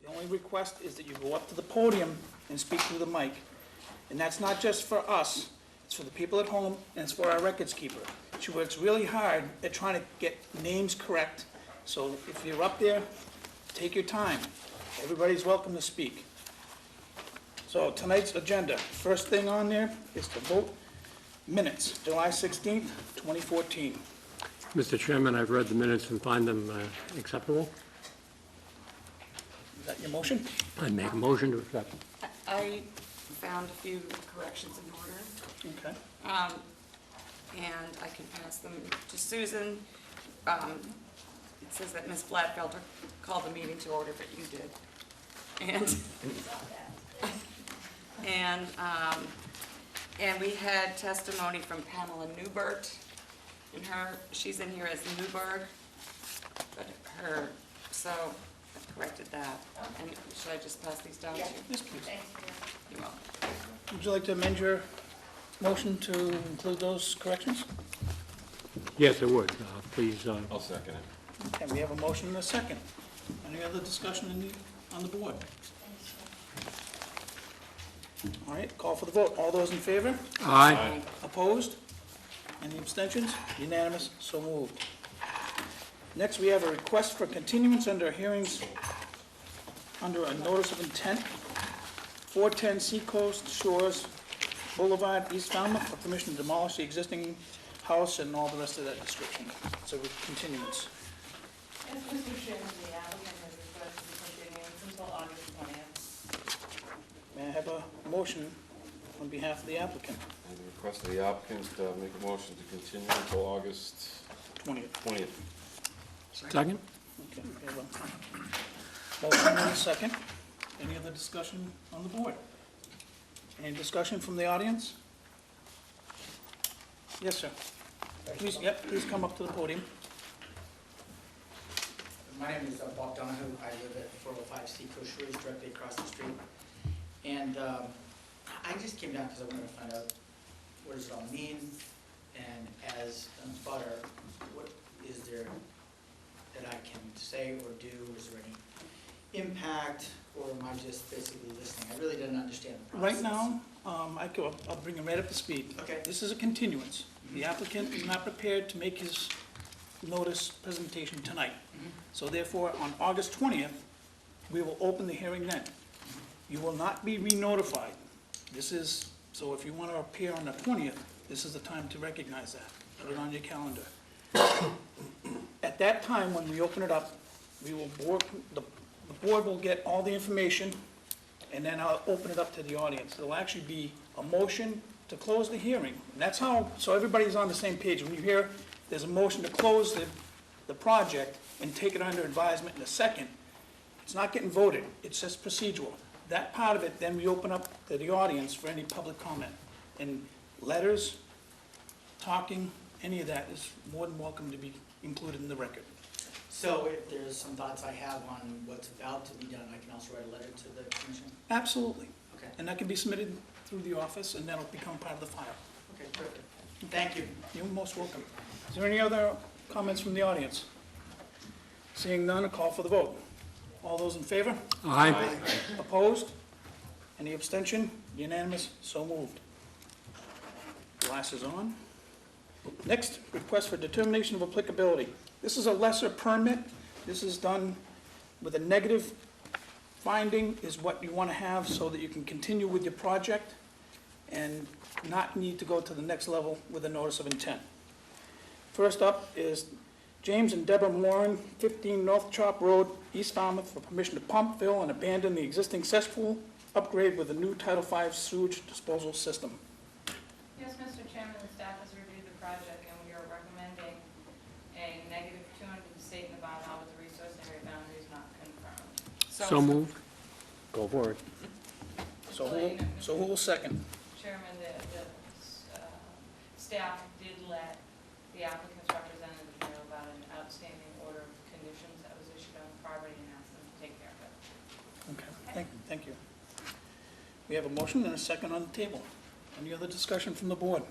The only request is that you go up to the podium and speak through the mic. And that's not just for us, it's for the people at home, and it's for our records keeper. She works really hard at trying to get names correct, so if you're up there, take your time. Everybody's welcome to speak. So tonight's agenda, first thing on there is to vote minutes, July 16th, 2014. Mr. Chairman, I've read the minutes and find them acceptable. Is that your motion? I make a motion to accept. I found a few corrections in order, Okay. and I can pass them to Susan. It says that Ms. Blatfelter called the meeting to order, but you did. And we had testimony from Pamela Newbert, and she's in here as Newberg, but so I corrected that. And should I just pass these down to you? Yes, please. You're welcome. Would you like to amend your motion to include those corrections? Yes, I would. Please. I'll second it. Okay, we have a motion and a second. Any other discussion on the board? All right, call for the vote. All those in favor? Aye. Opposed? Any abstentions? Unanimous, so moved. Next, we have a request for continuance under hearings under a notice of intent, 410 Seacoast Shores Boulevard, East Falmouth, for permission to demolish the existing house and all the rest of that description. So continuance. Yes, Mr. Chairman, the applicant has requested the continuance until August 20th. May I have a motion on behalf of the applicant? And the request of the applicant, make a motion to continue until August 20th. 20th. Second? Okay, we have a motion and a second. Any other discussion on the board? Any discussion from the audience? Yes, sir. Please, please come up to the podium. My name is Bob Donahue. I live at 405 Seacoast Shores, directly across the street. And I just came down because I wanted to find out what does it all mean, and as a butter, what is there that I can say or do? Is there any impact, or am I just basically listening? I really didn't understand the process. Right now, I'll bring him right up to speed. Okay. This is a continuance. The applicant is not prepared to make his notice presentation tonight. So therefore, on August 20th, we will open the hearing then. You will not be re-notified. So if you want to appear on the 20th, this is the time to recognize that. Put it on your calendar. At that time, when we open it up, the board will get all the information, and then I'll open it up to the audience. It'll actually be a motion to close the hearing. And that's how, so everybody's on the same page. When you hear there's a motion to close the project and take it under advisement in a second, it's not getting voted, it's just procedural. That part of it, then we open up to the audience for any public comment. And letters, talking, any of that is more than welcome to be included in the record. So if there's some thoughts I have on what's about to be done, I can also write a letter to the commission? Absolutely. Okay. And that can be submitted through the office, and that'll become part of the file. Okay, perfect. Thank you. You're most welcome. Is there any other comments from the audience? Seeing none, a call for the vote. All those in favor? Aye. Opposed? Any abstention? Unanimous, so moved. Glasses on. Next, request for determination of applicability. This is a lesser permit. This is done with a negative finding is what you want to have so that you can continue with your project and not need to go to the next level with a notice of intent. First up is James and Deborah Moran, 15 North Chop Road, East Falmouth, for permission to pump, fill, and abandon the existing cesspool, upgrade with a new Title V sewage disposal system. Yes, Mr. Chairman, the staff has reviewed the project, and we are recommending a negative 200 statement about how the resource area boundary is not confirmed. So moved. Go for it. So who will second? Chairman, the staff did let the applicant's representative know about an outstanding order of conditions that was issued on the property and asked them to take care of it. Okay, thank you. We have a motion and a second on the table. Any other discussion from the board?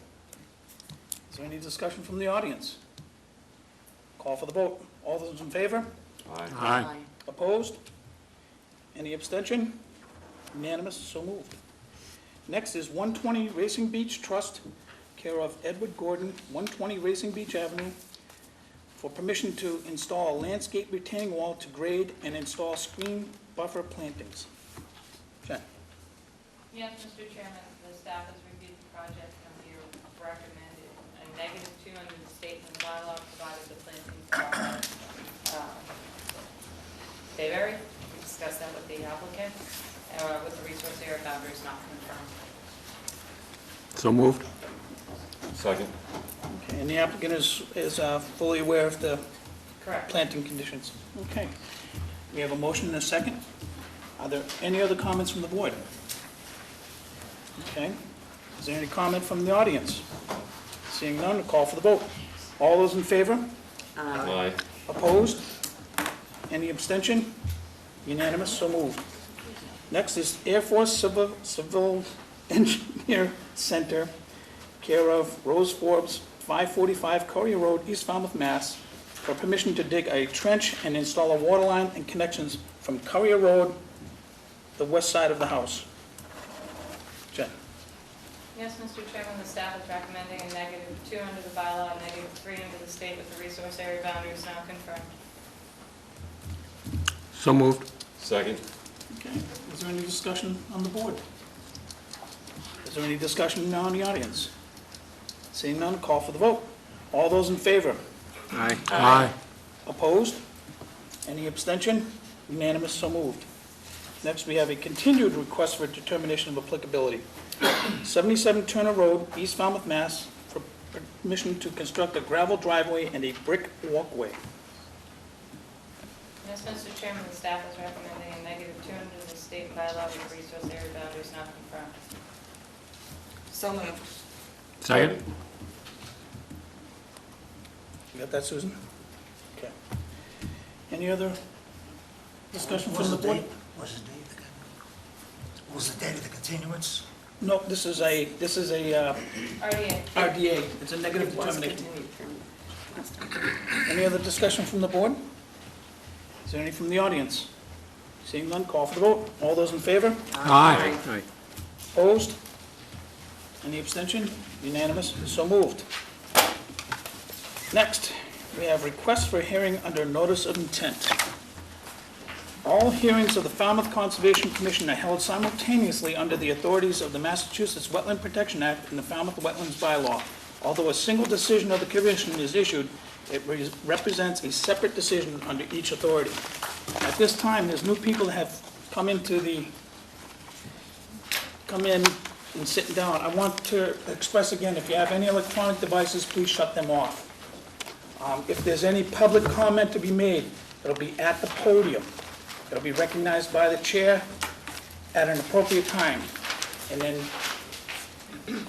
Is there any discussion from the audience? Call for the vote. All those in favor? Aye. Aye. Opposed? Any abstention? Unanimous, so moved. Next is 120 Racing Beach Trust, care of Edward Gordon, 120 Racing Beach Avenue, for permission to install a landscape retaining wall to grade and install screen buffer plantings. Jen? Yes, Mr. Chairman, the staff has reviewed the project and we recommended a -2 under the statement bylaw provided the plantings are they vary. We discussed that with the applicant, with the resource area boundaries not confirmed. So moved. Second. Okay, and the applicant is fully aware of the Correct. planting conditions. Okay. We have a motion and a second. Are there any other comments from the board? Okay. Is there any comment from the audience? Seeing none, a call for the vote. All those in favor? Aye. Opposed? Any abstention? Unanimous, so moved. Next is Air Force Civil Engineer Center, care of Rose Forbes, 545 Courier Road, East Falmouth, Mass., for permission to dig a trench and install a water line and connections from Courier Road, the west side of the house. Jen? Yes, Mr. Chairman, the staff is recommending a -2 under the bylaw, a -3 under the state with the resource area boundaries now confirmed. So moved. Second. Okay. Is there any discussion on the board? Is there any discussion now in the audience? Seeing none, call for the vote. All those in favor? Aye. Aye. Opposed? Any abstention? Unanimous, so moved. Next, we have a continued request for determination of applicability. 77 Turner Road, East Falmouth, Mass., for permission to construct a gravel driveway and a brick walkway. Yes, Mr. Chairman, the staff is recommending a -2 under the state bylaw with the resource area boundaries not confirmed. So moved. Second. You got that, Susan? Okay. Any other discussion from the board? What was the date of the continuance? No, this is a RDA. RDA. It's a negative It was determination. continued from Any other discussion from the board? Is there any from the audience? Seeing none, call for the vote. All those in favor? Aye. Aye. Opposed? Any abstention? Unanimous, so moved. Next, we have requests for hearing under notice of intent. All hearings of the Falmouth Conservation Commission are held simultaneously under the authorities of the Massachusetts Wetland Protection Act and the Falmouth Wetlands Bylaw. Although a single decision of the commission is issued, it represents a separate decision under each authority. At this time, there's new people that have come in and sitting down. I want to express again, if you have any electronic devices, please shut them off. If there's any public comment to be made, it'll be at the podium. It'll be recognized by the chair at an appropriate time. And then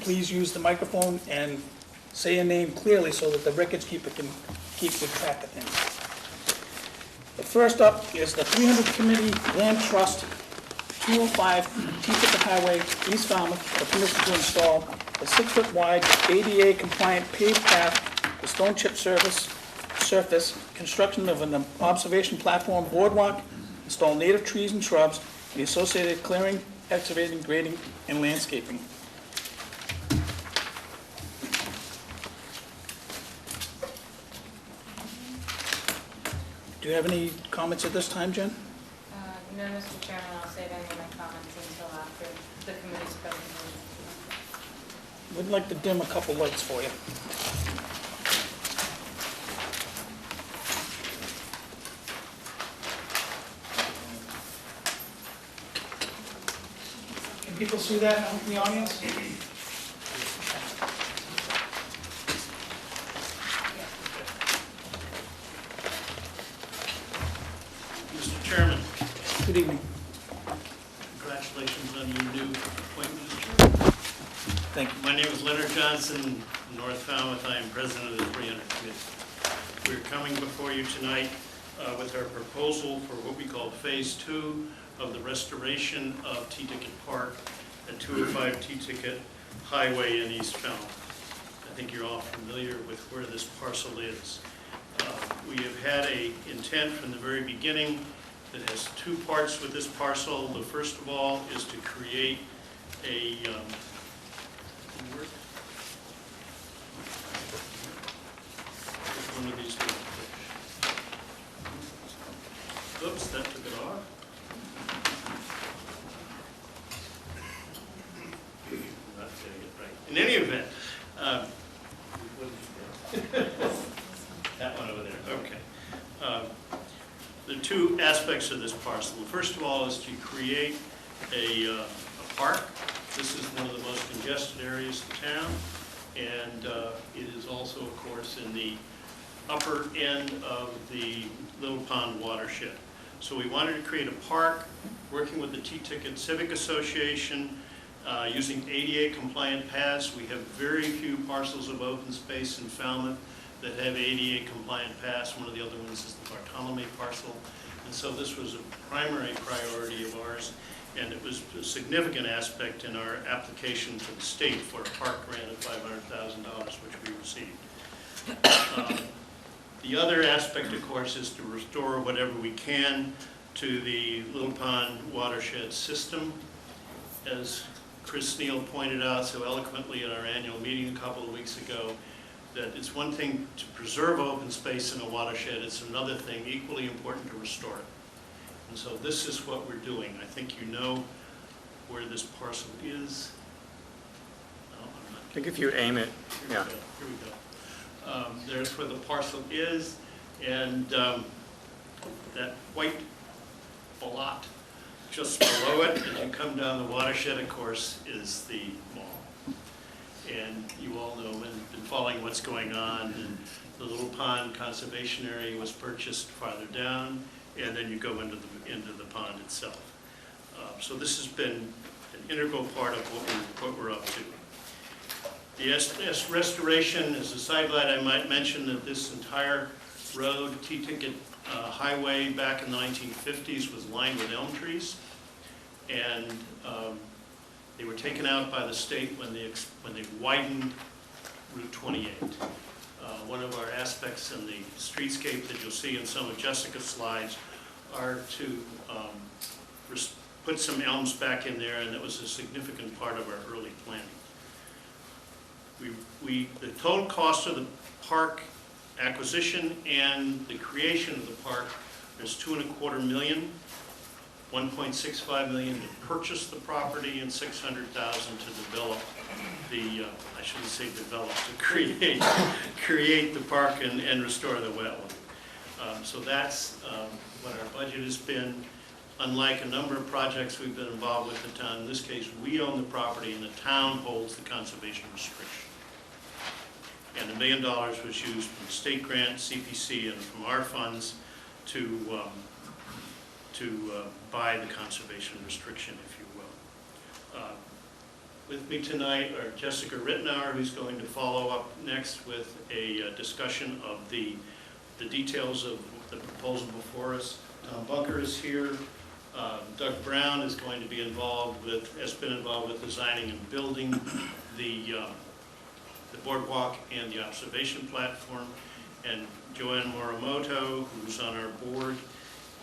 please use the microphone and say your name clearly so that the records keeper can keep good track of things. The first up is the 300 Committee Land Trust, 205 T-Ticket Highway, East Falmouth, for permission to install a 6-foot wide ADA compliant paved path with stone chip surface, construction of an observation platform boardwalk, install native trees and shrubs, the associated clearing, excavating, grading, and landscaping. Do you have any comments at this time, Jen? No, Mr. Chairman, I'll save any of my comments until after the committee's presentation. We'd like to dim a couple lights for you. Can people see that out in the audience? Mr. Chairman, Good evening. congratulations on your new appointment as chairman. Thank you. My name is Leonard Johnson, North Falmouth. I am president of the 300 Committee. We're coming before you tonight with our proposal for what we call Phase 2 of the restoration of T-Ticket Park at 205 T-Ticket Highway in East Falmouth. I think you're all familiar with where this parcel is. We have had an intent from the very beginning that has two parts with this parcel. The first of all is to create a, one of these little fish. Oops, that took it off. Not getting it right. In any event, that one over there, okay. The two aspects of this parcel. First of all is to create a park. This is one of the most congested areas of town, and it is also, of course, in the upper end of the Little Pond watershed. So we wanted to create a park, working with the T-Ticket Civic Association, using ADA compliant paths. We have very few parcels of open space in Falmouth that have ADA compliant paths. One of the other ones is the Bartolome parcel. And so this was a primary priority of ours, and it was a significant aspect in our application to the state for a park grant of $500,000, which we received. The other aspect, of course, is to restore whatever we can to the Little Pond watershed system. As Chris Neal pointed out so eloquently at our annual meeting a couple of weeks ago, that it's one thing to preserve open space in a watershed, it's another thing equally important to restore it. And so this is what we're doing. I think you know where this parcel is. No, I'm not. I think if you aim it, yeah. Here we go. There's where the parcel is, and that white blot just below it, as you come down the watershed, of course, is the mall. And you all know and been following what's going on, and the Little Pond Conservation Area was purchased farther down, and then you go into the pond itself. So this has been an integral part of what we're up to. The restoration, as a sidelight, I might mention that this entire road, T-Ticket Highway, back in the 1950s was lined with elm trees, and they were taken out by the state when they widened Route 28. One of our aspects in the streetscape that you'll see in some of Jessica's slides are to put some elms back in there, and that was a significant part of our early planning. The total cost of the park acquisition and the creation of the park is $2.25 million, $1.65 million to purchase the property, and $600,000 to develop the, I shouldn't say develop, to create the park and restore the wetland. So that's what our budget has been. Unlike a number of projects we've been involved with the town, in this case we own the property and the town holds the conservation restriction. And $1 million was used from state grant, CPC, and from our funds to buy the conservation restriction, if you will. With me tonight are Jessica Rittenauer, who's going to follow up next with a discussion of the details of the proposal before us. Tom Bunker is here. Doug Brown is going to be has been involved with designing and building the boardwalk and the observation platform. And Joanne Morimoto, who's on our board,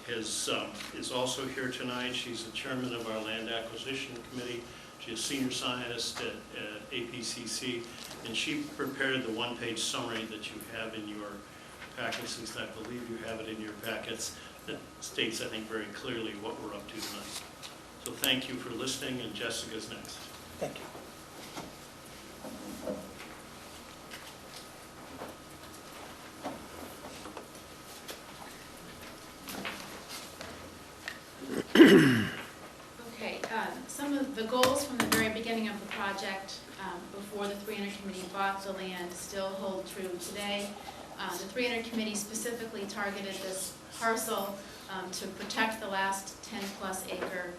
is also here tonight. She's the chairman of our land acquisition committee. She's a senior scientist at APCC, and she prepared the one-page summary that you have in your packets, since I believe you have it in your packets, that states, I think, very clearly what we're up to tonight. So thank you for listening, and Jessica's next. Thank you. Okay, some of the goals from the very beginning of the project, before the 300 committee bought the land, still hold true today. The 300 committee specifically targeted this parcel to protect the last 10-plus acre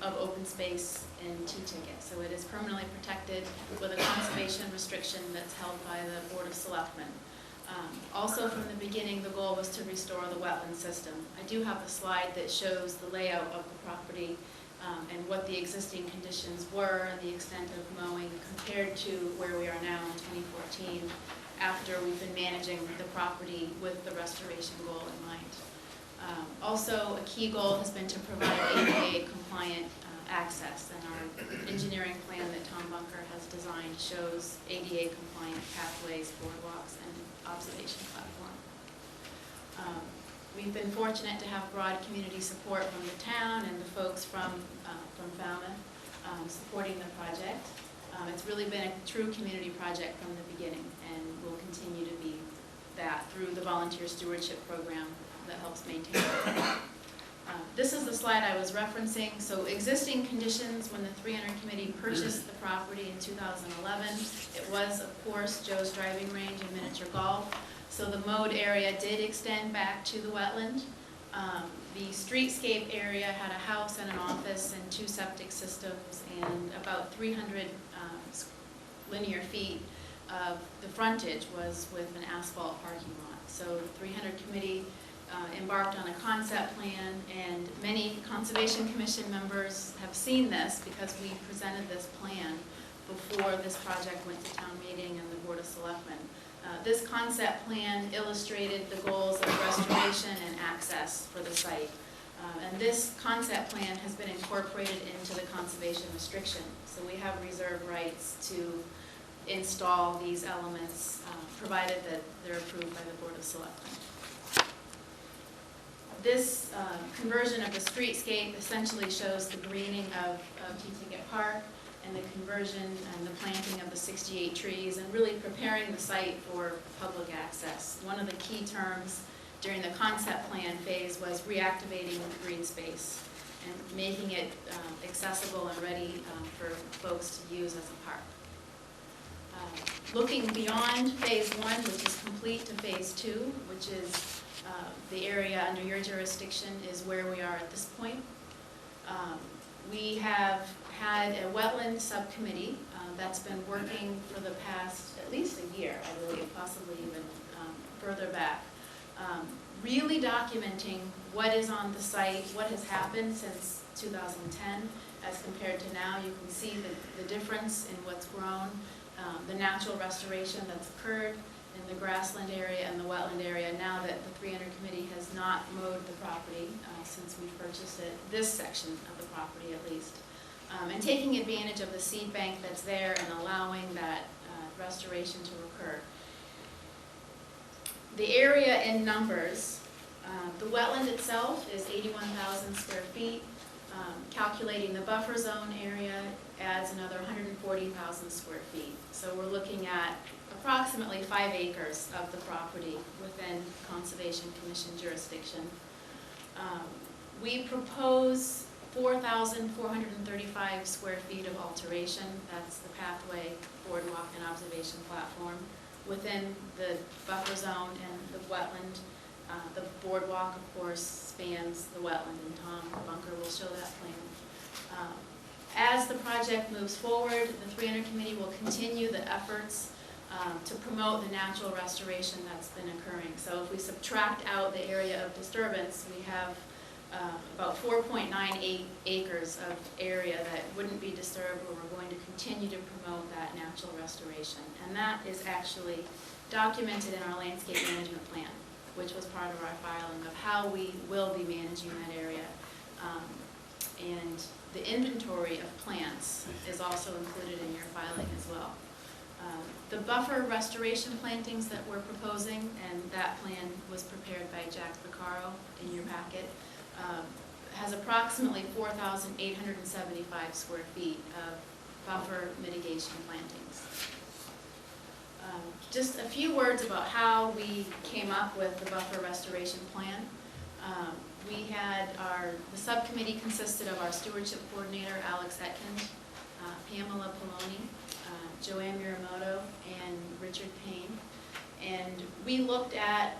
of open space in T-Ticket. So it is permanently protected with a conservation restriction that's held by the Board of Selectmen. Also from the beginning, the goal was to restore the wetland system. I do have a slide that shows the layout of the property and what the existing conditions were and the extent of mowing compared to where we are now in 2014, after we've been managing the property with the restoration goal in mind. Also, a key goal has been to provide ADA compliant access, and our engineering plan that Tom Bunker has designed shows ADA compliant pathways, boardwalks, and observation platform. We've been fortunate to have broad community support from the town and the folks from Falmouth supporting the project. It's really been a true community project from the beginning, and will continue to be that through the volunteer stewardship program that helps maintain it. This is the slide I was referencing. So existing conditions when the 300 committee purchased the property in 2011, it was, of course, Joe's driving range and miniature golf. So the mowed area did extend back to the wetland. The streetscape area had a house and an office and 2 septic systems and about 300 linear feet of the frontage was with an asphalt parking lot. So the 300 committee embarked on a concept plan, and many Conservation Commission members have seen this because we presented this plan before this project went to town meeting and the Board of Selectmen. This concept plan illustrated the goals of restoration and access for the site. And this concept plan has been incorporated into the conservation restriction. So we have reserve rights to install these elements, provided that they're approved by the Board of Selectmen. This conversion of the streetscape essentially shows the greening of T-Ticket Park and the conversion and the planting of the 68 trees and really preparing the site for public access. One of the key terms during the concept plan phase was reactivating green space and making it accessible and ready for folks to use as a park. Looking beyond phase 1, which is complete, to phase 2, which is the area under your jurisdiction, is where we are at this point. We have had a wetland subcommittee that's been working for the past at least a year, I believe, possibly even further back, really documenting what is on the site, what has happened since 2010 as compared to now. You can see the difference in what's grown, the natural restoration that's occurred in the grassland area and the wetland area now that the 300 committee has not mowed the property since we purchased it, this section of the property at least. And taking advantage of the seed bank that's there and allowing that restoration to occur. The area in numbers, the wetland itself is 81,000 square feet. Calculating the buffer zone area adds another 140,000 square feet. So we're looking at approximately 5 acres of the property within Conservation Commission jurisdiction. We propose 4,435 square feet of alteration. That's the pathway, boardwalk, and observation platform within the buffer zone and the wetland. The boardwalk, of course, spans the wetland, and Tom Bunker will show that plan. As the project moves forward, the 300 committee will continue the efforts to promote the natural restoration that's been occurring. So if we subtract out the area of disturbance, we have about 4.98 acres of area that wouldn't be disturbed, where we're going to continue to promote that natural restoration. And that is actually documented in our landscape management plan, which was part of our filing of how we will be managing that area. And the inventory of plants is also included in your filing as well. The buffer restoration plantings that we're proposing, and that plan was prepared by Jack Vaccaro in your packet, has approximately 4,875 square feet of buffer mitigation plantings. Just a few words about how we came up with the buffer restoration plan. We had the subcommittee consisted of our stewardship coordinator, Alex Atkins, Pamela Poloni, Joanne Muramoto, and Richard Payne. And we looked at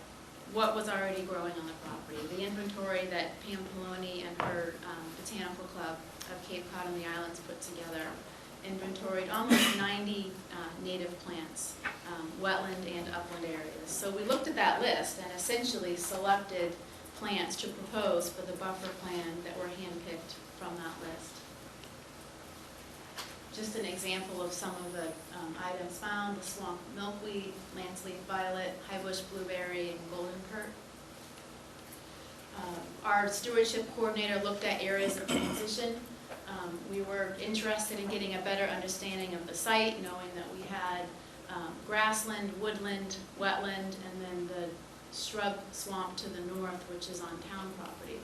what was already growing on the property, the inventory that Pam Poloni and her Botanical Club of Cape Cod and the Islands put together, inventoried almost 90 native plants, wetland and upland areas. So we looked at that list and essentially selected plants to propose for the buffer plan that were handpicked from that list. Just an example of some of the items found: the swamp milkweed, lance leaf violet, high bush blueberry, and golden pert. Our stewardship coordinator looked at areas of transition. We were interested in getting a better understanding of the site, knowing that we had grassland, woodland, wetland, and then the shrub swamp to the north, which is on town property.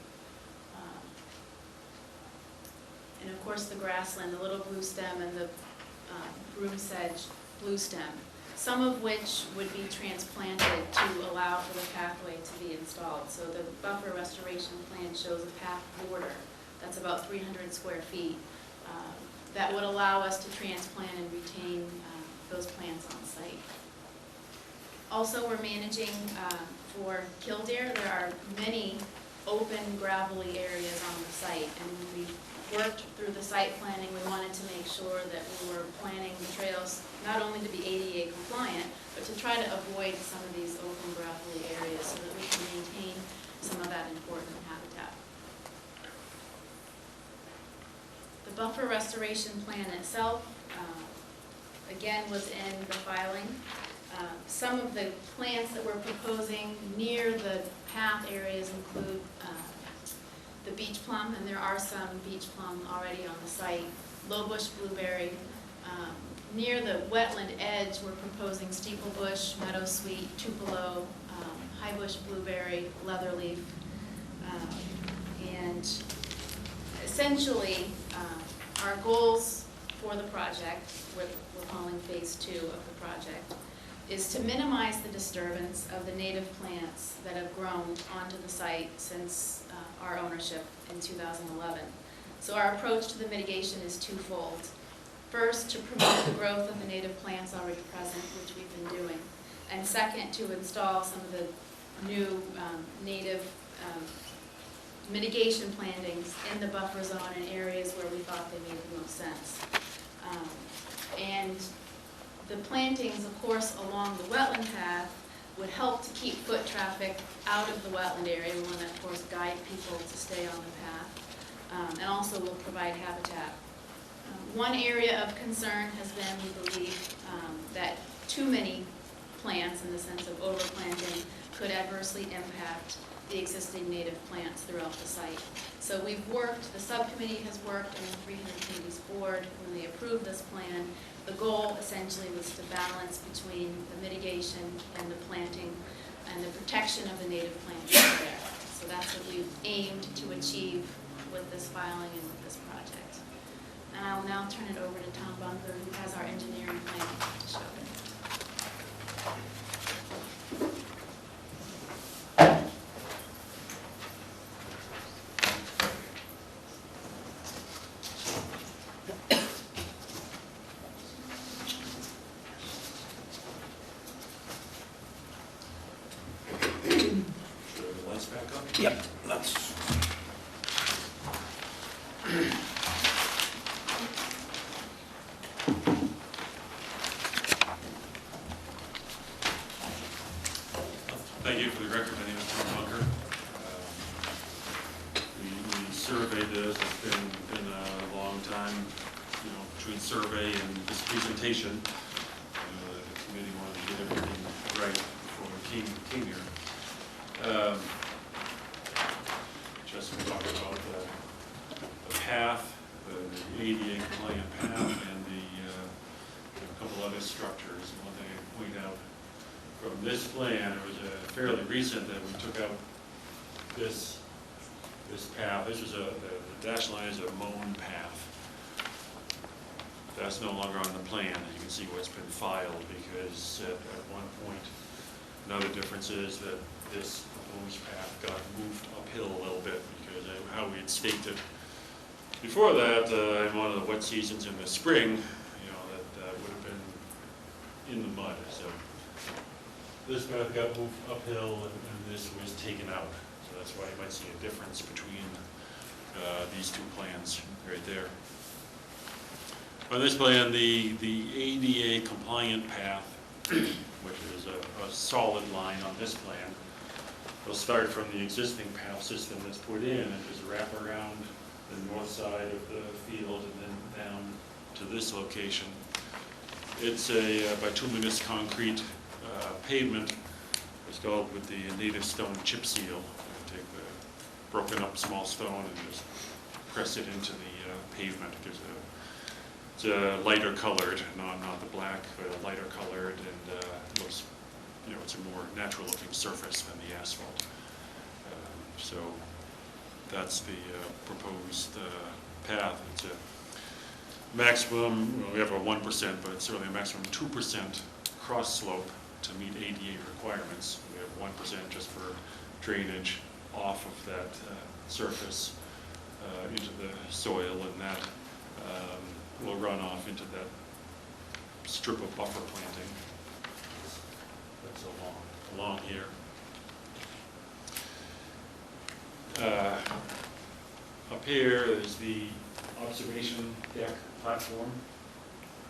And of course the grassland, the little blue stem and the broom sedge blue stem, some of which would be transplanted to allow for the pathway to be installed. So the buffer restoration plan shows a path border that's about 300 square feet that would allow us to transplant and retain those plants on site. Also, we're managing for killdeer. There are many open gravelly areas on the site, and when we worked through the site planning, we wanted to make sure that we were planning the trails not only to be ADA compliant, but to try to avoid some of these open gravelly areas so that we can maintain some of that important habitat. The buffer restoration plan itself, again, was in the filing. Some of the plants that we're proposing near the path areas include the beach plum, and there are some beach plum already on the site, low bush blueberry. Near the wetland edge, we're proposing steeplebush, meadowsweet, tupelo, high bush blueberry, leatherleaf, and essentially our goals for the project, what we're calling phase 2 of the project, is to minimize the disturbance of the native plants that have grown onto the site since our ownership in 2011. So our approach to the mitigation is twofold. First, to promote the growth of the native plants already present, which we've been doing. And second, to install some of the new native mitigation plantings in the buffer zone in areas where we thought they made the most sense. And the plantings, of course, along the wetland path would help to keep foot traffic out of the wetland area. We want to, of course, guide people to stay on the path, and also will provide habitat. One area of concern has been, we believe, that too many plants, in the sense of overplanting, could adversely impact the existing native plants throughout the site. So we've worked, the subcommittee has worked, and the 300 Committee's board, when they approved this plan, the goal essentially was to balance between the mitigation and the planting and the protection of the native plants there. So that's what we've aimed to achieve with this filing and with this project. And I will now turn it over to Tom Bunker, who has our engineering plan to show it. Yep, that's, Thank you. For the record, my name is Tom Bunker. We surveyed this. It's been a long time, between survey and this presentation. The committee wanted to get everything right before we came here. Just to talk about the path, the ADA compliant path, and a couple other structures. And one thing I point out from this plan, it was fairly recent that we took out this path. This was the dashed line is a mown path. That's no longer on the plan. You can see what's been filed, because at one point, another difference is that this proposed path got moved uphill a little bit, because how we had staked it before that, in one of the wet seasons in the spring, that would have been in the mud. So this path got moved uphill, and this was taken out. So that's why you might see a difference between these two plans right there. On this plan, the ADA compliant path, which is a solid line on this plan, will start from the existing path system that's put in and just wrap around the north side of the field and then down to this location. It's a bituminous concrete pavement installed with the native stone chip seal. Take the broken up small stone and just press it into the pavement. It gives it's a lighter colored, not the black, but a lighter colored, and looks, it's a more natural looking surface than the asphalt. So that's the proposed path. It's a maximum, we have a 1%, but it's certainly a maximum 2% cross slope to meet ADA requirements. We have 1% just for drainage off of that surface into the soil, and that will run off into that strip of buffer planting that's along here. Up here is the observation deck platform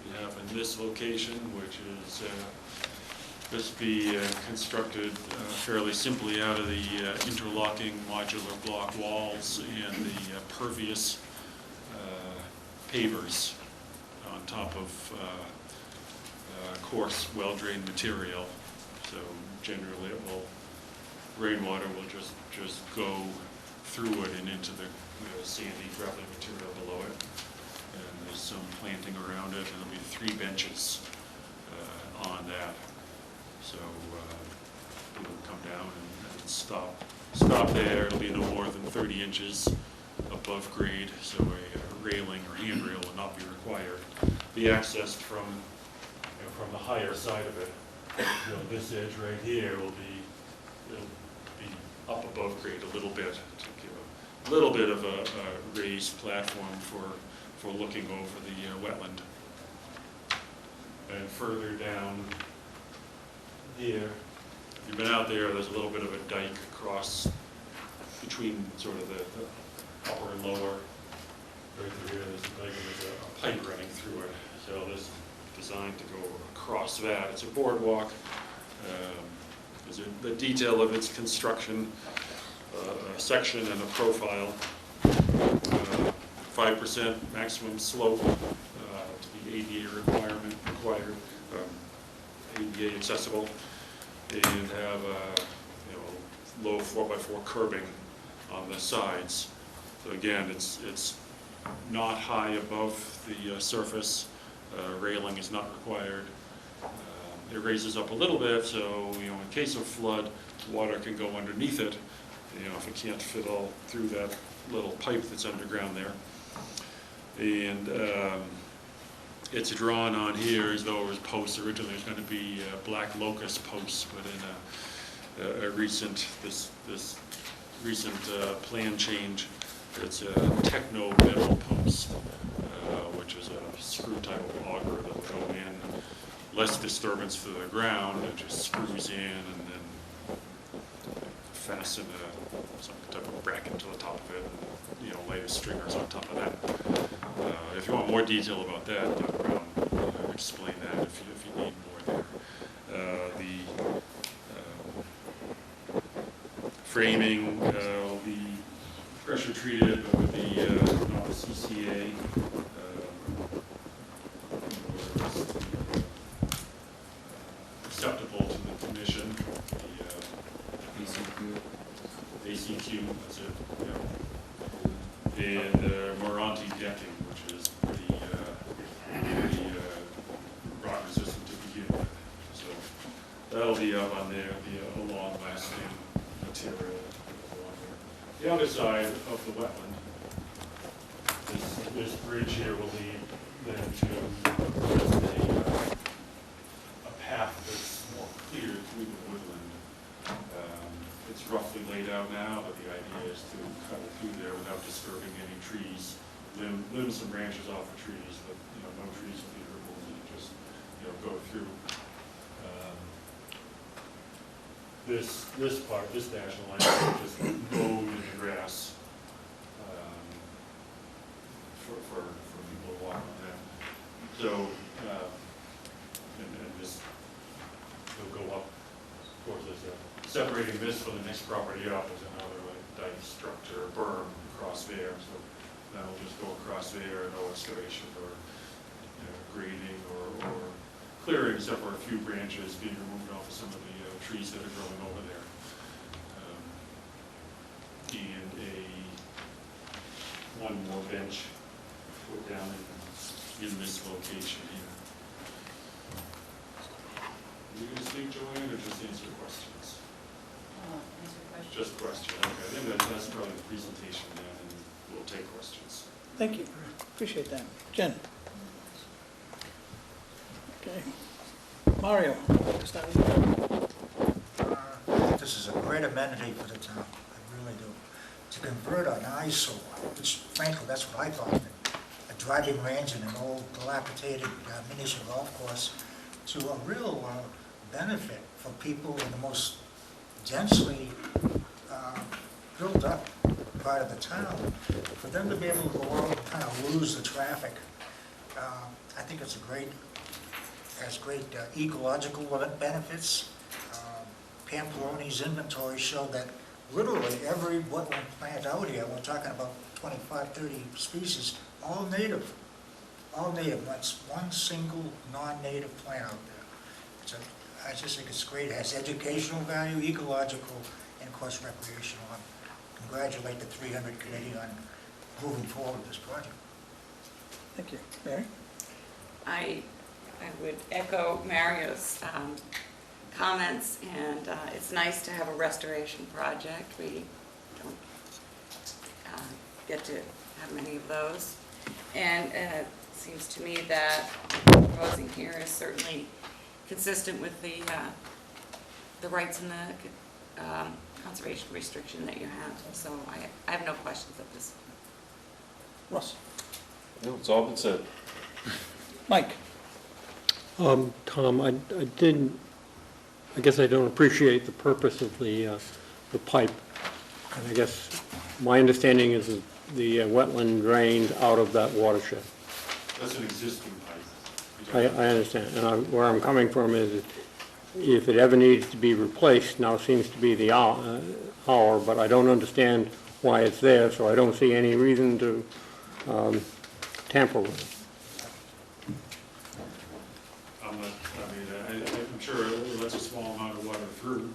we have in this location, which is this be constructed fairly simply out of the interlocking modular block walls and the pervious pavers on top of coarse, well-drained material. So generally it will, rainwater will just go through it and into the sandy, gravelly material below it. And there's some planting around it, and there'll be 3 benches on that. So people will come down and stop there. It'll be no more than 30 inches above grade, so a railing or handrail will not be required. Be accessed from the higher side of it. This edge right here will be up above grade a little bit to give a little bit of a raised platform for looking over the wetland. And further down here, if you've been out there, there's a little bit of a dike across between sort of the upper and lower. Right through here, there's a pipe running through it. So this is designed to go across that. It's a boardwalk. There's the detail of its construction, a section and a profile. 5% maximum slope to the ADA required, ADA accessible, and have low 4x4 curbing on the sides. So again, it's not high above the surface. Railing is not required. It raises up a little bit, so in case of flood, water can go underneath it. If it can't fit all through that little pipe that's underground there. And it's drawn on here as though it was posts. Originally, there's going to be black locust posts, but in a recent plan change, it's a techno metal post, which is a screw type of auger that will go in. Less disturbance to the ground. It just screws in and then fasten some type of bracket to the top of it, and lay the stringers on top of that. If you want more detail about that, Doug Brown will explain that if you need more there. The framing will be pressure treated, but with the not the CCA. Acceptable to the commission, the ACQ, that's it, yeah. And Moranti decking, which is pretty rock resistant to begin with. So that'll be up on there, be a long lasting material. The other side of the wetland, this bridge here will lead then to a path that's more clear through the woodland. It's roughly laid out now, but the idea is to cut it through there without disturbing any trees. Limb some branches off the trees, but no trees will be removed. You just go through. This part, this dashed line, is just mowed in the grass for people to walk on that. So, and this will go up. Of course, there's separating this from the next property up is another dike structure, berm across there. So that'll just go across there, no excavation or grading or clearing, except for a few branches being removed off of some of the trees that are growing over there. And one more bench put down in this location here. Are you gonna speak, Joanne, or just answer questions? Answer questions. Just question, okay, then that's probably the presentation then, and we'll take questions. Thank you, appreciate that. Jen? Okay. Mario, start with you. I think this is a great amenity for the town, I really do. To convert an eyesore, which frankly, that's what I thought, a driving range and an old dilapidated miniature golf course, to a real benefit for people in the most densely built up part of the town. For them to be able to go out and kind of lose the traffic, I think it's a great, has great ecological benefits. Pamploni's inventory showed that literally every wetland plant out here, we're talking about 25, 30 species, all native. All native, that's one single non-native plant out there. I just think it's great. It has educational value, ecological, and of course recreational. I congratulate the 300 committee on moving forward with this project. Thank you. Mary? I would echo Mario's comments, and it's nice to have a restoration project. We don't get to have many of those. And it seems to me that what we're proposing here is certainly consistent with the rights and the conservation restriction that you have. So I have no questions at this point. Russ? No, it's all been said. Mike? Tom, I guess I don't appreciate the purpose of the pipe. And I guess my understanding is that the wetland drained out of that watershed. That's an existing pipe. I understand, and where I'm coming from is, if it ever needs to be replaced, now seems to be the hour, but I don't understand why it's there, so I don't see any reason to tamper with it. I'm sure it lets a small amount of water through.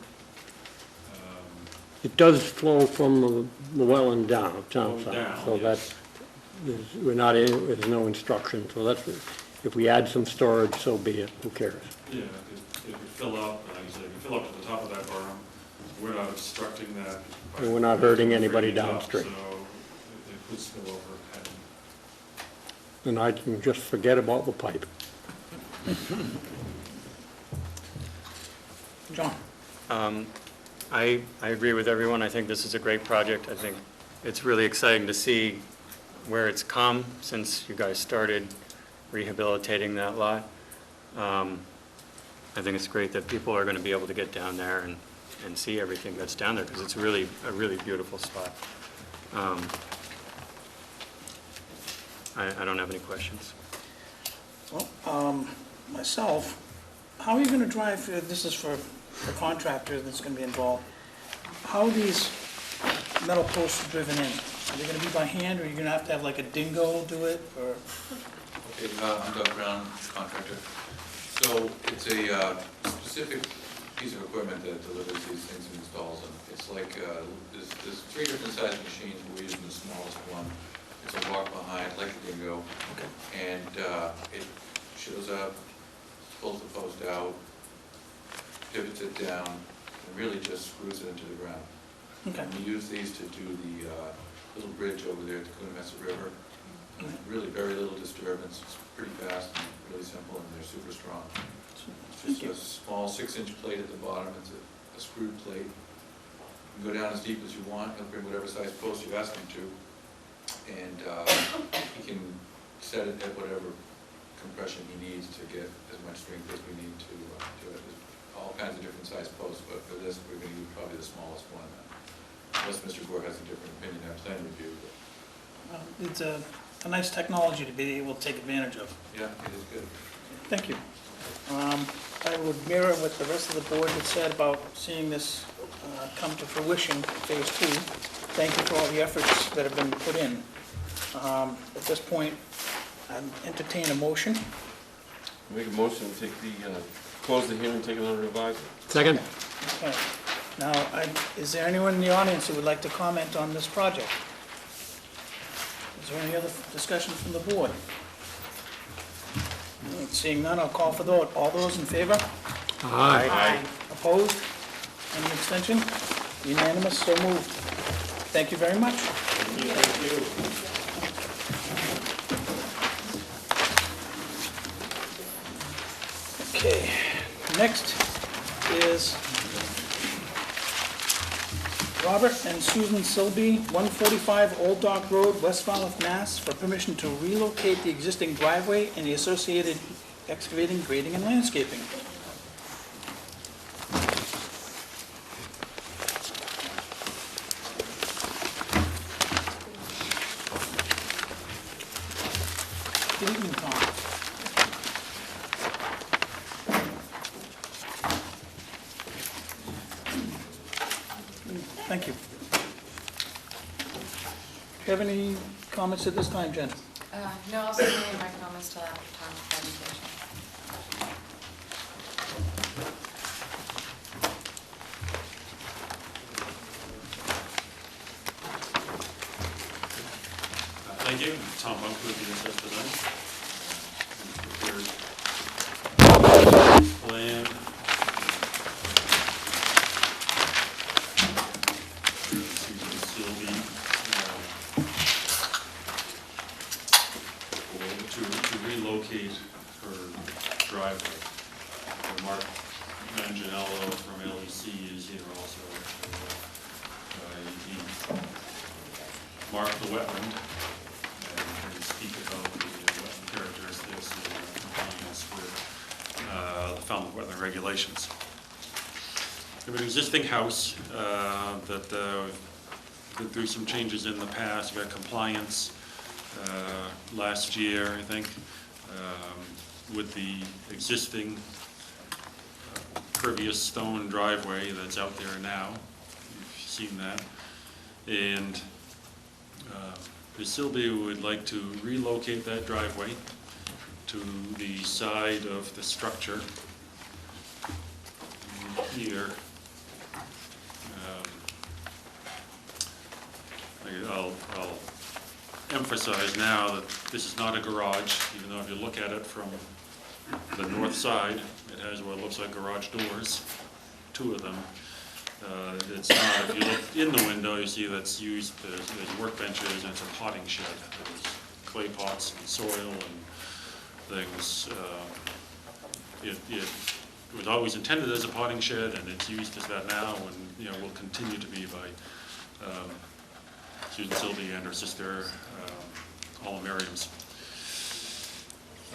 It does flow from the wetland down, Down, so yes. that's, we're not in, there's no instruction, so that's, if we add some storage, so be it, who cares? Yeah, it could fill up, like you said, it could fill up to the top of that berm. We're not obstructing that. And we're not hurting anybody Bringing it up, downstream. So it could spill over. And I can just forget about the pipe. John? I agree with everyone. I think this is a great project. I think it's really exciting to see where it's come since you guys started rehabilitating that lot. I think it's great that people are going to be able to get down there and see everything that's down there, because it's really a really beautiful spot. I don't have any questions. Well, myself, how are you gonna drive, this is for the contractor that's gonna be involved, how are these metal posts driven in? Are they gonna be by hand, or are you gonna have like a dingo do it, or? Okay, I'm Doug Brown, contractor. So it's a specific piece of equipment that delivers these things and installs them. It's like, there's 3 different size machines, we're using the smallest one. It's a walk behind, like a dingo. Okay. And it shows up, pulls the post out, pivots it down, and really just screws it into the ground. Okay. And we use these to do the little bridge over there at the Coonamessett River. Really very little disturbance, it's pretty fast and really simple, and they're super strong. It's just a small 6-inch plate at the bottom, it's a screwed plate. You can go down as deep as you want, he'll bring whatever size post you ask him to, and he can set it at whatever compression he needs to get as much strength as we need to do it. There's all kinds of different size posts, but for this, we're going to use probably the smallest one. Unless Mr. Gore has a different opinion at plan review. But It's a nice technology to be able to take advantage of. yeah, it is good. Thank you. I would mirror what the rest of the board had said about seeing this come to fruition, phase 2. Thank you for all the efforts that have been put in. At this point, I entertain a motion. Make a motion to take close the hearing, take it under advisement. Second? Okay. Now, is there anyone in the audience who would like to comment on this project? Is there any other discussion from the board? All right, seeing none, I'll call for the vote. All those in favor? Aye. Opposed? Any abstention? Unanimous, so moved. Thank you very much. Okay, next is Robert and Susan Silby, 145 Old Dock Road, West Falmouth, Mass., for permission to relocate the existing driveway and the associated excavating, grading, and landscaping. Good evening, Tom. Thank you. Do you have any comments at this time, Jen? No, I'll submit my comments to that time of presentation. Thank you. Tom Bunk with the assessed design. Prepared plan. Susan Silby, to relocate her driveway. Mark Manganiello from LEC is here also. He marked the wetland and speak about the wetland characteristics and compliance with the Falmouth wetland regulations. We have an existing house that went through some changes in the past. We had compliance last year, I think, with the existing pervious stone driveway that's out there now. You've seen that. And Ms. Silby would like to relocate that driveway to the side of the structure here. I'll emphasize now that this is not a garage, even though if you look at it from the north side, it has what looks like garage doors, two of them. It's not, if you look in the window, you see that's used, there's workbenches, and it's a potting shed. There's clay pots and soil and things. It was always intended as a potting shed, and it's used as that now, and will continue to be by Susan Silby and her sister, Paula Merriams.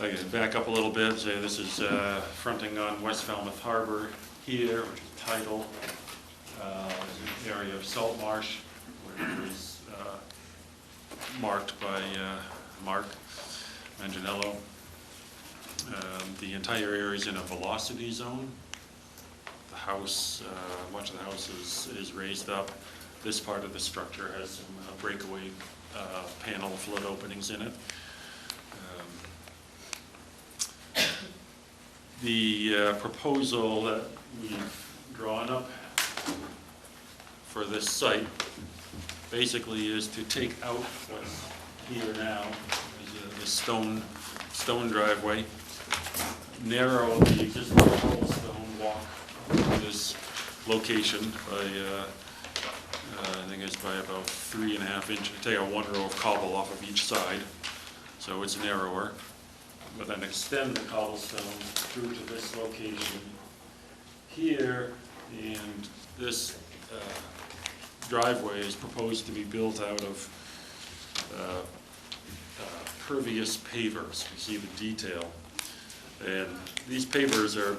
I can back up a little bit, say this is fronting on West Falmouth Harbor here, which is tidal. There's an area of salt marsh, which was marked by Mark Manganiello. The entire area is in a velocity zone. The house, much of the house is raised up. This part of the structure has some breakaway panel flood openings in it. The proposal that we've drawn up for this site basically is to take out what's here now, is the stone driveway, narrow the existing cobblestone walk to this location by, I think it's by about 3.5 inches. Take out one row of cobble off of each side, so it's narrower. But then extend the cobblestone through to this location here, and this driveway is proposed to be built out of pervious pavers. You see the detail. And these pavers are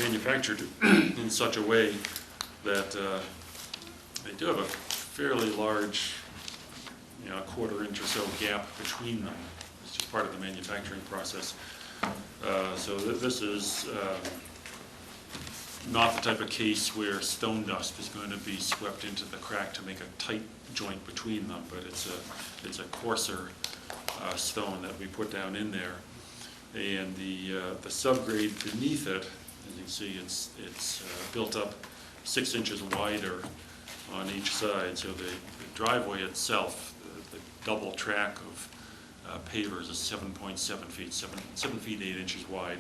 manufactured in such a way that they do have a fairly large, a 1/4 inch or so gap between them. It's just part of the manufacturing process. So this is not the type of case where stone dust is going to be swept into the crack to make a tight joint between them, but it's a coarser stone that we put down in there. And the subgrade beneath it, as you can see, it's built up 6 inches wider on each side. So the driveway itself, the double track of pavers is 7.7 feet, 7 feet 8 inches wide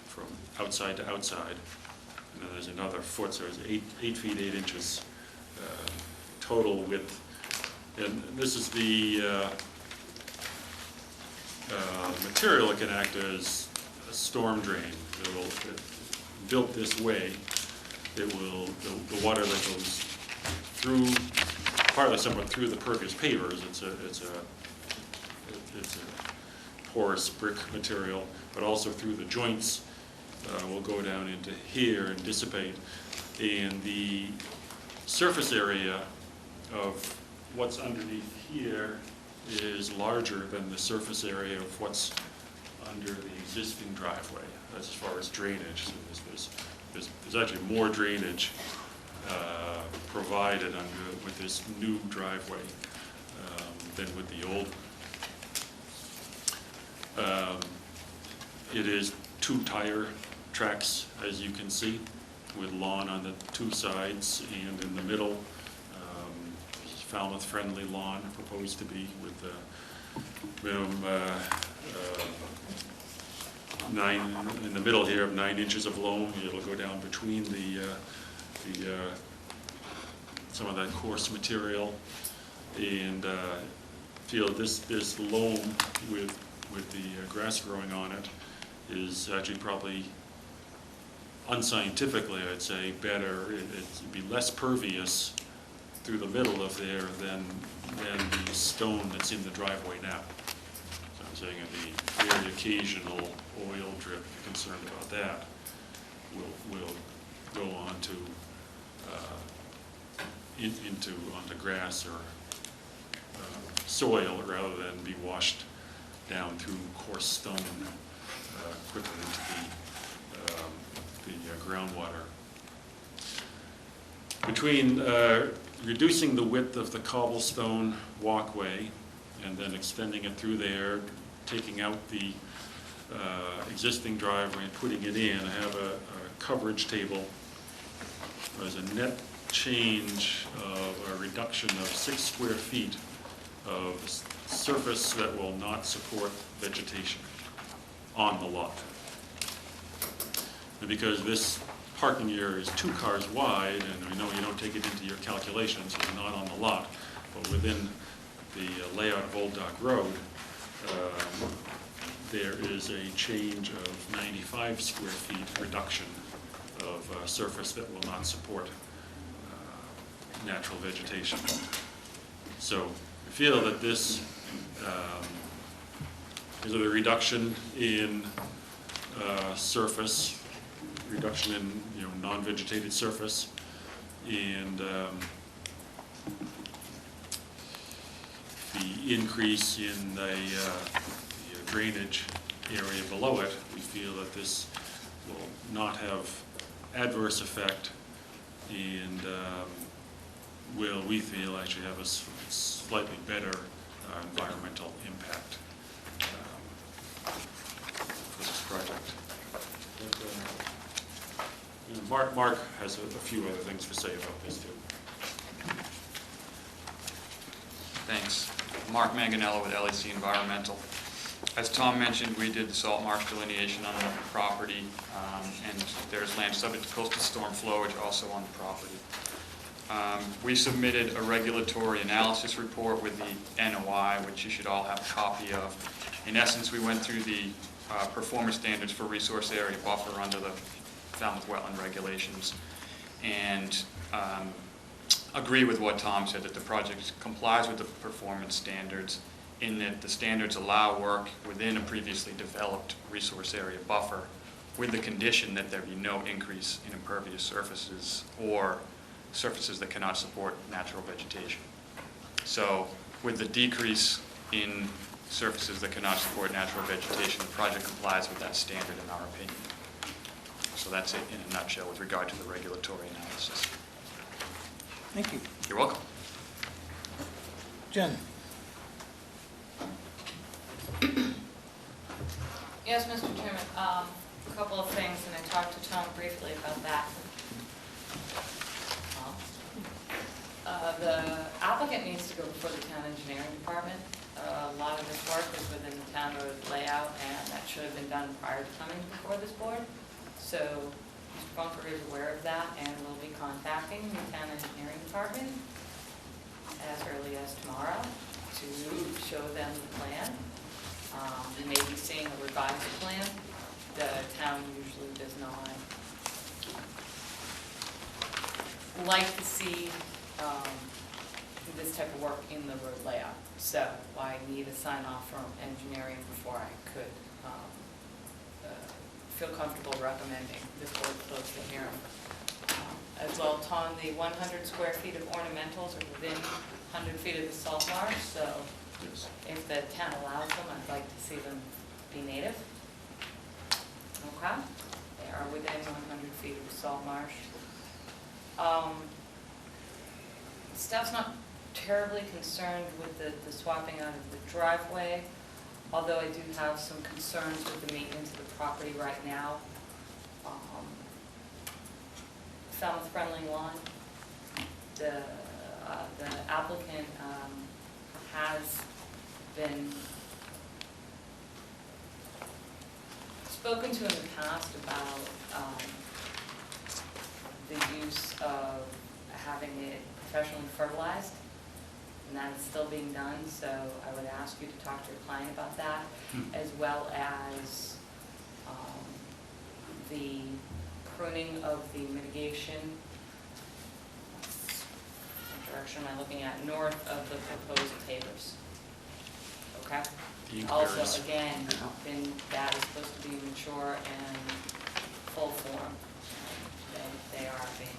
from outside to outside. And then there's another foot, so it's 8 feet 8 inches total width. And this is the material that can act as a storm drain. Built this way, it will, the water that goes through, partly somewhat through the pervious pavers, it's a porous brick material, but also through the joints, will go down into here and dissipate. And the surface area of what's underneath here is larger than the surface area of what's under the existing driveway, as far as drainage. So there's actually more drainage provided with this new driveway than with the old one. It is 2 tire tracks, as you can see, with lawn on the 2 sides, and in the middle, Falmouth-friendly lawn proposed to be with minimum 9 in the middle here of 9 inches of loam. It'll go down between some of that coarse material, and feel this loam with the grass growing on it is actually probably unscientifically, I'd say, better. It'd be less pervious through the middle of there than the stone that's in the driveway now. So I'm saying the very occasional oil drip, if you're concerned about that, will go onto onto grass or soil rather than be washed down through coarse stone quickly into the groundwater. Between reducing the width of the cobblestone walkway and then extending it through there, taking out the existing driveway and putting it in, I have a coverage table. There's a net change of a reduction of 6 square feet of surface that will not support vegetation on the lot. And because this parking area is 2 cars wide, and I know you don't take it into your calculations, it's not on the lot, but within the layout of Old Dock Road, there is a change of 95 square feet reduction of surface that will not support natural vegetation. So I feel that this is a reduction in surface, reduction in non-vegetated surface, and the increase in the drainage area below it, we feel that this will not have adverse effect and will, we feel, actually have a slightly better environmental impact for this project. Mark has a few other things to say about this too. Thanks. Mark Manganello with LEC Environmental. As Tom mentioned, we did the salt marsh delineation on the property, and there's land subject to coastal storm flowage also on the property. We submitted a regulatory analysis report with the NOI, which you should all have a copy of. In essence, we went through the performance standards for resource area buffer under the Falmouth wetland regulations, and agree with what Tom said, that the project complies with the performance standards in that the standards allow work within a previously developed resource area buffer with the condition that there be no increase in impervious surfaces or surfaces that cannot support natural vegetation. So with the decrease in surfaces that cannot support natural vegetation, the project complies with that standard in our opinion. So that's it in a nutshell with regard to the regulatory analysis. Thank you. You're welcome. Jen? Yes, Mr. Chairman, a couple of things, and I talked to Tom briefly about that. The applicant needs to go before the town engineering department a lot of this work is within the town road layout, and that should have been done prior to coming before this board. So Mr. Bunker is aware of that and will be contacting the town engineering department as early as tomorrow to show them the plan. You may be seeing a revised plan. The town usually does not like to see this type of work in the road layout. So I need a sign off from engineering before I could feel comfortable recommending this board close the hearing. As well, Tom, the 100 square feet of ornamentals are within 100 feet of the salt marsh, so Yes. if the town allows them, I'd like to see them be native. Okay? They are within 100 feet of the salt marsh. Staff's not terribly concerned with the swapping out of the driveway, although I do have some concerns with the maintenance of the property right now. Falmouth friendly lawn. The applicant has been spoken to in the past about the use of having it professionally fertilized, and that is still being done, so I would ask you to talk to your client about that, as well as the pruning of the mitigation. What direction am I looking at? North of the proposed pavers. Okay? The Also, areas. again, that is supposed to be mature and full form. They are being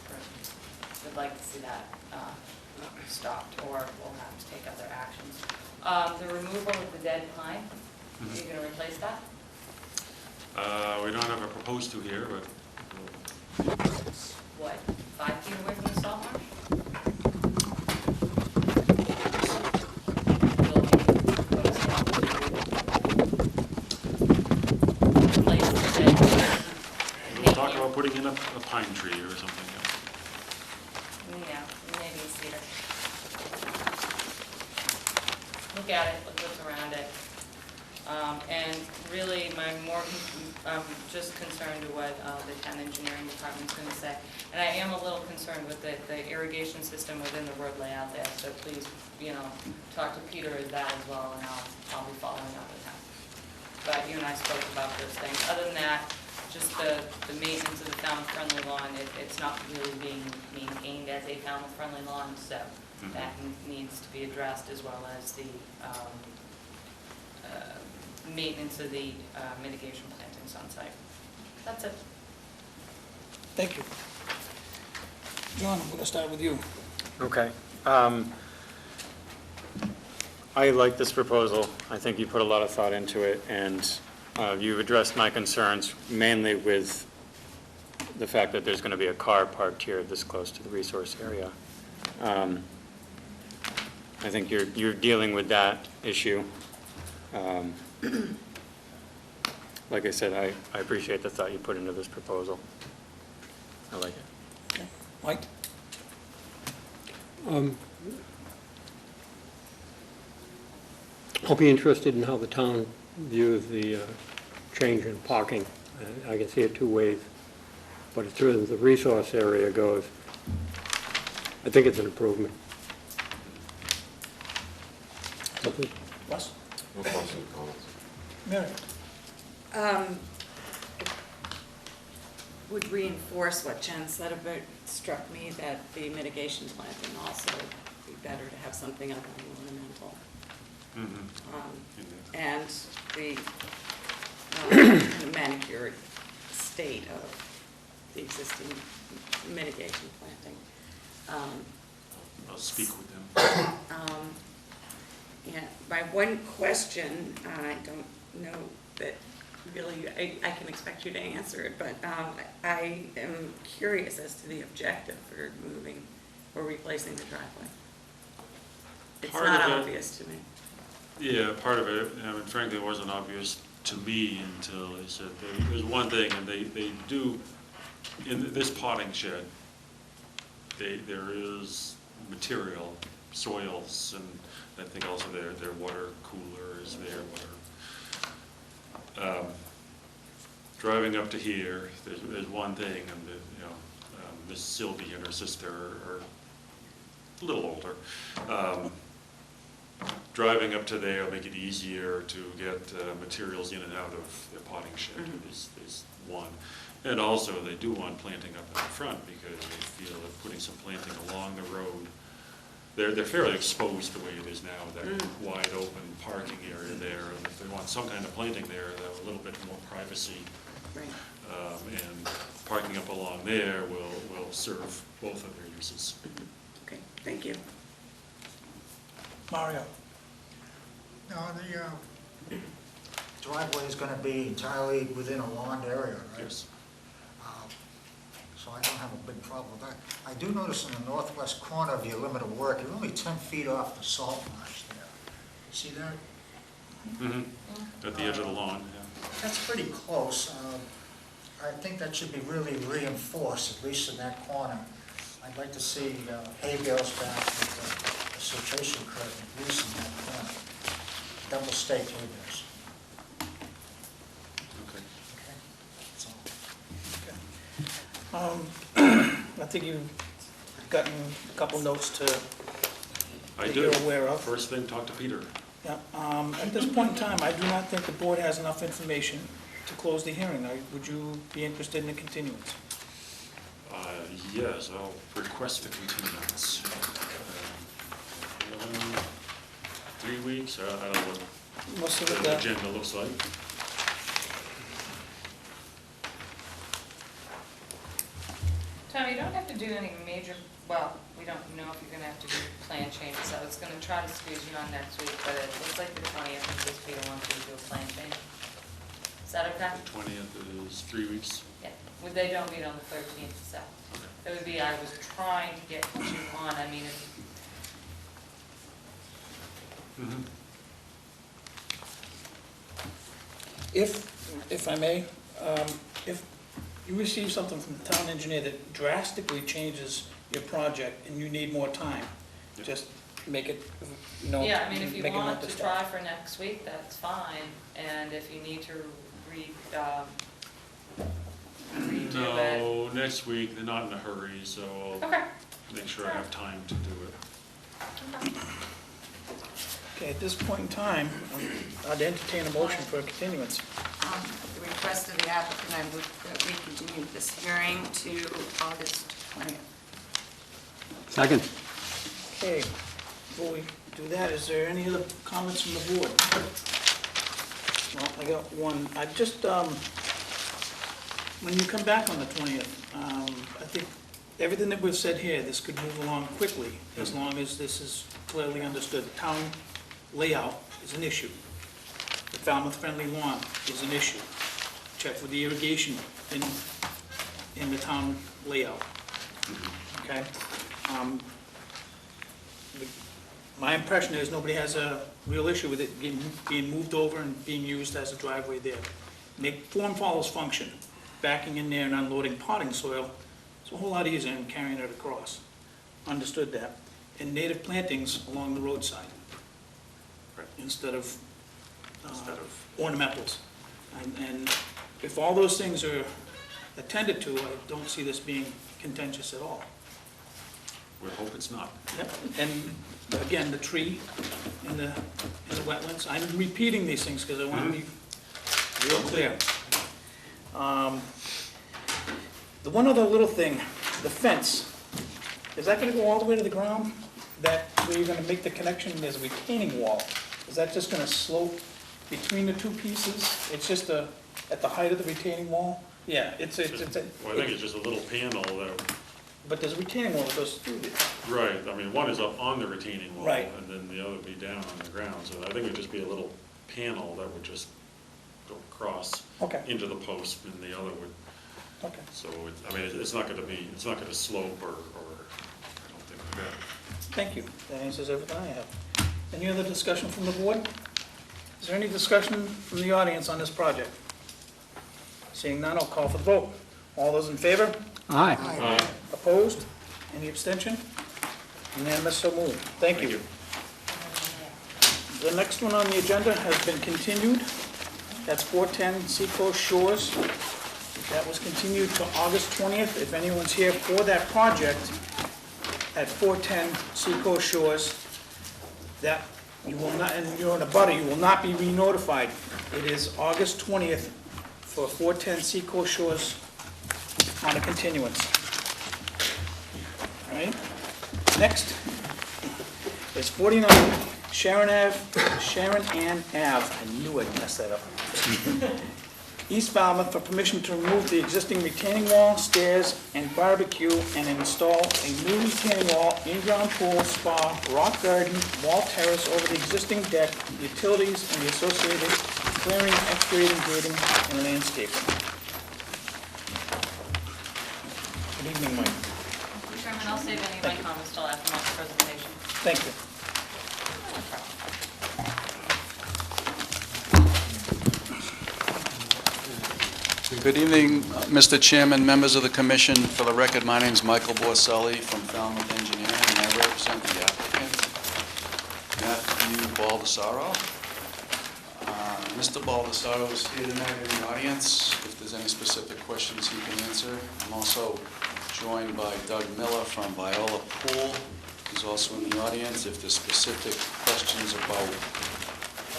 pruned. Would like to see that stopped, or we'll have to take other actions. The removal of the dead pine, are you going to replace that? We don't have a proposed to here, but What, 5 feet away from the salt marsh? Will be proposed to replace the dead pine. we'll talk about putting in a pine tree or something. Yeah, maybe a cedar. Look at it, look what's around it. And really, I'm just concerned with what the town engineering department's going to say. And I am a little concerned with the irrigation system within the road layout there, so please, talk to Peter as that as well, and I'll be following up with him. But you and I spoke about those things. Other than that, just the maintenance of the Falmouth-friendly lawn, it's not really being maintained as a Falmouth-friendly lawn, so that needs to be addressed, as well as the maintenance of the mitigation plantings on site. That's it. Thank you. John, I'm going to start with you. Okay. I like this proposal. I think you put a lot of thought into it, and you've addressed my concerns mainly with the fact that there's going to be a car parked here this close to the resource area. I think you're dealing with that issue. Like I said, I appreciate the thought you put into this proposal. I like it. Okay. Mike? I'll be interested in how the town views the change in parking. I can see it two ways, but as far as the resource area goes, I think it's an improvement. Russ? No questions, comments? Mary? Would reinforce what Jen said about, struck me that the mitigation planting also be better to have something other than ornamental. And the manicured state of the existing mitigation planting. I'll speak with them. Yeah, my one question, I don't know that really, I can expect you to answer it, but I am curious as to the objective for moving or replacing the driveway. It's Part not of it- obvious to me. Yeah, part of it, I mean, frankly, it wasn't obvious to me until they said, there's one thing, and they do, in this potting shed, there is material soils, and I think also their water cooler is there, driving up to here, there's one thing, and Miss Sylvie and her sister are a little older. Driving up to there will make it easier to get materials in and out of the potting shed is one. And also, they do want planting up in the front because they feel that putting some planting along the road, they're fairly exposed the way it is now, that wide open parking area there. And if they want some kind of planting there, they'll have a little bit more privacy. Right. And parking up along there will serve both of their uses. Okay, thank you. Mario? No, the driveway is gonna be entirely within a lawn area, right? Yes. So I don't have a big problem with that. I do notice in the northwest corner of your limit of work, you're only 10 feet off the salt marsh there. See that? At the edge of the lawn, yeah. That's pretty close. I think that should be really reinforced, at least in that corner. I'd like to see hay bales back with the siltation curtain, at least in that corner. Double stake hay bales. Okay. Okay? That's all. I think you've gotten a couple notes I that do. you're aware of. First thing, talk to Peter. Yeah, at this point in time, I do not think the board has enough information to close the hearing. Would you be interested in a continuance? Yes, I'll request a continuance. 3 weeks, I don't know what Most of the it, agenda looks like. Tom, you don't have to do any major, well, we don't know if you're gonna have to do plan changes, so it's gonna try to squeeze you on next week, but it looks like the 20th is this week, I want you to do a plan change. Is that okay? The 20th is 3 weeks. Yeah, well, they don't meet on the 13th, so it would be, I was trying to get you on, I mean, if I may, if you receive something from the town engineer that drastically changes your project and you need more time, just make it, yeah, I mean, if you make a note want to to start. try for next week, that's fine, and if you need to redo it. No, next week, they're not in a hurry, so I'll Okay. make sure I have time to do it. Okay, at this point in time, I'd entertain a motion for a continuance. At the request of the applicant, I move that we continue this hearing to August 20th. Second. Okay, before we do that, is there any other comments from the board? Well, I got one. I just, when you come back on the 20th, I think everything that we've said here, this could move along quickly, as long as this is clearly understood. The town layout is an issue. The Falmouth-friendly lawn is an issue. Check with the irrigation in the town layout. Okay? My impression is nobody has a real issue with it being moved over and being used as a driveway there. Form follows function. Backing in there and unloading potting soil, it's a whole lot easier than carrying it across. Understood that. And native plantings along the roadside. Right. Instead of ornamentals. And if all those things are attended to, I don't see this being contentious at all. We hope it's not. Yep. And again, the tree in the wetlands, I'm repeating these things because I want to be real clear. The one other little thing, the fence, is that going to go all the way to the ground? That where you're going to make the connection, there's a retaining wall. Is that just going to slope between the two pieces? It's just at the height of the retaining wall? Yeah, Well, I think it's just a little panel that, but there's a retaining wall that goes through there. right, I mean, one is up on the retaining wall. Right. And then the other would be down on the ground, so I think it'd just be a little panel that would just go across Okay. into the post, and the other would, Okay. so, I mean, it's not gonna slope or, I don't think like that. Thank you. That answers everything I have. Any other discussion from the board? Is there any discussion from the audience on this project? Seeing none, I'll call for the vote. All those in favor? Aye. Opposed? Any abstention? Unanimous, so moved. Thank you. The next one on the agenda has been continued. That's 410 Seacoast Shores. That was continued to August 20th. If anyone's here for that project at 410 Seacoast Shores, that you will not, and you're in a butter, you will not be re-notified. It is August 20th for 410 Seacoast Shores on a continuance. All right? Next is 49 Sharon Ann Ave. I knew I'd mess that up. East Falmouth, for permission to remove the existing retaining wall, stairs, and barbecue, and install a new retaining wall, in-ground pool, spa, rock garden, wall terrace over the existing deck, utilities, and the associated clearing, excavating, grading, and landscaping. Good evening, Mike. Mr. Chairman, I'll save any of my comments till after my presentation. Thank you. Good evening, Mr. Chairman, members of the commission. For the record, my name is Michael Borselli from Falmouth Engineering, and I represent the applicant, Matthew Baldessaro. Mr. Baldessaro is here tonight in the audience. If there's any specific questions he can answer. I'm also joined by Doug Miller from Viola Pool. He's also in the audience. If there's specific questions about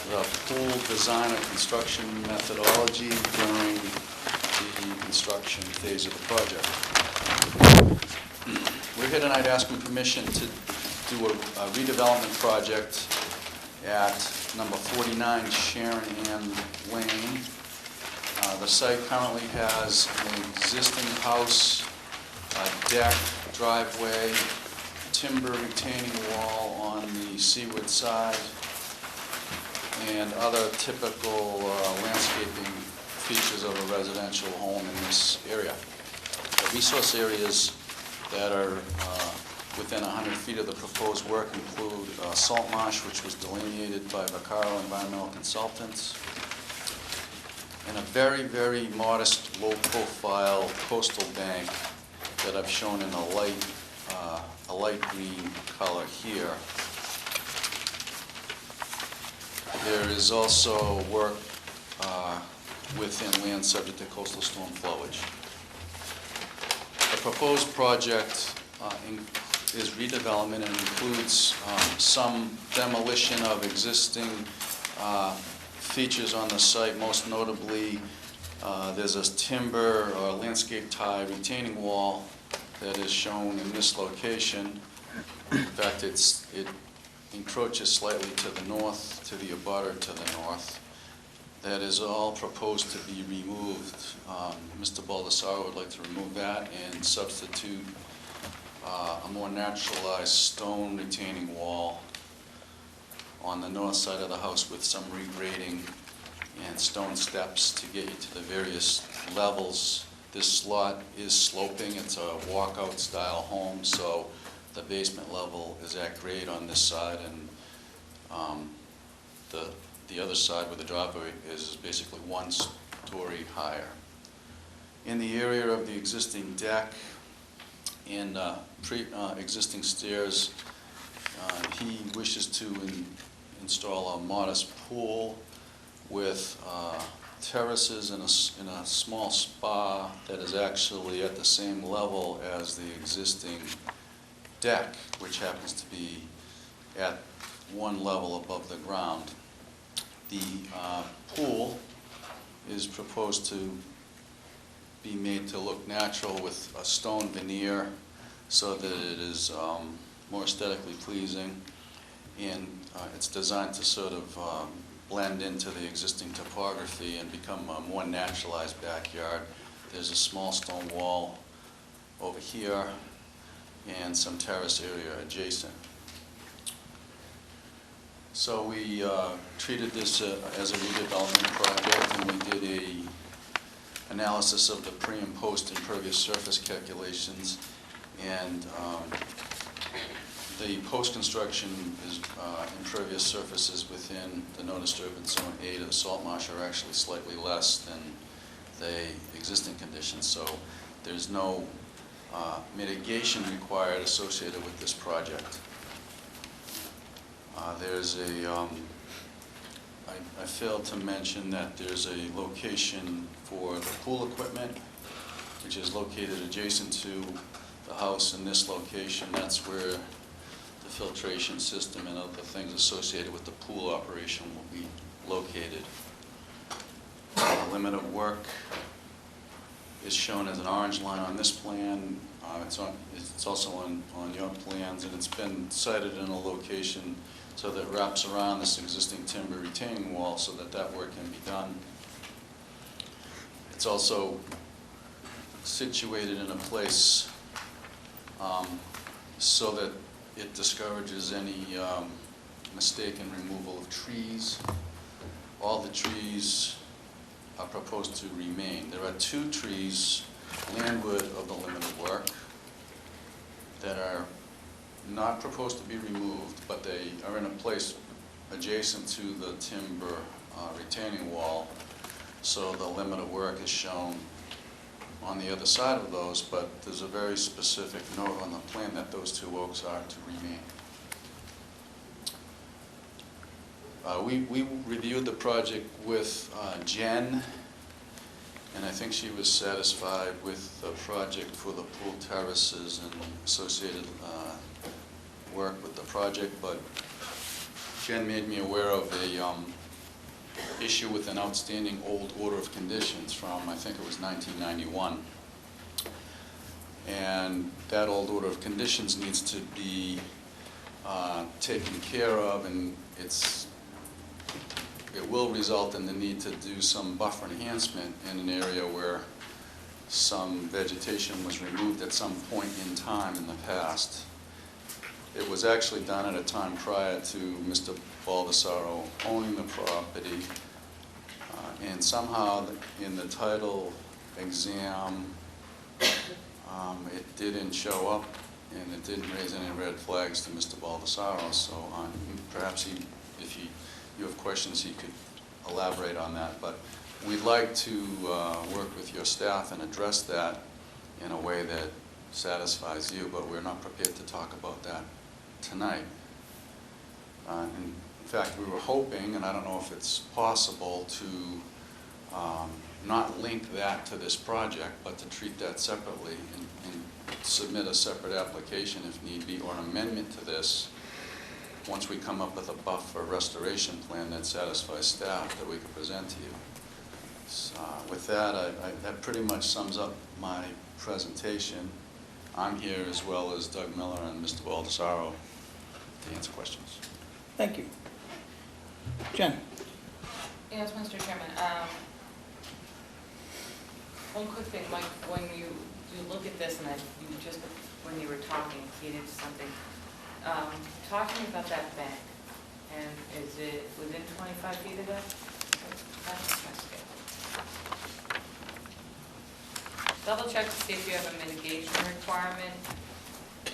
the pool design or construction methodology during the construction phase of the project. We're here tonight asking permission to do a redevelopment project at number 49 Sharon Ann Lane. The site currently has an existing house, a deck, driveway, timber retaining wall on the seaward side, and other typical landscaping features of a residential home in this area. The resource areas that are within 100 feet of the proposed work include salt marsh, which was delineated by Vaccaro Environmental Consultants, and a very, very modest, low-profile coastal bank that I've shown in a light green color here. There is also work within land subject to coastal storm flowage. The proposed project is redevelopment and includes some demolition of existing features on the site. Most notably, there's a timber or landscape tie retaining wall that is shown in this location. In fact, it encroaches slightly to the north, to the abutter to the north. That is all proposed to be removed. Mr. Baldessaro would like to remove that and substitute a more naturalized stone retaining wall on the north side of the house with some regrading and stone steps to get you to the various levels. This lot is sloping. It's a walkout style home, so the basement level is at grade on this side, and the other side where the driveway is basically 1 story higher. In the area of the existing deck and existing stairs, he wishes to install a modest pool with terraces and a small spa that is actually at the same level as the existing deck, which happens to be at 1 level above the ground. The pool is proposed to be made to look natural with a stone veneer so that it is more aesthetically pleasing, and it's designed to sort of blend into the existing topography and become a more naturalized backyard. There's a small stone wall over here and some terrace area adjacent. So we treated this as a redevelopment project, and we did a analysis of the pre and post impervious surface calculations, and the post-construction impervious surfaces within the no disturbance zone 8 of the salt marsh are actually slightly less than the existing conditions, so there's no mitigation required associated with this project. There's I failed to mention that there's a location for the pool equipment, which is located adjacent to the house in this location. That's where the filtration system and other things associated with the pool operation will be located. The limit of work is shown as an orange line on this plan. It's also on your plans, and it's been sited in a location so that it wraps around this existing timber retaining wall so that that work can be done. It's also situated in a place so that it discourages any mistaken removal of trees. All the trees are proposed to remain. There are 2 trees landward of the limit of work that are not proposed to be removed, but they are in a place adjacent to the timber retaining wall. So the limit of work is shown on the other side of those, but there's a very specific note on the plan that those 2 oaks are to remain. We reviewed the project with Jen, and I think she was satisfied with the project for the pool terraces and associated work with the project, but Jen made me aware of a issue with an outstanding old order of conditions from, I think it was 1991. And that old order of conditions needs to be taken care of, and it will result in the need to do some buffer enhancement in an area where some vegetation was removed at some point in time in the past. It was actually done at a time prior to Mr. Baldessaro owning the property, and somehow in the title exam, it didn't show up, and it didn't raise any red flags to Mr. Baldessaro. So perhaps if you have questions, he could elaborate on that. But we'd like to work with your staff and address that in a way that satisfies you, but we're not prepared to talk about that tonight. In fact, we were hoping, and I don't know if it's possible, to not link that to this project, but to treat that separately and submit a separate application if need be, or an amendment to this, once we come up with a buffer restoration plan that satisfies staff that we can present to you. With that, that pretty much sums up my presentation. I'm here as well as Doug Miller and Mr. Baldessaro to answer questions. Thank you. Jen? Yes, Mr. Chairman. One quick thing, Mike, when you look at this, and you just, when you were talking, you did something. Talking about that bank, and is it within 25 feet of that? That's good. Double check to see if you have a mitigation requirement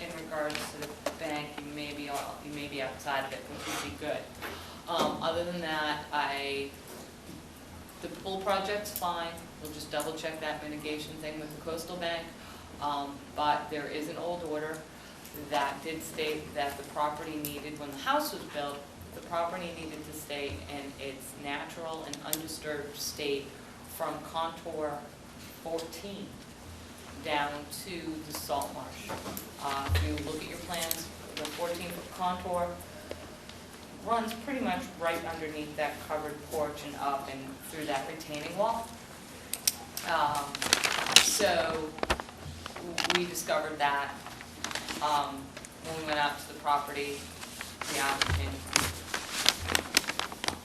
in regards to the bank. You may be outside of it, which would be good. Other than that, the pool project's fine. We'll just double check that mitigation thing with the coastal bank. But there is an old order that did state that the property needed, when the house was built, the property needed to stay in its natural and undisturbed state from contour 14 down to the salt marsh. If you look at your plans, the 14-foot contour runs pretty much right underneath that covered porch and up and through that retaining wall. So we discovered that when we went out to the property. The applicant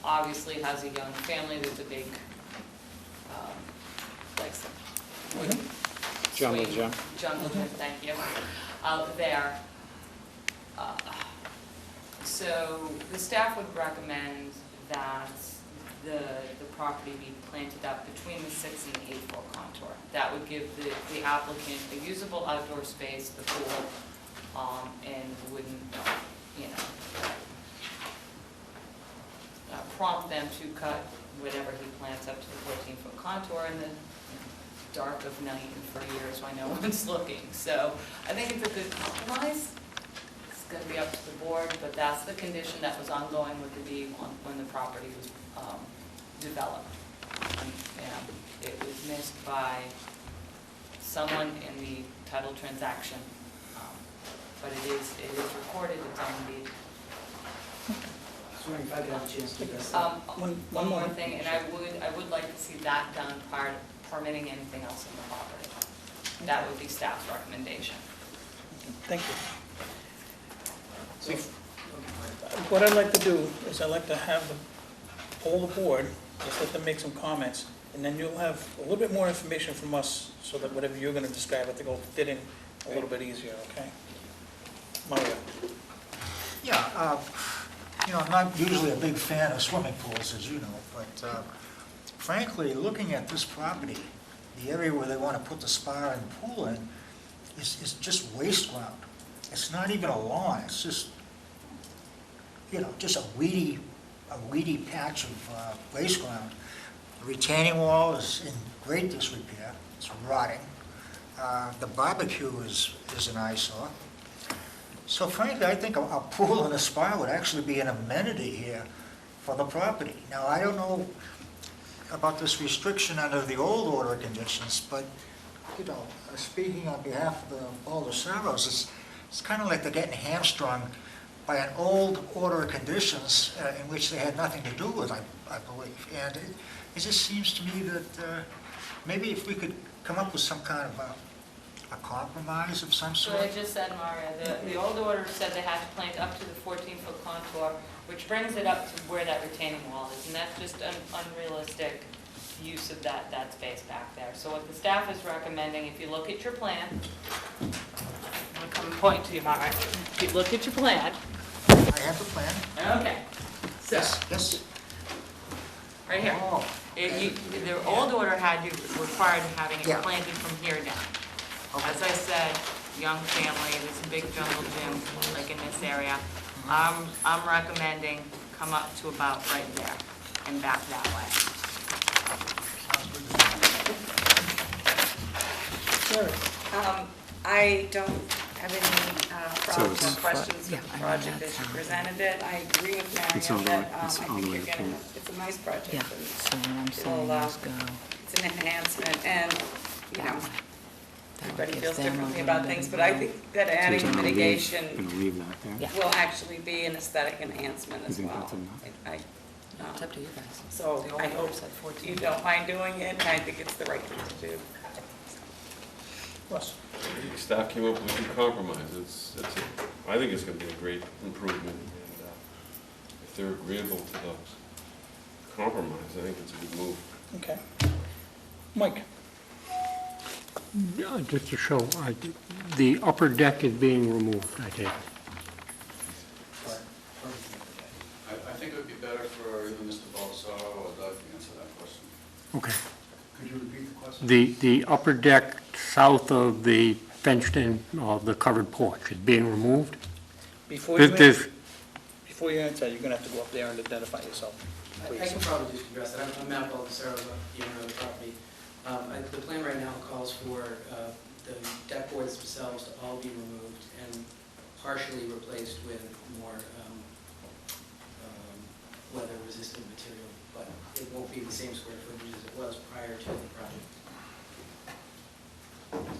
obviously has a young family. There's a big, Jungle gym. Jungle gym, thank you, out there. So the staff would recommend that the property be planted up between the 6 and the 8-foot contour. That would give the applicant a usable outdoor space, the pool, and wouldn't, prompt them to cut whatever he plants up to the 14-foot contour, and then dark of night and for years why no one's looking. So I think it's a good compromise. It's gonna be up to the board, but that's the condition that was ongoing with the deed when the property was developed. And it was missed by someone in the title transaction, but it is recorded, it's on the deed. So if I could have a chance to address that. One more thing, and I would like to see that done prior to permitting anything else on the property. That would be staff's recommendation. Thank you. What I'd like to do is I'd like to have poll the board, just let them make some comments, and then you'll have a little bit more information from us so that whatever you're gonna describe, I think will fit in a little bit easier, okay? Mario? Yeah, I'm not usually a big fan of swimming pools, as you know, but frankly, looking at this property, the area where they want to put the spa and pool in is just waste ground. It's not even a lawn, it's just, just a weedy patch of waste ground. The retaining wall is in great disrepair, it's rotting. The barbecue is an eyesore. So frankly, I think a pool and a spa would actually be an amenity here for the property. Now, I don't know about this restriction under the old order of conditions, but, speaking on behalf of all the Saros, it's kind of like they're getting hamstrung by an old order of conditions in which they had nothing to do with, I believe. And it just seems to me that maybe if we could come up with some kind of a compromise of some So sort. I just said, Mario, the old order said they had to plant up to the 14-foot contour, which brings it up to where that retaining wall is, and that's just an unrealistic use of that space back there. So what the staff is recommending, if you look at your plan, I'm gonna come and point to you, Mario. If you look at your plan, I have the plan. okay, so, Yes. Right here. Oh, The old order had you required having it Yeah. planted from here down. okay. As I said, young family, there's a big jungle gym, like in this area. I'm recommending come up to about right there and back that way. I don't have any problems or questions with the project as you presented it. I agree with Marion that I think you're getting, it's a nice project. Yeah, and so what I'm it'll, saying is go. It's an enhancement, and, everybody feels them differently a about little things, bit but I of think that adding mitigation leave that there? Yeah. will actually be an aesthetic enhancement as think well. that's enough? It's up to you guys. So The old I hope order said 14. you don't mind doing it, and I think it's the right thing to do. Russ? Staff came up with a good compromise. I think it's gonna be a great improvement, and if they're agreeable to the compromise, I think it's a good move. Okay. Mike? Yeah, just to show, the upper deck is being removed, I take it. I think it would be better for either Mr. Baldessaro or Doug to answer that question. Okay. Could you repeat the question? The upper deck south of the fenced-in, the covered porch is being removed? Before you There's- answer, you're gonna have to go up there and identify yourself, I please. can probably just address that. I'm Matt Baldessaro, the owner of the property. The plan right now calls for the deck boards themselves to all be removed and partially replaced with more weather-resistant material, but it won't be the same square footage as it was prior to the project.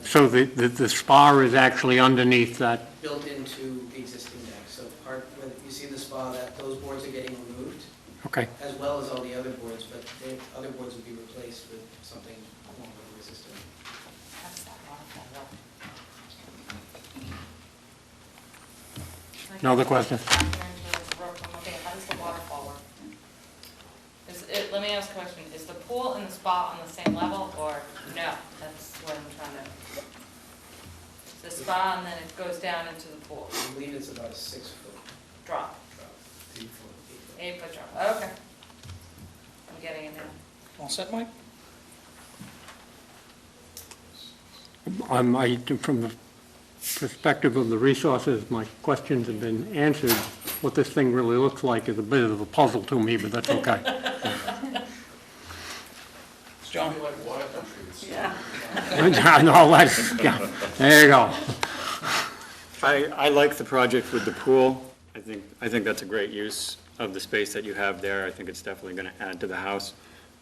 So the spa is actually underneath that? Built into the existing deck. So where you see the spa, those boards are getting removed, Okay. as well as all the other boards, but the other boards will be replaced with something more weather-resistant. How does that waterfall look? Another question? Okay, how does the waterfall work? Let me ask a question, is the pool and the spa on the same level, or no? That's what I'm trying to, the spa and then it goes down into the pool, I believe it's about a 6-foot drop, drop, 8-foot. 8-foot drop, okay. I'm getting it now. All set, Mike? From the perspective of the resources, my questions have been answered. What this thing really looks like is a bit of a puzzle to me, but that's okay. John? Like water country. Yeah. No, yeah, there you go. I like the project with the pool. I think that's a great use of the space that you have there. I think it's definitely going to add to the house.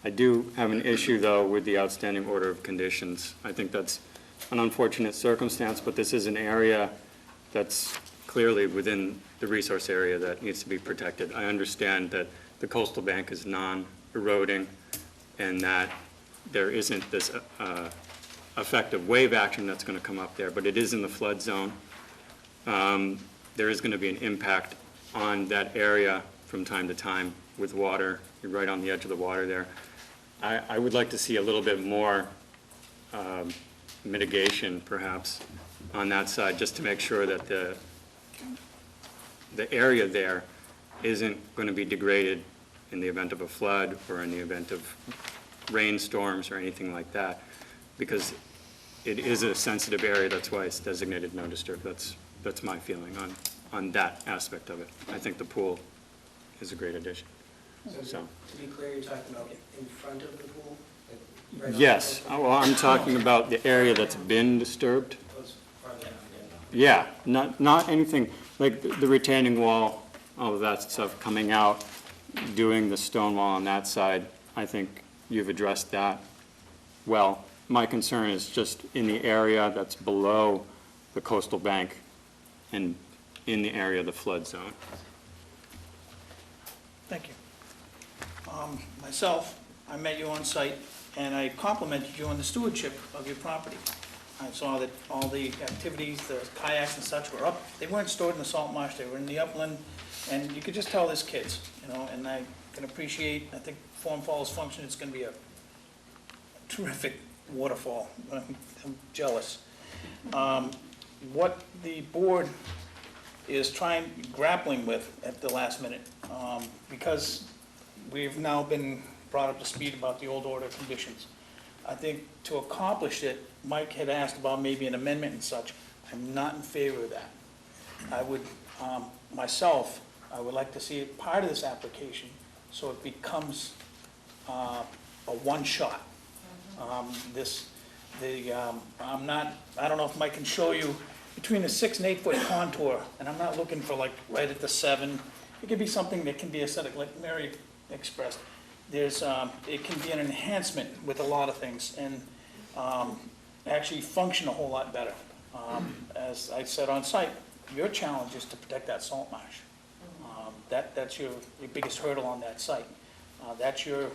I do have an issue, though, with the outstanding order of conditions. I think that's an unfortunate circumstance, but this is an area that's clearly within the resource area that needs to be protected. I understand that the coastal bank is non-eroding and that there isn't this effective wave action that's going to come up there, but it is in the flood zone. There is going to be an impact on that area from time to time with water. You're right on the edge of the water there. I would like to see a little bit more mitigation, perhaps, on that side, just to make sure that the area there isn't going to be degraded in the event of a flood or in the event of rainstorms or anything like that, because it is a sensitive area. That's why it's designated no disturb. That's my feeling on that aspect of it. I think the pool is a great addition. So. To be clear, you're talking about in front of the pool? Like right Yes, well, I'm talking about the area that's been disturbed. Yeah, not anything, like the retaining wall, all of that stuff coming out, doing the stone wall on that side. I think you've addressed that well. My concern is just in the area that's below the coastal bank and in the area of the flood zone. Thank you. Myself, I met you on site, and I complimented you on the stewardship of your property. I saw that all the activities, the kayaks and such were up. They weren't stored in the salt marsh, they were in the upland, and you could just tell there's kids, you know, and I can appreciate, I think Form Falls function is gonna be a terrific waterfall. I'm jealous. What the board is grappling with at the last minute, because we've now been brought up to speed about the old order conditions. I think to accomplish it, Mike had asked about maybe an amendment and such. I'm not in favor of that. I would, myself, I would like to see it part of this application so it becomes a one-shot. I don't know if Mike can show you between the 6 and 8 foot contour, and I'm not looking for like right at the 7. It could be something that can be aesthetic, like Mary expressed. It can be an enhancement with a lot of things and actually function a whole lot better. As I said on site, your challenge is to protect that salt marsh. That's your biggest hurdle on that site. That's your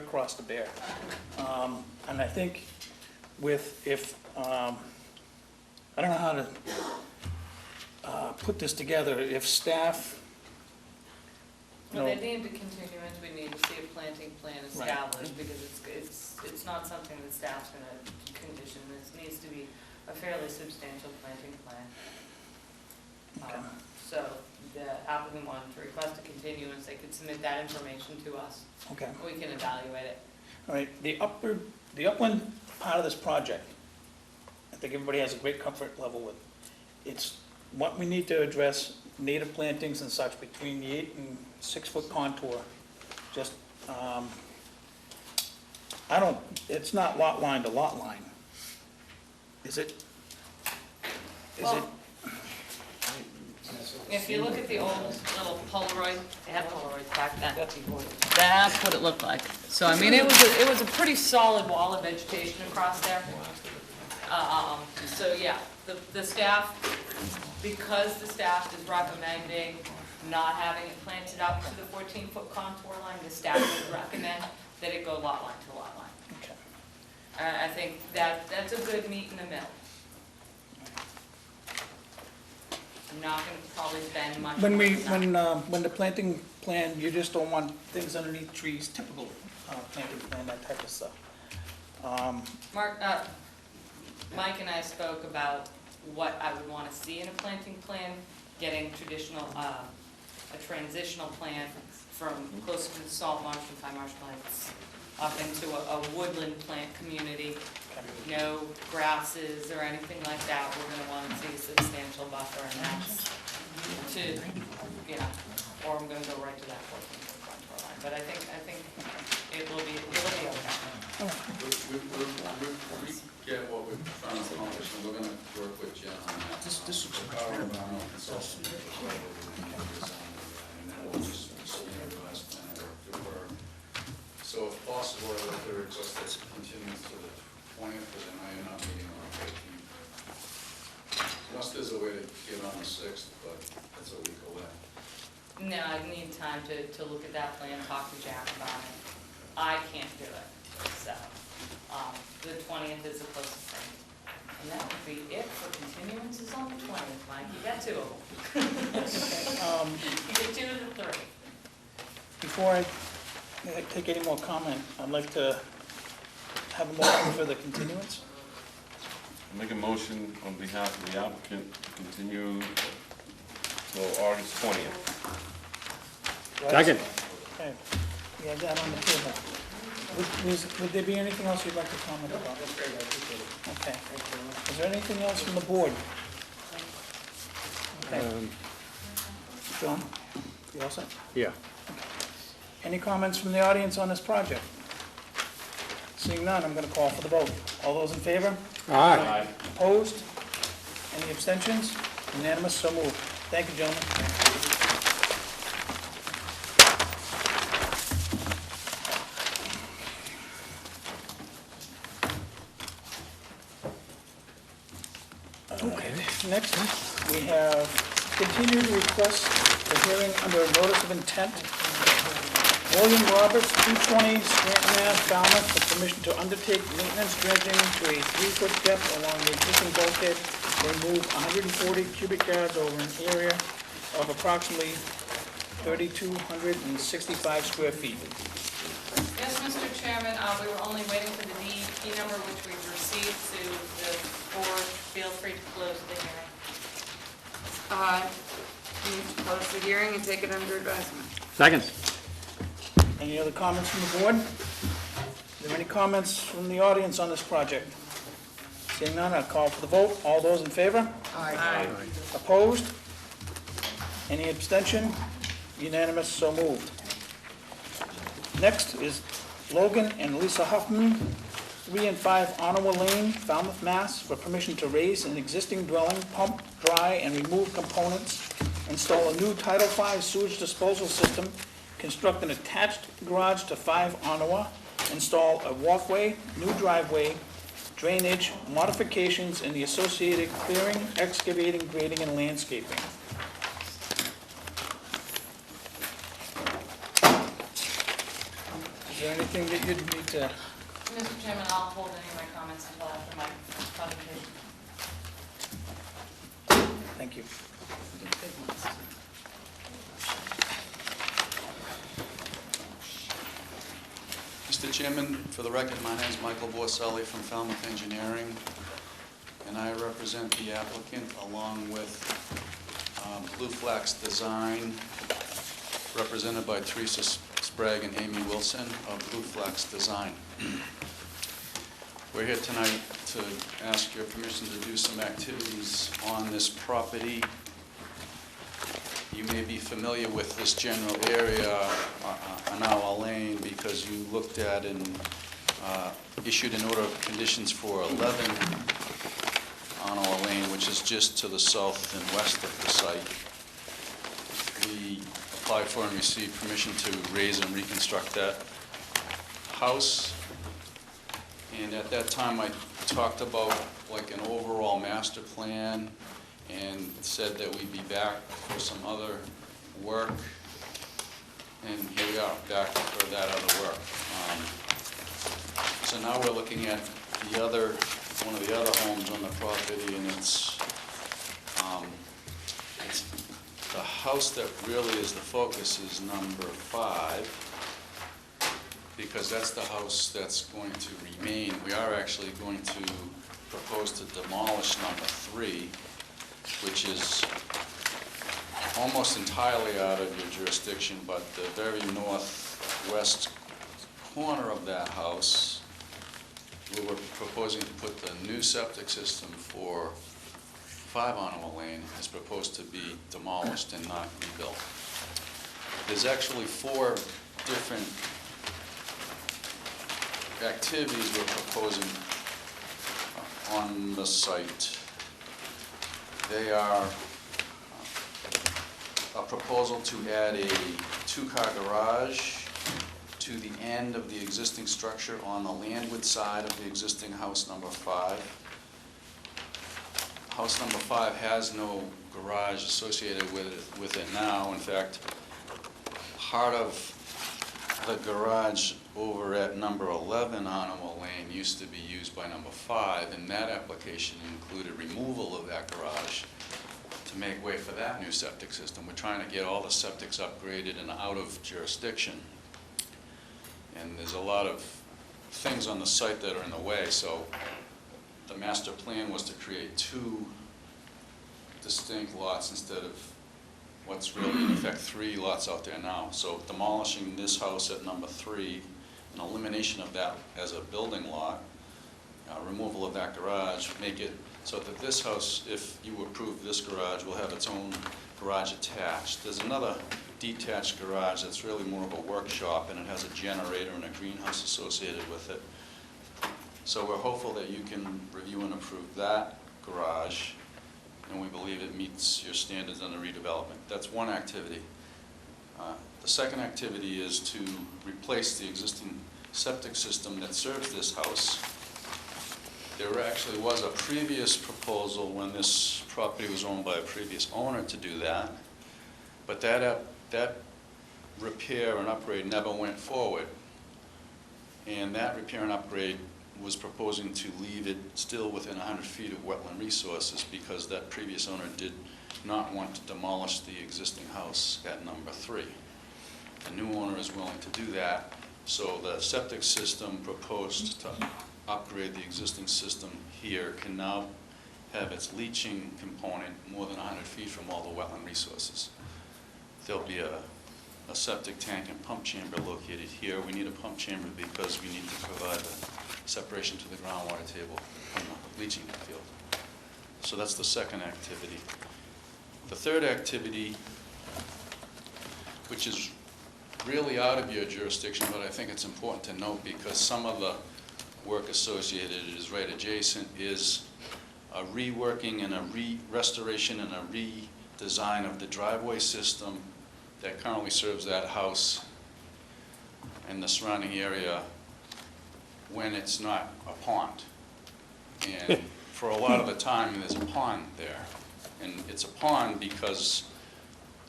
cross to bear. And I think I don't know how to put this together, if staff, Well, they need to continuance, we need to see a planting plan established, because it's not something that staff's gonna condition. This needs to be a fairly substantial planting plan. So the applicant wanted to request a continuance, they could submit that information to us. okay. We can evaluate it. All right, the upland part of this project, I think everybody has a great comfort level with. It's what we need to address, native plantings and such between the 8 and 6 foot contour. Just, it's not lot line to lot line. Is it? Well, if you look at the old little Polaroid, they had Polaroids back then. That's what it looked like. So, I mean, it was a pretty solid wall of vegetation across there. So, yeah, the staff, because the staff is recommending not having it planted up to the 14-foot contour line, the staff would recommend that it go lot line to lot line. Okay. I think that's a good meet in the middle. I'm not gonna probably spend much. When on that. when the planting plan, you just don't want things underneath trees, typical planting plan, that type of stuff. Mike and I spoke about what I would want to see in a planting plan, getting a transitional plan from closer to the salt marsh and high marsh plants up into a woodland plant community. No grasses or anything like that. We're going to want to see a substantial buffer in that or I'm going to go right to that 14-foot contour line. but I think it will be okay. We get what we're trying to accomplish, and we're gonna work with Jen on that. This looks much Our better. environmental consultant, and then we'll just standardize plan and work through her. So if possible, I'd like to request this continuance to the 20th, because I know you're not meeting on the 15th. Unless there's a way to get on the 6th, but that's a week away. No, I need time to look at that plan, talk to Jack about it. I can't do it, so, the 20th is the closest thing. And that would be it for continuances on the 20th, Mike, you got 2 of them. You get 2 of the 3. Before I take any more comment, I'd like to have a motion for the continuance. Make a motion on behalf of the applicant to continue till August 20th. Second. Okay, we have that on the table. Would there be anything else you'd like to comment about? That's great, I appreciate it. Okay. Is there anything else from the board? Okay. John, you all set? Yeah. Any comments from the audience on this project? Seeing none, I'm going to call for the vote. All those in favor? Aye. Opposed? Any abstentions? Unanimous, so moved. Thank you, gentlemen. Okay, next, we have continued request for hearing under a notice of intent. William Roberts, 220 Scranton Ave, Falmouth, for permission to undertake maintenance dredging to a 3-foot depth along the existing bulkhead to remove 140 cubic yards over an area of approximately 3,265 square feet. Yes, Mr. Chairman, we were only waiting for the DEP number, which we've received, so the board feel free to close the hearing. Move to close the hearing and take it under advisement. Second. Any other comments from the board? Are there any comments from the audience on this project? Seeing none, I'll call for the vote. All those in favor? Aye. Opposed? Any abstention? Unanimous, so moved. Next is Logan and Lisa Huffman, 3 and 5 Ottawa Lane, Falmouth, Mass., for permission to raise an existing dwelling, pump, dry, and remove components, install a new Title V sewage disposal system, construct an attached garage to 5 Ottawa, install a walkway, new driveway, drainage, modifications, and the associated clearing, excavating, grading, and landscaping. Is there anything that you'd need to? Mr. Chairman, I'll hold any of my comments until after my presentation. Thank you. Mr. Chairman, for the record, my name is Michael Borselli from Falmouth Engineering, and I represent the applicant along with Blue Flax Design, represented by Teresa Sprague and Amy Wilson of Blue Flax Design. We're here tonight to ask your permission to do some activities on this property. You may be familiar with this general area on our lane because you looked at and issued an order of conditions for 11 on our lane, which is just to the south and west of the site. We applied for and received permission to raise and reconstruct that house. And at that time, I talked about like an overall master plan and said that we'd be back for some other work. And here we are, back for that other work. So now we're looking at one of the other homes on the property, and it's the house that really is the focus is number 5, because that's the house that's going to remain. We are actually going to propose to demolish number 3, which is almost entirely out of your jurisdiction, but the very northwest corner of that house, we were proposing to put the new septic system for 5 Ottawa Lane is proposed to be demolished and not rebuilt. There's actually 4 different activities we're proposing on the site. They are a proposal to add a two-car garage to the end of the existing structure on the landward side of the existing house number 5. House number 5 has no garage associated with it now. In fact, part of the garage over at number 11 Animal Lane used to be used by number 5, and that application included removal of that garage to make way for that new septic system. We're trying to get all the septics upgraded and out of jurisdiction. And there's a lot of things on the site that are in the way, so the master plan was to create 2 distinct lots instead of what's really in effect 3 lots out there now. So demolishing this house at number 3, an elimination of that as a building lot, removal of that garage, make it so that this house, if you approve this garage, will have its own garage attached. There's another detached garage that's really more of a workshop, and it has a generator and a greenhouse associated with it. So we're hopeful that you can review and approve that garage, and we believe it meets your standards on the redevelopment. That's one activity. The second activity is to replace the existing septic system that serves this house. There actually was a previous proposal when this property was owned by a previous owner to do that, but that repair and upgrade never went forward. And that repair and upgrade was proposing to leave it still within 100 feet of wetland resources because that previous owner did not want to demolish the existing house at number 3. The new owner is willing to do that, so the septic system proposed to upgrade the existing system here can now have its leaching component more than 100 feet from all the wetland resources. There'll be a septic tank and pump chamber located here. We need a pump chamber because we need to provide the separation to the groundwater table from the leaching field. So that's the second activity. The third activity, which is really out of your jurisdiction, but I think it's important to note because some of the work associated is right adjacent, is a reworking and a restoration and a redesign of the driveway system that currently serves that house and the surrounding area when it's not a pond. And for a lot of the time, there's a pond there. And it's a pond because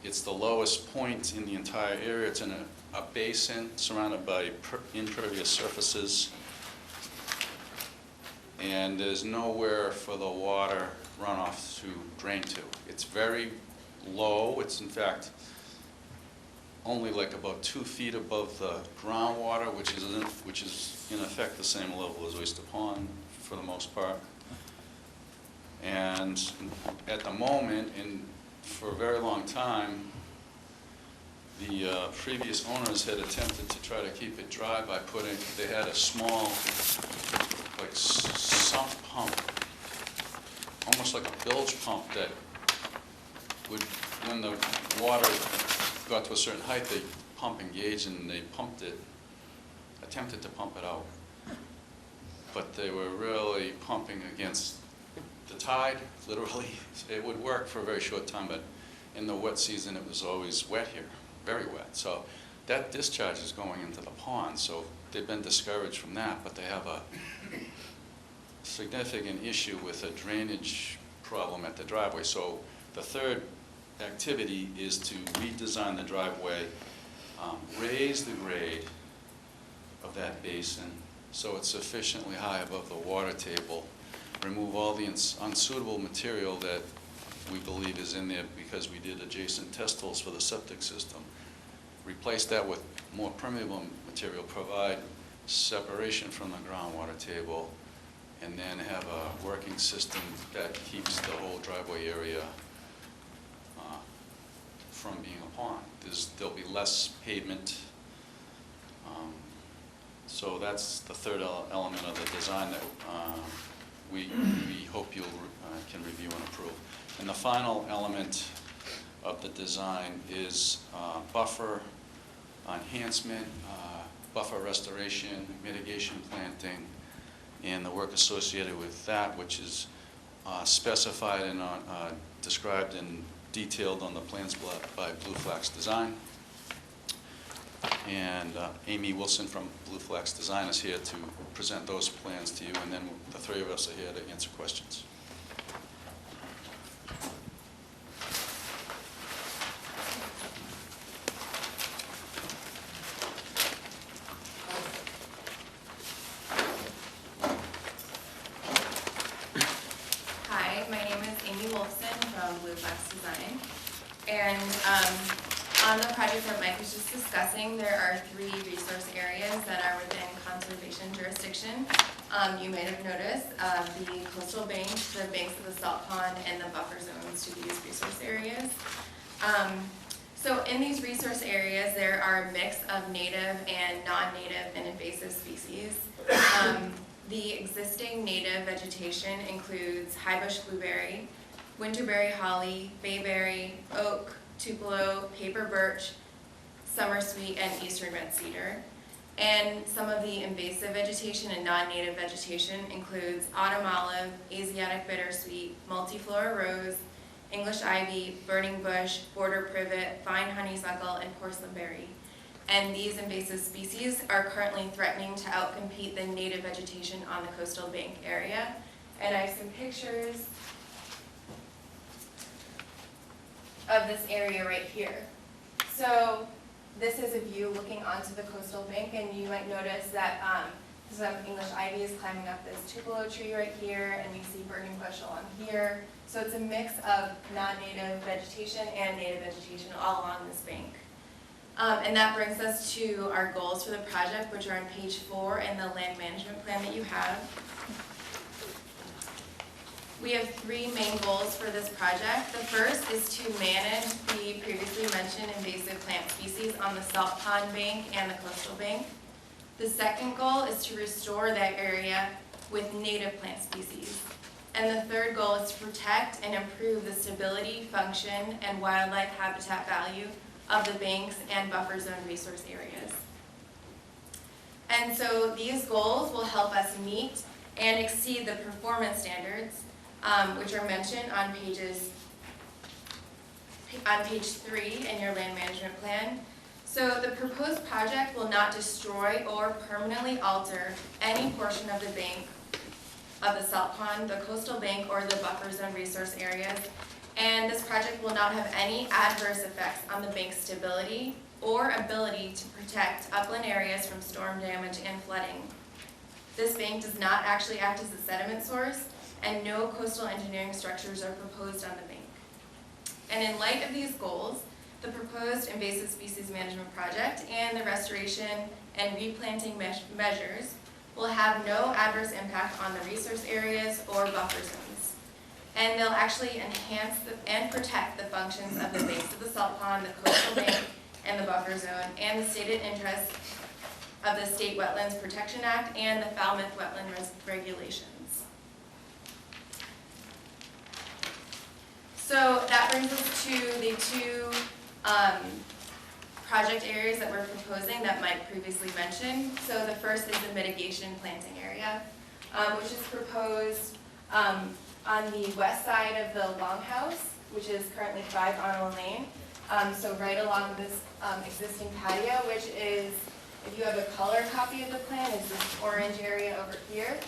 it's the lowest point in the entire area. It's in a basin surrounded by impervious surfaces. And there's nowhere for the water runoff to drain to. It's very low. It's in fact only like about 2 feet above the groundwater, which is in effect the same level as Oyster Pond for the most part. And at the moment, and for a very long time, the previous owners had attempted to try to keep it dry by they had a small, like sump pump, almost like a bilge pump that would, when the water got to a certain height, they pump engaged and they pumped it, attempted to pump it out. But they were really pumping against the tide, literally. It would work for a very short time, but in the wet season it was always wet here, very wet. So that discharge is going into the pond, so they've been discouraged from that, but they have a significant issue with a drainage problem at the driveway. So the third activity is to redesign the driveway, raise the grade of that basin so it's sufficiently high above the water table, remove all the unsuitable material that we believe is in there because we did adjacent test holes for the septic system, replace that with more permeable material, provide separation from the groundwater table, and then have a working system that keeps the whole driveway area from being a pond. There'll be less pavement. So that's the third element of the design that we hope you can review and approve. And the final element of the design is buffer enhancement, buffer restoration, mitigation planting, and the work associated with that, which is specified and described and detailed on the plans by Blue Flax Design. And Amy Wilson from Blue Flax Design is here to present those plans to you, and then the three of us are here to answer questions. Hi, my name is Amy Wolfson from Blue Flax Design. And on the project that Mike was just discussing, there are 3 resource areas that are within conservation jurisdiction. You might have noticed the coastal bank, the banks of the salt pond, and the buffer zones to these resource areas. So in these resource areas, there are a mix of native and non-native and invasive species. The existing native vegetation includes highbush blueberry, winterberry holly, bayberry, oak, tupelo, paper birch, summer sweet, and eastern red cedar. And some of the invasive vegetation and non-native vegetation includes autumn olive, Asiatic bittersweet, multiflora rose, English ivy, burning bush, border privet, vine honeysuckle, and porcelainberry. And these invasive species are currently threatening to outcompete the native vegetation on the coastal bank area. And I have some pictures of this area right here. So this is a view looking onto the coastal bank, and you might notice that some English ivy is climbing up this tupelo tree right here, and we see burning bush along here. So it's a mix of non-native vegetation and native vegetation all along this bank. And that brings us to our goals for the project, which are on page 4 in the land management plan that you have. We have 3 main goals for this project. The first is to manage the previously mentioned invasive plant species on the salt pond bank and the coastal bank. The second goal is to restore that area with native plant species. And the third goal is to protect and improve the stability, function, and wildlife habitat value of the banks and buffer zone resource areas. And so these goals will help us meet and exceed the performance standards, which are mentioned on page 3 in your land management plan. So the proposed project will not destroy or permanently alter any portion of the bank of the salt pond, the coastal bank, or the buffer zone resource areas. And this project will not have any adverse effects on the bank's stability or ability to protect upland areas from storm damage and flooding. This bank does not actually act as a sediment source, and no coastal engineering structures are proposed on the bank. And in light of these goals, the proposed invasive species management project and the restoration and replanting measures will have no adverse impact on the resource areas or buffer zones. And they'll actually enhance and protect the functions of the base of the salt pond, the coastal bank, and the buffer zone, and the stated interests of the State Wetlands Protection Act and the Falmouth Wetland Regulations. So that brings us to the 2 project areas that we're proposing that Mike previously mentioned. So the first is the mitigation planting area, which is proposed on the west side of the longhouse, which is currently 5 Arnold Lane. So right along this existing patio, which is, if you have a color copy of the plan, is this orange area over here.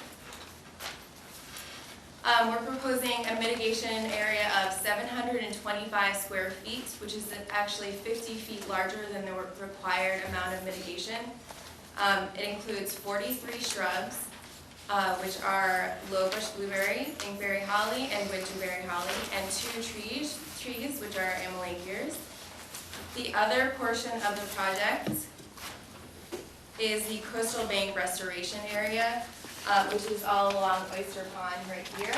We're proposing a mitigation area of 725 square feet, which is actually 50 feet larger than the required amount of mitigation. It includes 43 shrubs, which are low-bush blueberry, inkberry holly, and winterberry holly, and 2 trees, which are amyloidears. The other portion of the project is the coastal bank restoration area, which is all along Oyster Pond right here,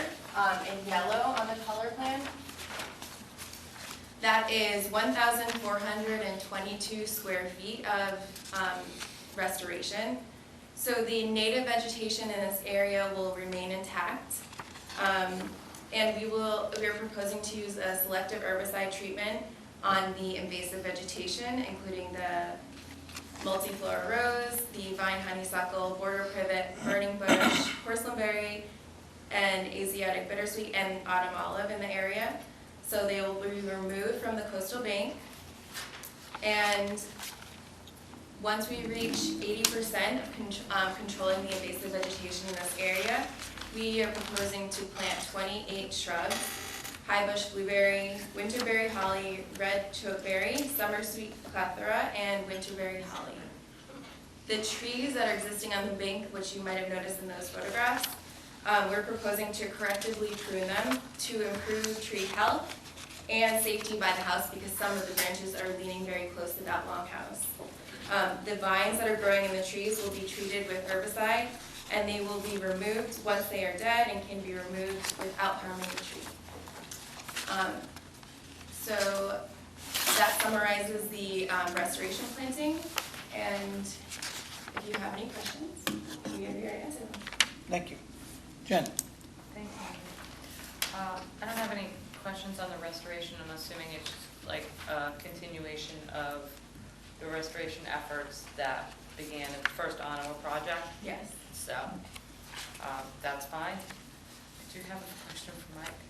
in yellow on the color plan. That is 1,422 square feet of restoration. So the native vegetation in this area will remain intact. And we're proposing to use a selective herbicide treatment on the invasive vegetation, including the multiflora rose, the vine honeysuckle, border privet, burning bush, porcelainberry, and Asiatic bittersweet, and autumn olive in the area. So they will be removed from the coastal bank. And once we reach 80% of controlling the invasive vegetation in this area, we are proposing to plant 28 shrubs: high bush blueberry, winterberry holly, red chokeberry, summer sweet clethra, and winterberry holly. The trees that are existing on the bank, which you might have noticed in those photographs, we're proposing to correctively prune them to improve tree health and safety by the house, because some of the branches are leaning very close to that longhouse. The vines that are growing in the trees will be treated with herbicide, and they will be removed once they are dead and can be removed without harming the tree. So that summarizes the restoration planting, and if you have any questions, we are here to answer them. Thank you. Jen? Thank you. I don't have any questions on the restoration. I'm assuming it's like a continuation of the restoration efforts that began at the first Ottawa project. Yes. So, that's fine. I do have a question for Mike.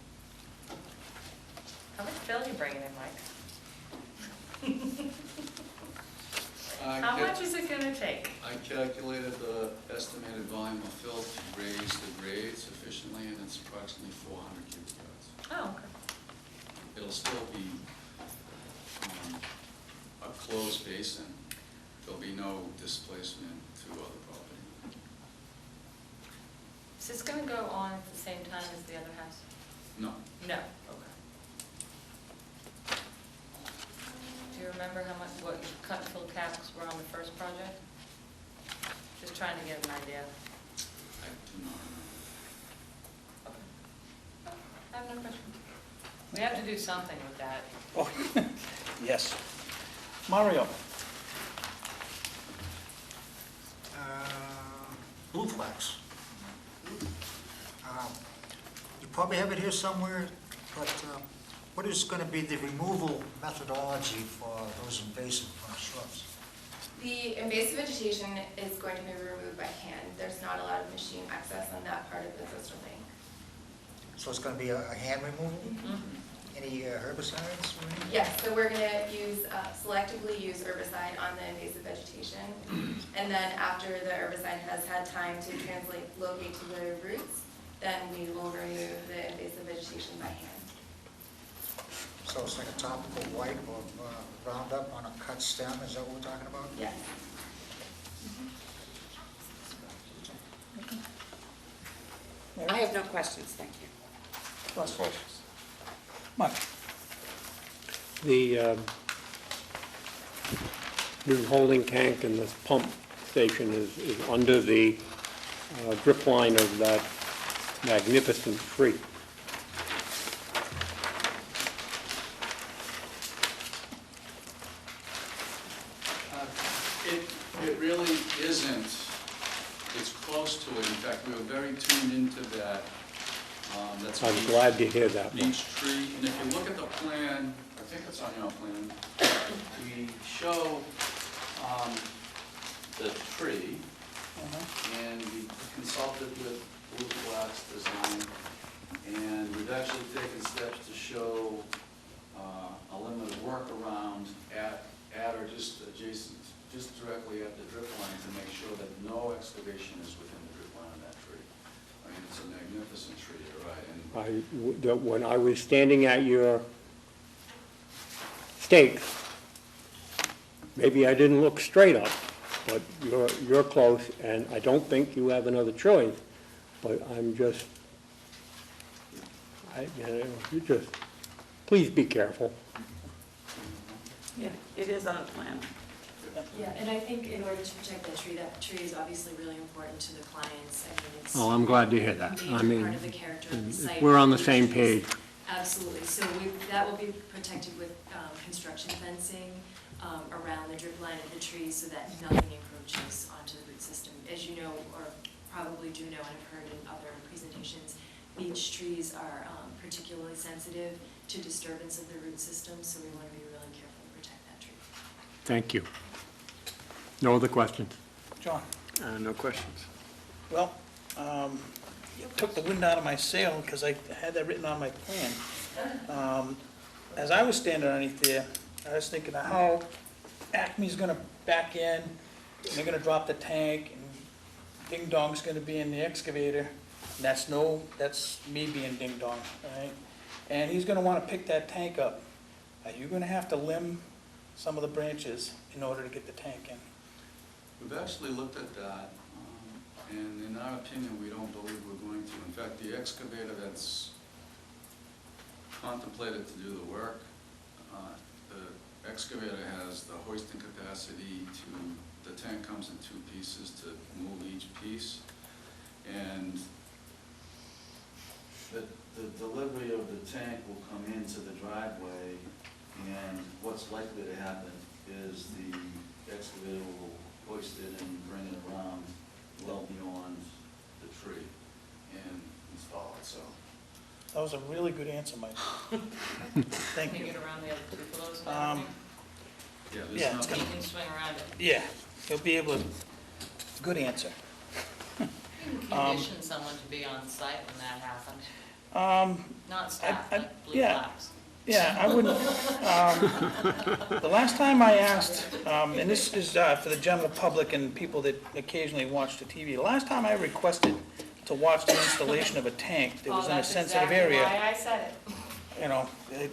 How much fill are you bringing in, Mike? How much is it gonna take? I calculated the estimated volume of fill to raise the grade sufficiently, and it's approximately 400 cubic yards. Oh, okay. It'll still be a closed basin. There'll be no displacement to other property. Is this gonna go on at the same time as the other house? No. No, okay. Do you remember how much, what your cut and fill caps were on the first project? Just trying to get an idea. I do not know. Okay. I have no question. We have to do something with that. Oh, yes. Mario? Blue flags. You probably have it here somewhere, but what is going to be the removal methodology for those invasive shrubs? The invasive vegetation is going to be removed by hand. There's not a lot of machine access on that part of the coastal bank. So it's going to be a hand removal? Mm-hmm. Any herbicides or anything? Yes, so we're going to use, selectively use herbicide on the invasive vegetation. And then after the herbicide has had time to locate to the roots, then we will remove the invasive vegetation by hand. So it's like a topical wipe of Roundup on a cut stem, is that what we're talking about? Yes. I have no questions, thank you. Questions? Mike? The new holding tank and this pump station is under the drip line of that magnificent tree. It really isn't. It's close to it. In fact, we were very tuned into that. That's I'm glad to hear that. each tree. And if you look at the plan, I think it's on your plan, we show the tree, and we consulted with Blue Flax Design, and we've actually taken steps to show a limited workaround at or just adjacent, just directly at the drip line to make sure that no excavation is within the drip line of that tree. I mean, it's a magnificent tree, you're right. And When I was standing at your stake, maybe I didn't look straight up, but you're close, and I don't think you have another choice. But I'm just, you just, please be careful. Yeah, it is on the plan. Yeah, and I think in order to protect that tree is obviously really important to the clients. I mean, it's Oh, I'm glad to hear that. a I major mean, part of the character of the site. we're on the same page. Absolutely. So that will be protected with construction fencing around the drip line of the trees so that nothing encroaches onto the root system. As you know, or probably do know and have heard in other presentations, beech trees are particularly sensitive to disturbance of the root system, so we want to be really careful to protect that tree. Thank you. No other questions? John? No questions. Well, it took the wind out of my sail because I had that written on my plan. As I was standing underneath there, I was thinking of how Acme's gonna back in, and they're gonna drop the tank, and Ding Dong's gonna be in the excavator. And that's me being Ding Dong, all right? And he's gonna wanna pick that tank up. Are you gonna have to limb some of the branches in order to get the tank in? We've actually looked at that, and in our opinion, we don't believe we're going to. In fact, the excavator that's contemplated to do the work, the excavator has the hoisting capacity to, the tank comes in 2 pieces to move each piece. And the delivery of the tank will come into the driveway, and what's likely to happen is the excavator will hoist it and bring it around well beyond the tree and install it, so. That was a really good answer, Mike. Thank Can you you. get around the other 2 pillows and everything? Yeah, Yeah, there's it's You nothing, can swing around it. Yeah, he'll be able to, good answer. You can condition someone to be on site when that happens. Not staff, I- like blue yeah. flags. Yeah, I wouldn't, the last time I asked, and this is for the general public and people that occasionally watch the TV, the last time I requested to watch the installation of a tank that was in a sensitive area, Oh, that's exactly why I said it. you know,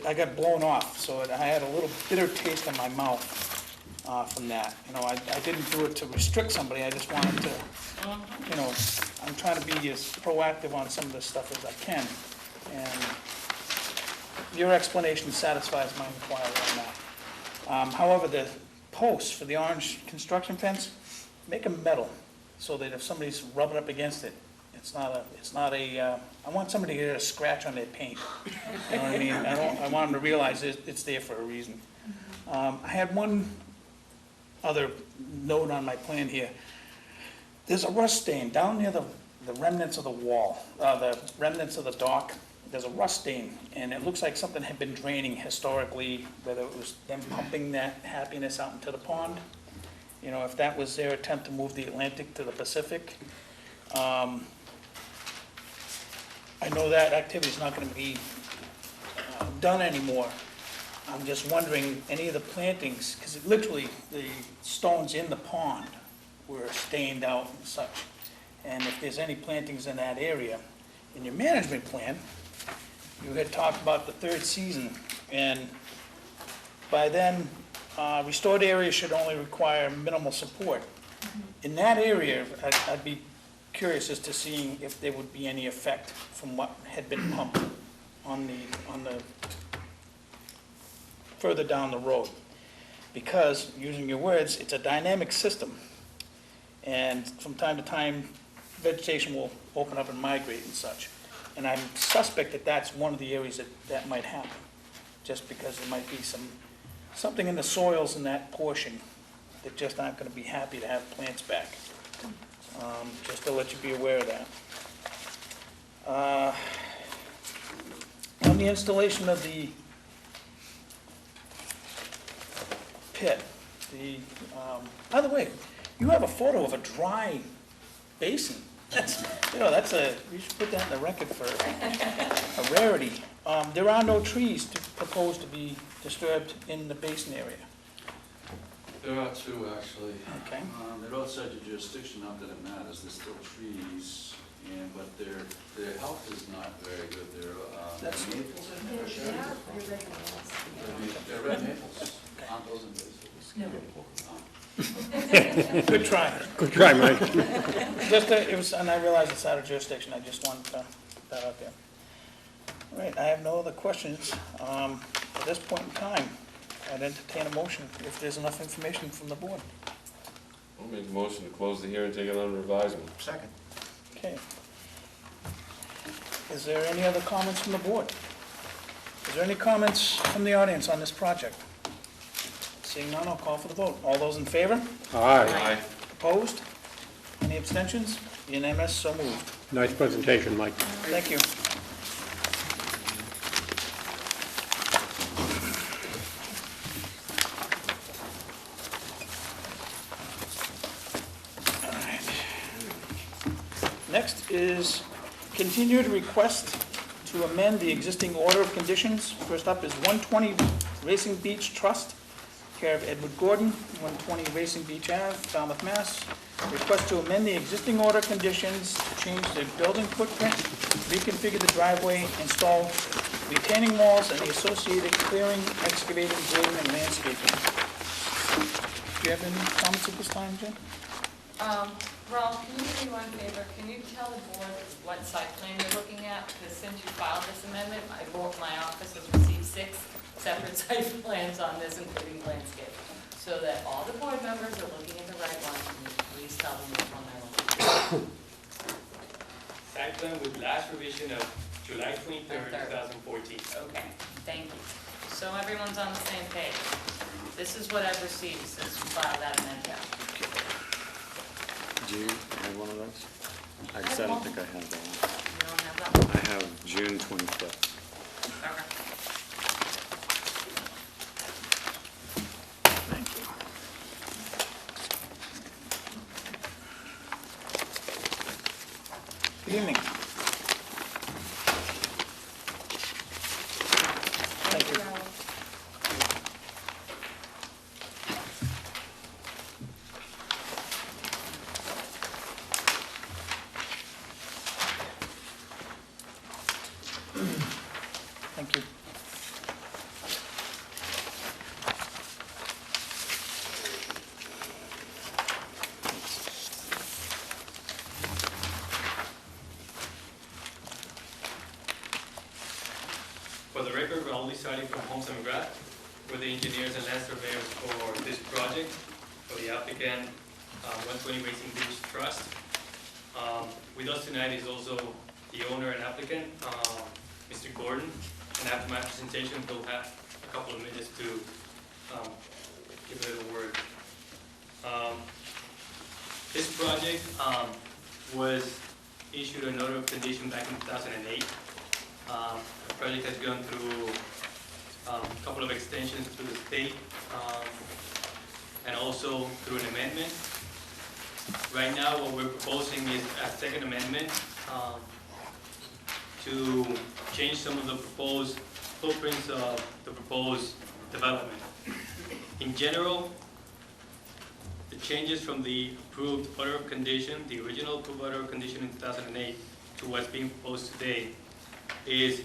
I got blown off, so I had a little bitter taste in my mouth from that. You know, I didn't do it to restrict somebody, I just wanted to, you know, I'm trying to be as proactive on some of this stuff as I can. And your explanation satisfies my inquiry on that. However, the posts for the orange construction fence, make them metal, so that if somebody's rubbing up against it, it's not a, I want somebody to get a scratch on their paint. You know what I mean? I want them to realize it's there for a reason. I had one other note on my plan here. There's a rust stain down near the remnants of the wall, the remnants of the dock. There's a rust stain, and it looks like something had been draining historically, whether it was them pumping that happiness out into the pond. You know, if that was their attempt to move the Atlantic to the Pacific. I know that activity's not gonna be done anymore. I'm just wondering, any of the plantings, because literally, the stones in the pond were stained out and such. And if there's any plantings in that area, in your management plan, you had talked about the 3rd season, and by then, restored areas should only require minimal support. In that area, I'd be curious as to seeing if there would be any effect from what had been pumped on the further down the road. Because, using your words, it's a dynamic system, and from time to time, vegetation will open up and migrate and such. And I suspect that that's one of the areas that might happen, just because there might be something in the soils in that portion that just aren't gonna be happy to have plants back. Just to let you be aware of that. On the installation of the pit, by the way, you have a photo of a dry basin. You should put that in the record for a rarity. There are no trees proposed to be disturbed in the basin area. there are 2 actually. Okay. They're outside your jurisdiction, not that it matters, there's still trees, but their health is not very good. They're That's- maples, I think. They're red maples, aren't those invasive? No. Good try. Good try, Mike. And I realize it's out of jurisdiction, I just wanted to put that out there. All right, I have no other questions. At this point in time, I'd entertain a motion if there's enough information from the board. I'll make a motion to close the hearing, take it under advisement. Second. Okay. Is there any other comments from the board? Is there any comments from the audience on this project? Seeing none, I'll call for the vote. All those in favor? Aye. Opposed? Any abstentions? Unanimous, so moved. Nice presentation, Mike. Thank you. is continued request to amend the existing order of conditions. First up is 120 Racing Beach Trust, care of Edward Gordon, 120 Racing Beach Ave, Falmouth, Mass. Request to amend the existing order of conditions to change the building footprint, reconfigure the driveway, install retaining walls, and the associated clearing, excavating, grading, and landscaping. Do you have any comments at this time, Jen? Ralph, can you do me one favor? Can you tell the board what site plan you're looking at? Because since you filed this amendment, my office has received 6 separate site plans on this, including landscape. So that all the board members are looking at the right one, can you please tell them which one they're looking at? Site plan with last revision of July 23rd, 2014. Okay, thank you. So everyone's on the same page. This is what I've received since you filed that amendment. Do you have one of those? I guess I don't think I have that one. You don't have that one? I have June 25th. Okay. Good evening. Thank you. Thank you. For the record, we're only starting from Holmes and McGrath, with the engineers and land surveyors for this project, for the applicant, 120 Racing Beach Trust. With us tonight is also the owner and applicant, Mr. Gordon, and after my presentation, we'll have a couple of minutes to give a little word. This project was issued a notice of condition back in 2008. The project has gone through a couple of extensions through the state and also through an amendment. Right now, what we're proposing is a second amendment to change some of the proposed footprints of the proposed development. In general, the changes from the approved order of condition, the original approved order of condition in 2008, to what's being proposed today is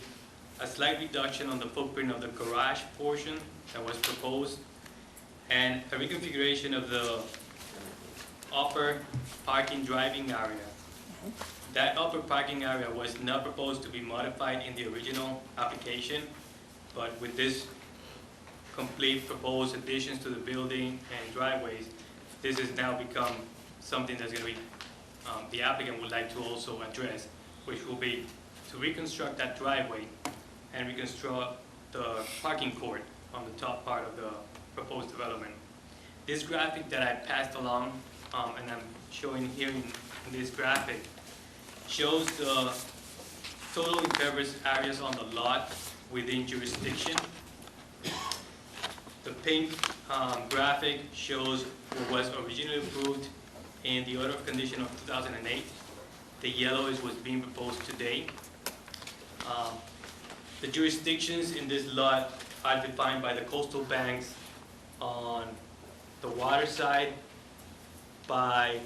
a slight reduction on the footprint of the garage portion that was proposed and a reconfiguration of the upper parking driving area. That upper parking area was not proposed to be modified in the original application, but with this complete proposed additions to the building and driveways, this has now become something that's going to be, the applicant would like to also address, which will be to reconstruct that driveway and reconstruct the parking court on the top part of the proposed development. This graphic that I passed along, and I'm showing here in this graphic, shows the total impervious areas on the lot within jurisdiction. The pink graphic shows what was originally approved in the order of condition of 2008. The yellow is what's being proposed today. The jurisdictions in this lot are defined by the coastal banks on the water side, by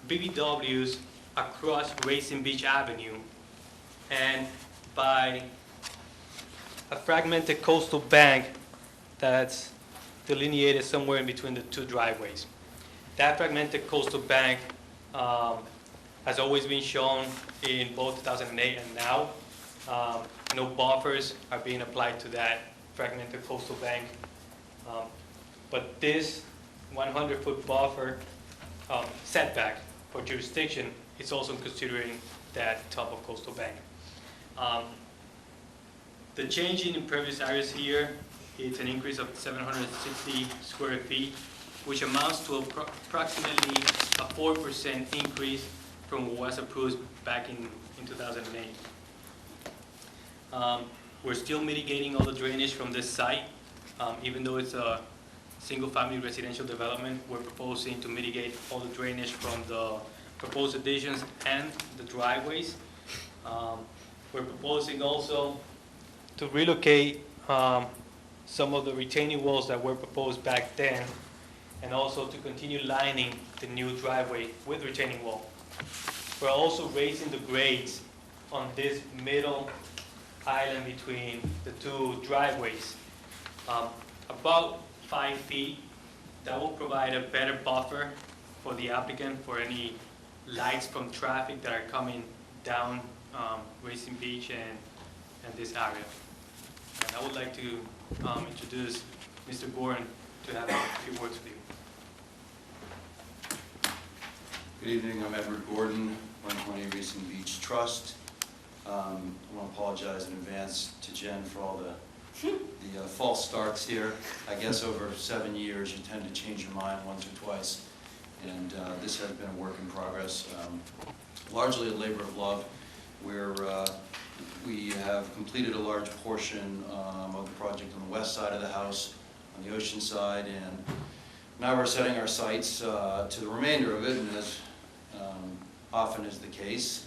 BBWs across Racing Beach Avenue, and by a fragmented coastal bank that's delineated somewhere in between the two driveways. That fragmented coastal bank has always been shown in both 2008 and now. No buffers are being applied to that fragmented coastal bank. But this 100-foot buffer setback for jurisdiction is also considering that top of coastal bank. The change in impervious areas here is an increase of 760 square feet, which amounts to approximately a 4% increase from what was approved back in 2008. We're still mitigating all the drainage from this site. Even though it's a single-family residential development, we're proposing to mitigate all the drainage from the proposed additions and the driveways. We're proposing also to relocate some of the retaining walls that were proposed back then, and also to continue lining the new driveway with retaining wall. We're also raising the grades on this middle island between the two driveways, about 5 feet. That will provide a better buffer for the applicant for any lights from traffic that are coming down Racing Beach and this area. And I would like to introduce Mr. Gordon to have a few words with you. Good evening, I'm Edward Gordon, 120 Racing Beach Trust. I want to apologize in advance to Jen for all the false starts here. I guess over 7 years you tend to change your mind once or twice, and this has been a work in progress, largely a labor of love, where we have completed a large portion of the project on the west side of the house, on the ocean side, and now we're setting our sights to the remainder of it, and as often is the case,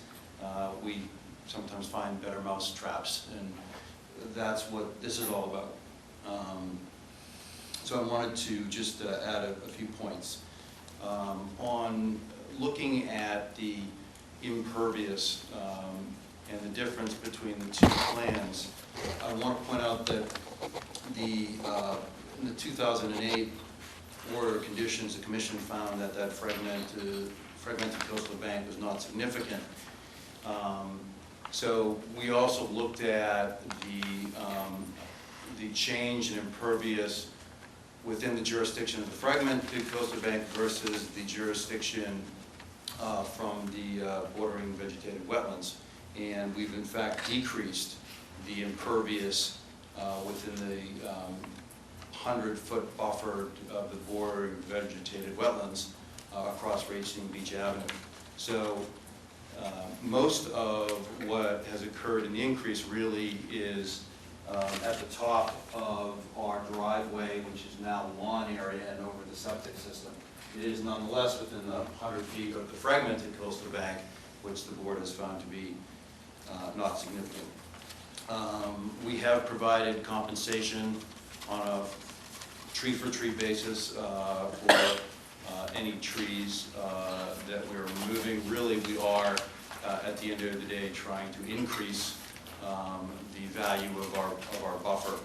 we sometimes find better mouse traps, and that's what this is all about. So I wanted to just add a few points. On looking at the impervious and the difference between the two plans, I want to point out that in the 2008 order of conditions, the Commission found that that fragmented coastal bank was not significant. So we also looked at the change in impervious within the jurisdiction of the fragmented coastal bank versus the jurisdiction from the bordering vegetated wetlands. And we've in fact decreased the impervious within the 100-foot buffer of the bordering vegetated wetlands across Racing Beach Avenue. So most of what has occurred in the increase really is at the top of our driveway, which is now lawn area and over the septic system. It is nonetheless within the 100 feet of the fragmented coastal bank, which the board has found to be not significant. We have provided compensation on a tree-for-tree basis for any trees that we're removing. Really, we are, at the end of the day, trying to increase the value of our buffer.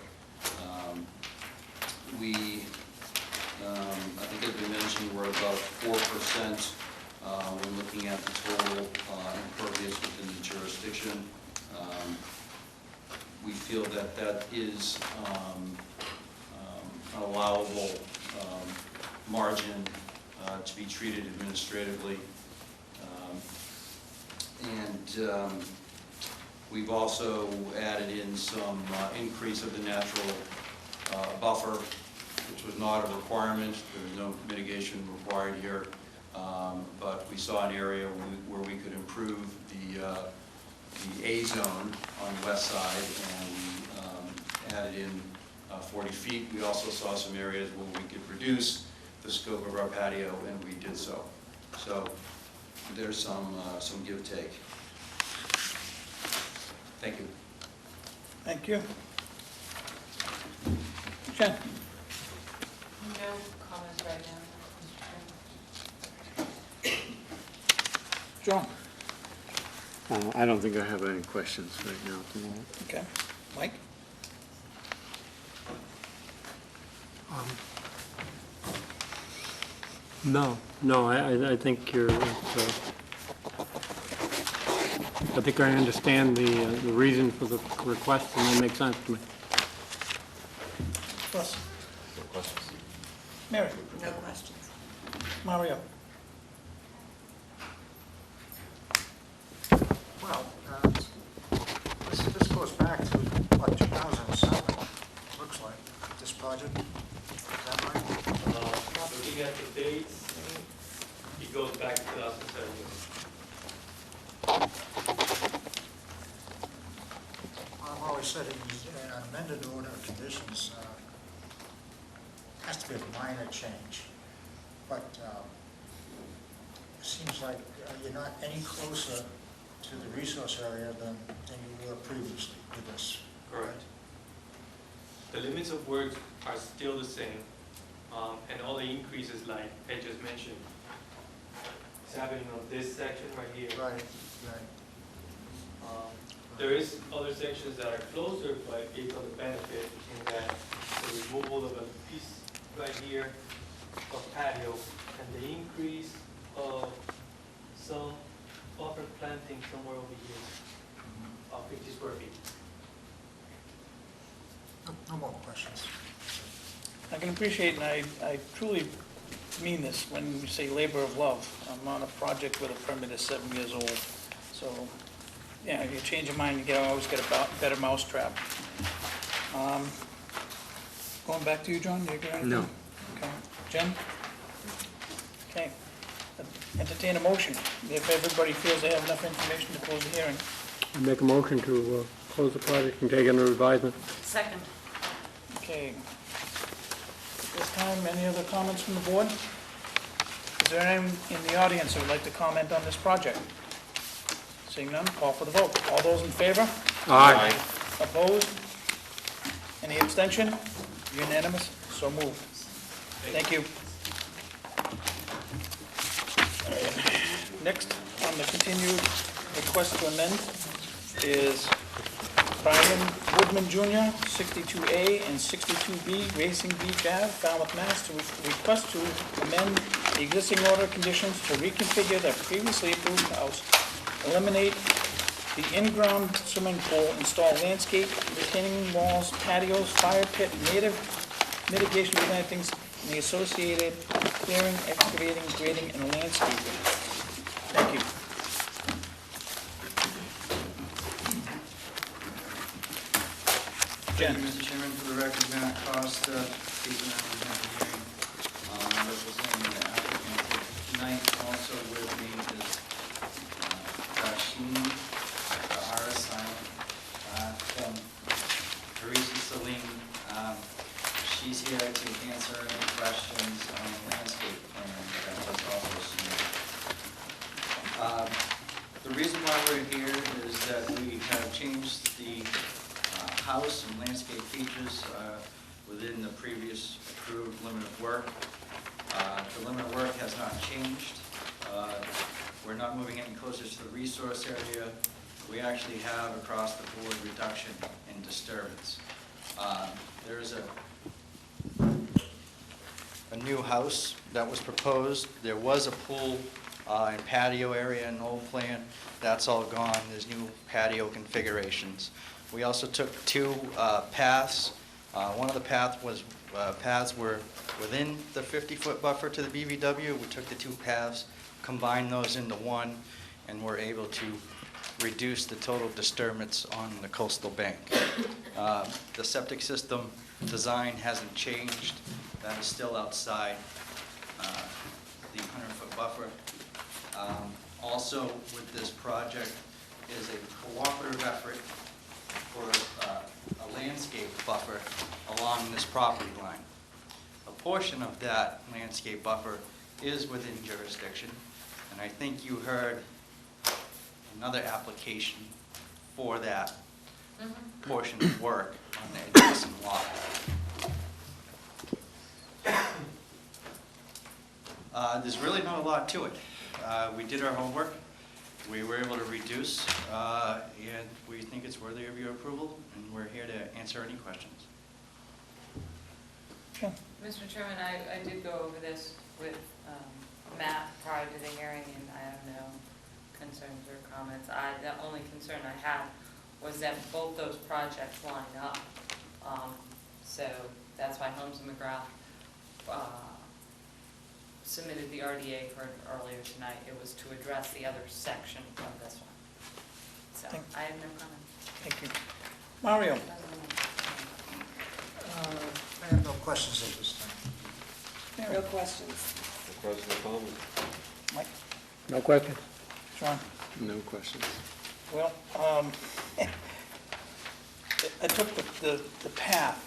I think as we mentioned, we're about 4% when looking at the total impervious within the jurisdiction. We feel that that is an allowable margin to be treated administratively. We've also added in some increase of the natural buffer, which was not a requirement. There was no mitigation required here, but we saw an area where we could improve the A zone on the west side, and we added in 40 feet. We also saw some areas where we could reduce the scope of our patio, and we did so. So there's some give-take. Thank you. Thank you. Jen? No comments right now, Mr. Chairman. John? I don't think I have any questions right now at the moment. Okay. Mike? No, I think you're, I think I understand the reason for the request, and it makes sense to me. Russ? No questions? Mary? No questions. Mario? Well, this goes back to, what, 2007, looks like, this project, is that right? Looking at the dates, it goes back to 2007. I've always said an amended order of conditions has to be a minor change, but seems like you're not any closer to the resource area than you were previously with this. Correct. The limits of work are still the same, and all the increases, like I just mentioned, is happening on this section right here. Right. There is other sections that are closer, but it's on the benefit in that the removal of a piece right here of patio and the increase of some buffer planting somewhere over here of 50 square feet. No more questions. I can appreciate, and I truly mean this when you say labor of love. I'm on a project where the permit is 7 years old, so, yeah, if you change your mind, you always get a better mousetrap. Going back to you, John, do you agree with anything? No. Okay. Jen? Okay. Entertain a motion. If everybody feels they have enough information to close the hearing. I make a motion to close the project and take under advisement. Second. Okay. At this time, any other comments from the board? Is there anyone in the audience who would like to comment on this project? Seeing none, call for the vote. All those in favor? Aye. Opposed? Any abstention? Unanimous? So moved. Thank you. Next on the continued request to amend is Brian Woodman Jr., 62A and 62B, Racing Beach Ave, Falmouth, Mass., to request to amend the existing order of conditions to reconfigure the previously approved house, eliminate the in-ground swimming pool, install landscape, retaining walls, patios, fire pit, native mitigation plantings, and the associated clearing, excavating, grading, and landscaping. Thank you. Thank you, Mr. Chairman. For the record, Matt Costa, speaking on behalf of the hearing, representing the applicant. Tonight, also with me is Rasheen, RSI, from Teresa Celine. She's here to answer any questions on the landscape plan that was also submitted. The reason why we're here is that we have changed the house and landscape features within the previous approved limit of work. The limit of work has not changed. We're not moving any closer to the resource area. We actually have across the board reduction in disturbance. There is a new house that was proposed. There was a pool and patio area in the old plan. That's all gone. There's new patio configurations. We also took two paths. One of the paths were within the 50-foot buffer to the BVW. We took the two paths, combined those into one, and were able to reduce the total disturbance on the coastal bank. The septic system design hasn't changed. That is still outside the 100-foot buffer. Also, with this project is a cooperative effort for a landscape buffer along this property line. A portion of that landscape buffer is within jurisdiction, and I think you heard another application for that portion of work on the adjacent lot. There's really not a lot to it. We did our homework. We were able to reduce, and we think it's worthy of your approval, and we're here to answer any questions. Sure. Mr. Chairman, I did go over this with Matt prior to the hearing, and I have no concerns or comments. The only concern I had was that both those projects line up. So that's why Holmes and McGrath submitted the RDA for it earlier tonight. It was to address the other section of this one. So I have no comment. Thank you. Mario? I have no questions at this time. Real questions? No question or comment? Mike? No question? John? No questions. Well, I took the path,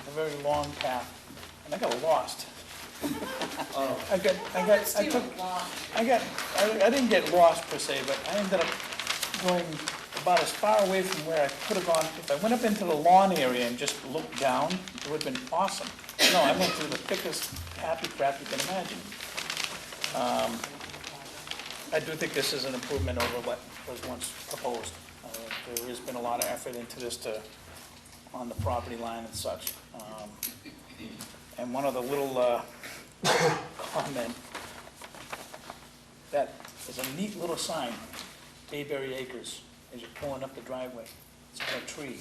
a very long path, and I got lost. Oh, I didn't get lost per se, but I ended up going about as far away from where I could have gone. If I went up into the lawn area and just looked down, it would have been awesome. No, I went through the thickest happy crap you can imagine. I do think this is an improvement over what was once proposed. There has been a lot of effort into this on the property line and such. And one other little comment, that is a neat little sign, Bayberry Acres, as you're pulling up the driveway. It's on a tree,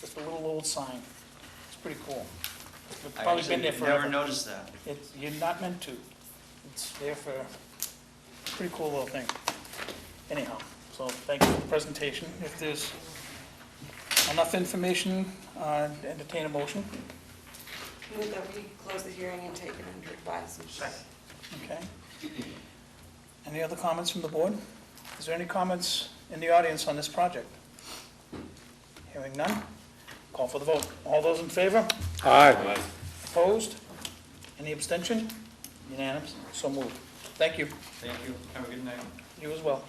just a little old sign. It's pretty cool. It's I probably been there actually forever. never noticed that. You're not meant to. It's there for, pretty cool little thing. Anyhow, so thank you for the presentation. If there's enough information, entertain a motion. Move that we close the hearing and take it under advisement. Okay. Any other comments from the board? Is there any comments in the audience on this project? Hearing none, call for the vote. All those in favor? Aye. Opposed? Any abstention? Unanimous, so moved. Thank you. Thank you. Have a good night. You as well.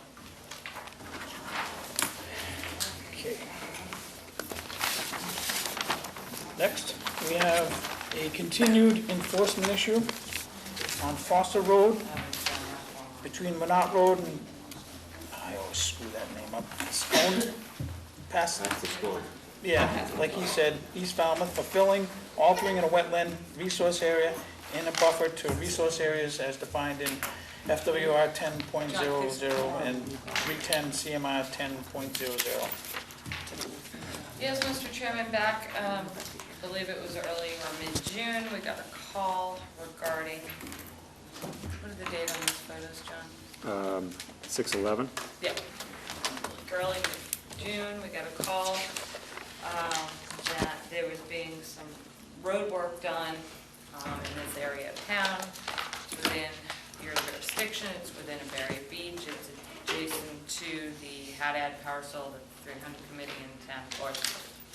Okay. Next, we have a continued enforcement issue on Foster Road between Minot Road and, I always screw that name up, Scone, past, yeah, like he said, East Falmouth, fulfilling, altering in a wetland resource area in a buffer to resource areas as defined in FWR 10.00 and 310 CMR 10.00. Yes, Mr. Chairman, back, I believe it was early or mid-June, we got a call regarding, what is the date on these photos, John? 6/11? Yeah. Early June, we got a call that there was being some road work done in this area of town. It's within your jurisdiction, it's within a Berry Beach, it's adjacent to the Haddad parcel, the 300 committee in town, or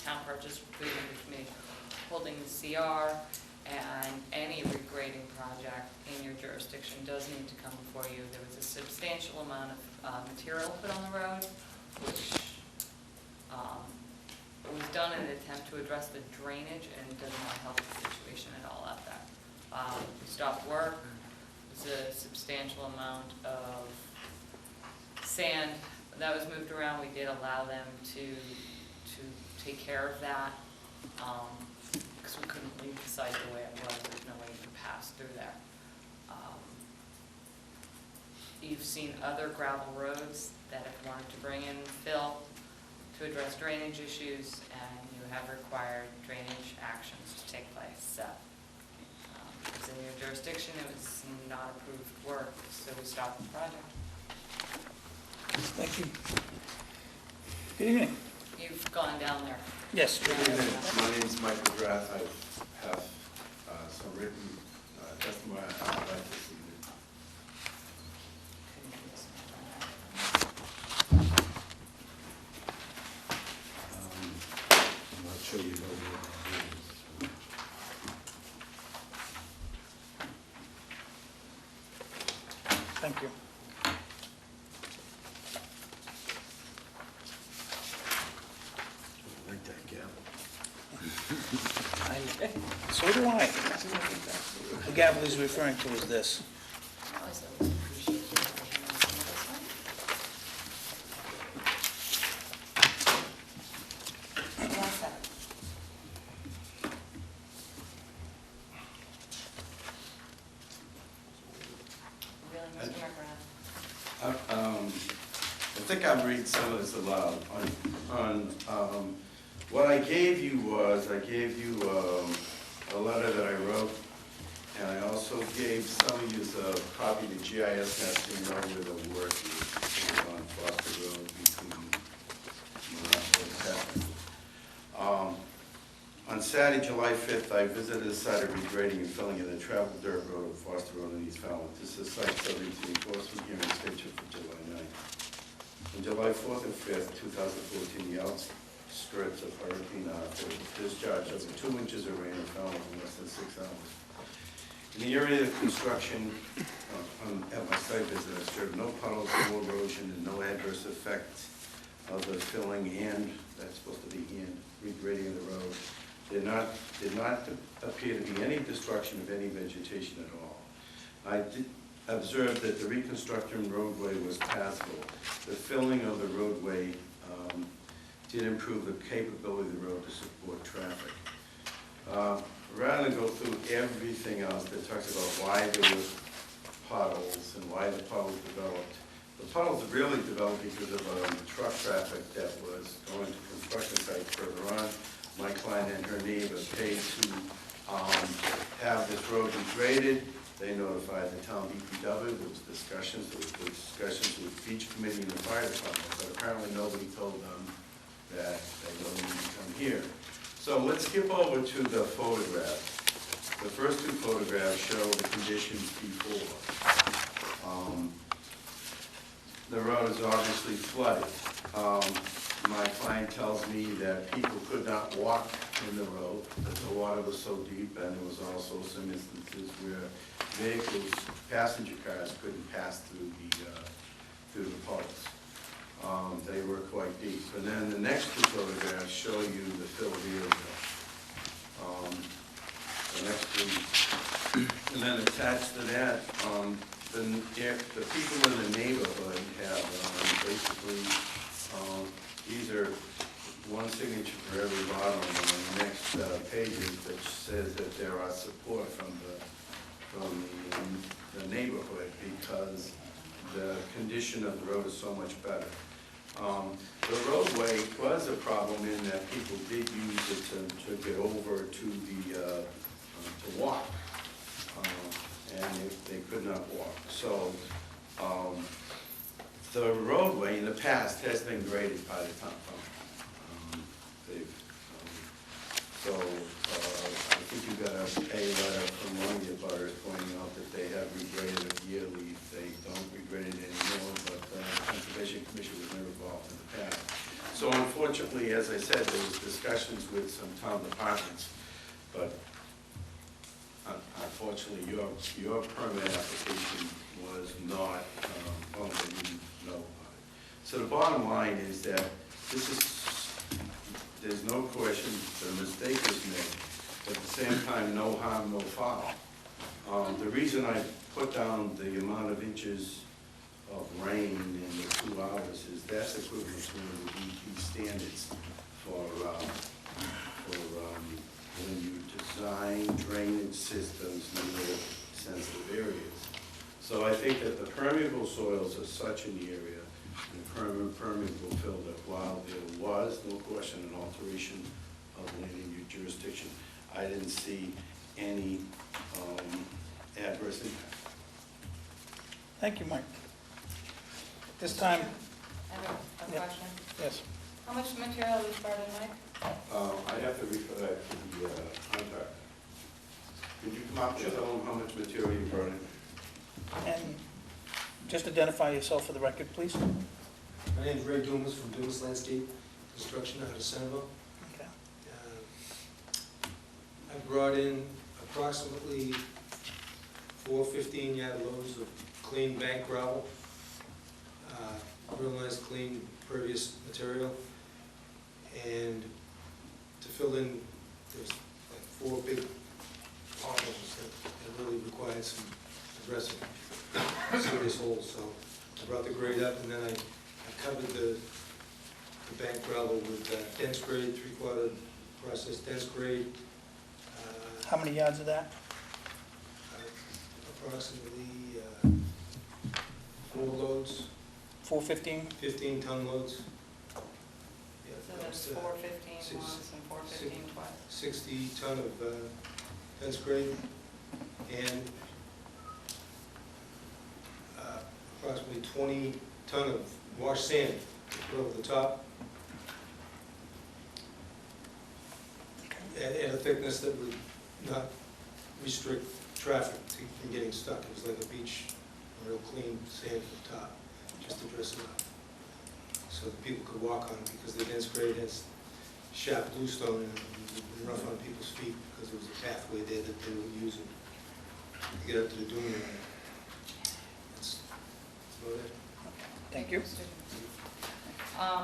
town purchase 300 committee holding the CR, and any regrading project in your jurisdiction does need to come before you. There was a substantial amount of material put on the road, which was done in an attempt to address the drainage, and it does not help the situation at all out there. We stopped work. There's a substantial amount of sand that was moved around. We did allow them to take care of that, because we couldn't leave the site the way it was. There's no way you can pass through there. You've seen other gravel roads that have wanted to bring in fill to address drainage issues, and you have required drainage actions to take place. So it was in your jurisdiction, it was not approved work, so we stopped the project. Thank you. Good evening. You've gone down there. Yes. Good evening. My name is Michael McGrath. I have some written testimony I'd like to see. I'm not sure you know what it is. Thank you. I like that gavel. So do I. The gavel he's referring to is this. I think I'm reading some of this aloud. What I gave you was, I gave you a letter that I wrote, and I also gave some of you a copy of the GIS map so you know where the work is on Foster Road between Monroe and on Saturday, July 5th, I visited the site of regrading and filling in the travel dirt road of Foster Road in East Falmouth. This is site subject to the enforcement hearing scheduled for July 9th. On July 4th and 5th, 2014, the outskirts of Hurricane Arthur discharged over 2 inches of rain in Falmouth in less than 6 hours. In the area of construction, at my site visit, I observed no puddles, no erosion, and no adverse effect of the filling and, that's supposed to be and, regrading of the road. Did not appear to be any destruction of any vegetation at all. I did observe that the reconstructed roadway was passable. The filling of the roadway did improve the capability of the road to support traffic. Rather than go through everything else that talks about why there was puddles and why the puddles developed, the puddles really developed because of truck traffic that was going to construction sites further on. My client and her neighbor paid to have this road regraded. They notified the town DPW. There was discussions with beach committee and the fire department, but apparently nobody told them that they don't need to come here. So let's skip over to the photographs. The first two photographs show the conditions before. The road is obviously flooded. My client tells me that people could not walk in the road, that the water was so deep, and there was also some instances where vehicles, passenger cars, couldn't pass through the puddles. They were quite deep. And then the next two photographs show you the filled area. The next two, and then attached to that, the people in the neighborhood have basically, these are one signature for every bottom on the next pages, which says that there are support from the neighborhood because the condition of the road is so much better. The roadway was a problem in that people did use it to get over to the to walk, and they could not walk. So the roadway in the past has been graded by the town. So I think you got a letter from one of the abutters pointing out that they have regraded it yearly. They don't regrade it anymore, but the Conservation Commission was never involved in the past. So unfortunately, as I said, there was discussions with some town departments, but unfortunately, your permit application was not, well, they didn't know about it. So the bottom line is that there's no question the mistake was made, but at the same time, no harm, no foul. The reason I put down the amount of inches of rain in the 2 hours is that's equivalent to the DEP standards for when you design drainage systems near sensitive areas. So I think that the permeable soils are such in the area, and the permeable fill, that while there was no question an alteration of land in your jurisdiction, I didn't see any adverse impact. Thank you, Mike. This time, I have a Yeah. question. yes. How much material was brought in, Mike? I have to refer that to the contractor. Could you come up and tell them how much material you brought in? And just identify yourself for the record, please. My name is Ray Dumas from Dumas Landscape Construction out of Centerville. Okay. I brought in approximately 4 15-yard loads of clean bank gravel, real nice clean pervious material, and to fill in, there's like 4 big potholes that really required some addressing, serious holes. So I brought the grade up, and then I covered the bank gravel with dense grade, 3/4 processed dense grade. How many yards of that? Approximately 4 loads. 415? 15-ton loads. Yeah, So that's 415 once and 415 twice. 60-ton of dense grade, and approximately 20-ton of washed sand put over the top, at a thickness that would not restrict traffic from getting stuck. It was like a beach, a real clean sand at the top, just to dress it up, so that people could walk on it, because the dense grade has sharp bluestone and it would be rough on people's feet, because there was a pathway there that they were using. to get up to the dune area. That's about it. Thank you.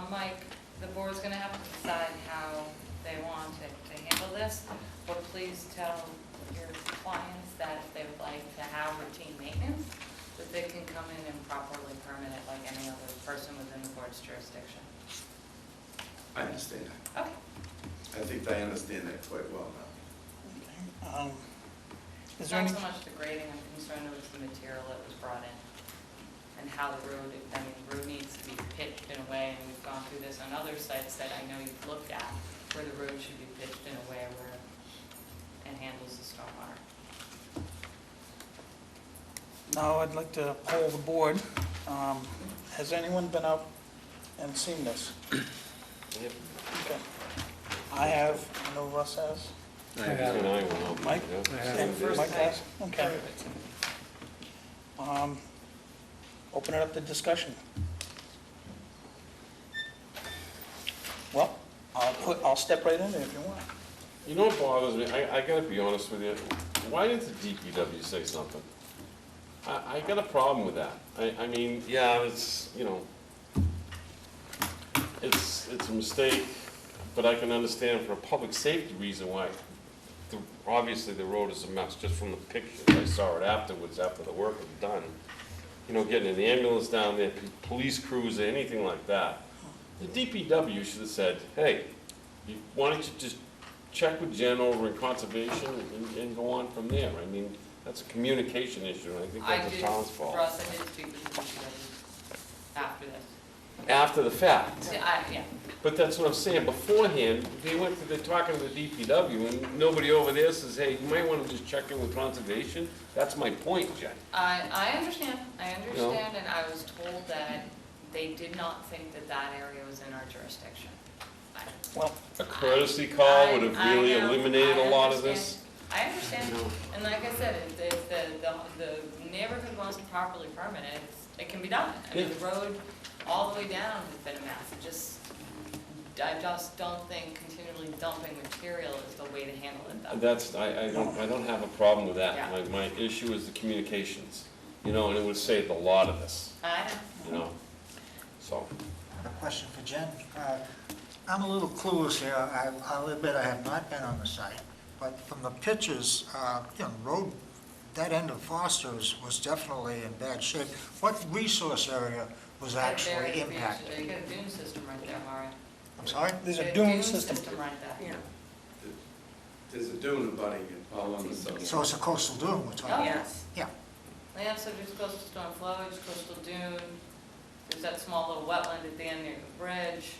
Mike, the board's gonna have to decide how they want to handle this, but please tell your clients that if they would like to have routine maintenance, that they can come in and properly permit it like any other person within the board's jurisdiction. I understand that. Okay. I think I understand that quite well now. Is It's there not any, so much the grading, I'm concerned with the material that was brought in and how the road, I mean, the road needs to be pitched in a way, and we've gone through this on other sites that I know you've looked at, where the road should be pitched in a way where it handles the stormwater. now I'd like to poll the board. Has anyone been out and seen this? Yep. Okay. I have, I know Russ has. Mike? Mike has? Okay. Open it up to discussion. Well, I'll step right in there if you want. You know what bothers me? I gotta be honest with you. Why didn't the DPW say something? I got a problem with that. I mean, yeah, it's, you know, it's a mistake, but I can understand for a public safety reason why. Obviously, the road is a mess, just from the pictures. I saw it afterwards, after the work was done. You know, getting an ambulance down there, police crews, anything like that. The DPW should have said, hey, why don't you just check with Jen over in conservation and go on from there. I mean, that's a communication issue, and I think that's the town's fault. Russ, I did speak with the DPW after this. After the fact. Yeah. But that's what I'm saying, beforehand, they're talking to the DPW, and nobody over there says, hey, you might want to just check in with conservation. That's my point, Jen. I understand, and I was told that they did not think that that area was in our jurisdiction. Well, a courtesy call would have really eliminated a lot of this. I understand, and like I said, if the neighborhood wants to properly permit it, it can be done. I mean, the road all the way down has been a mess. I just don't think continually dumping material is the way to handle it, though. I don't have a problem with that. Yeah. My issue is the communications, you know, and it would have saved a lot of this, I know. you know, so. A question for Jen. I'm a little clueless here. I'll admit I have not been on the site, but from the pictures, road, that end of Foster was definitely in bad shape. What resource area was actually impacted? You got a dune system right there, Mario. I'm sorry? There's a dune system. right there. There's a dune abutting it all on the south. So it's a coastal dune we're talking Oh, about? yes. Yeah. Yeah, so there's coastal storm flowage, coastal dune, there's that small little wetland at the end near the bridge.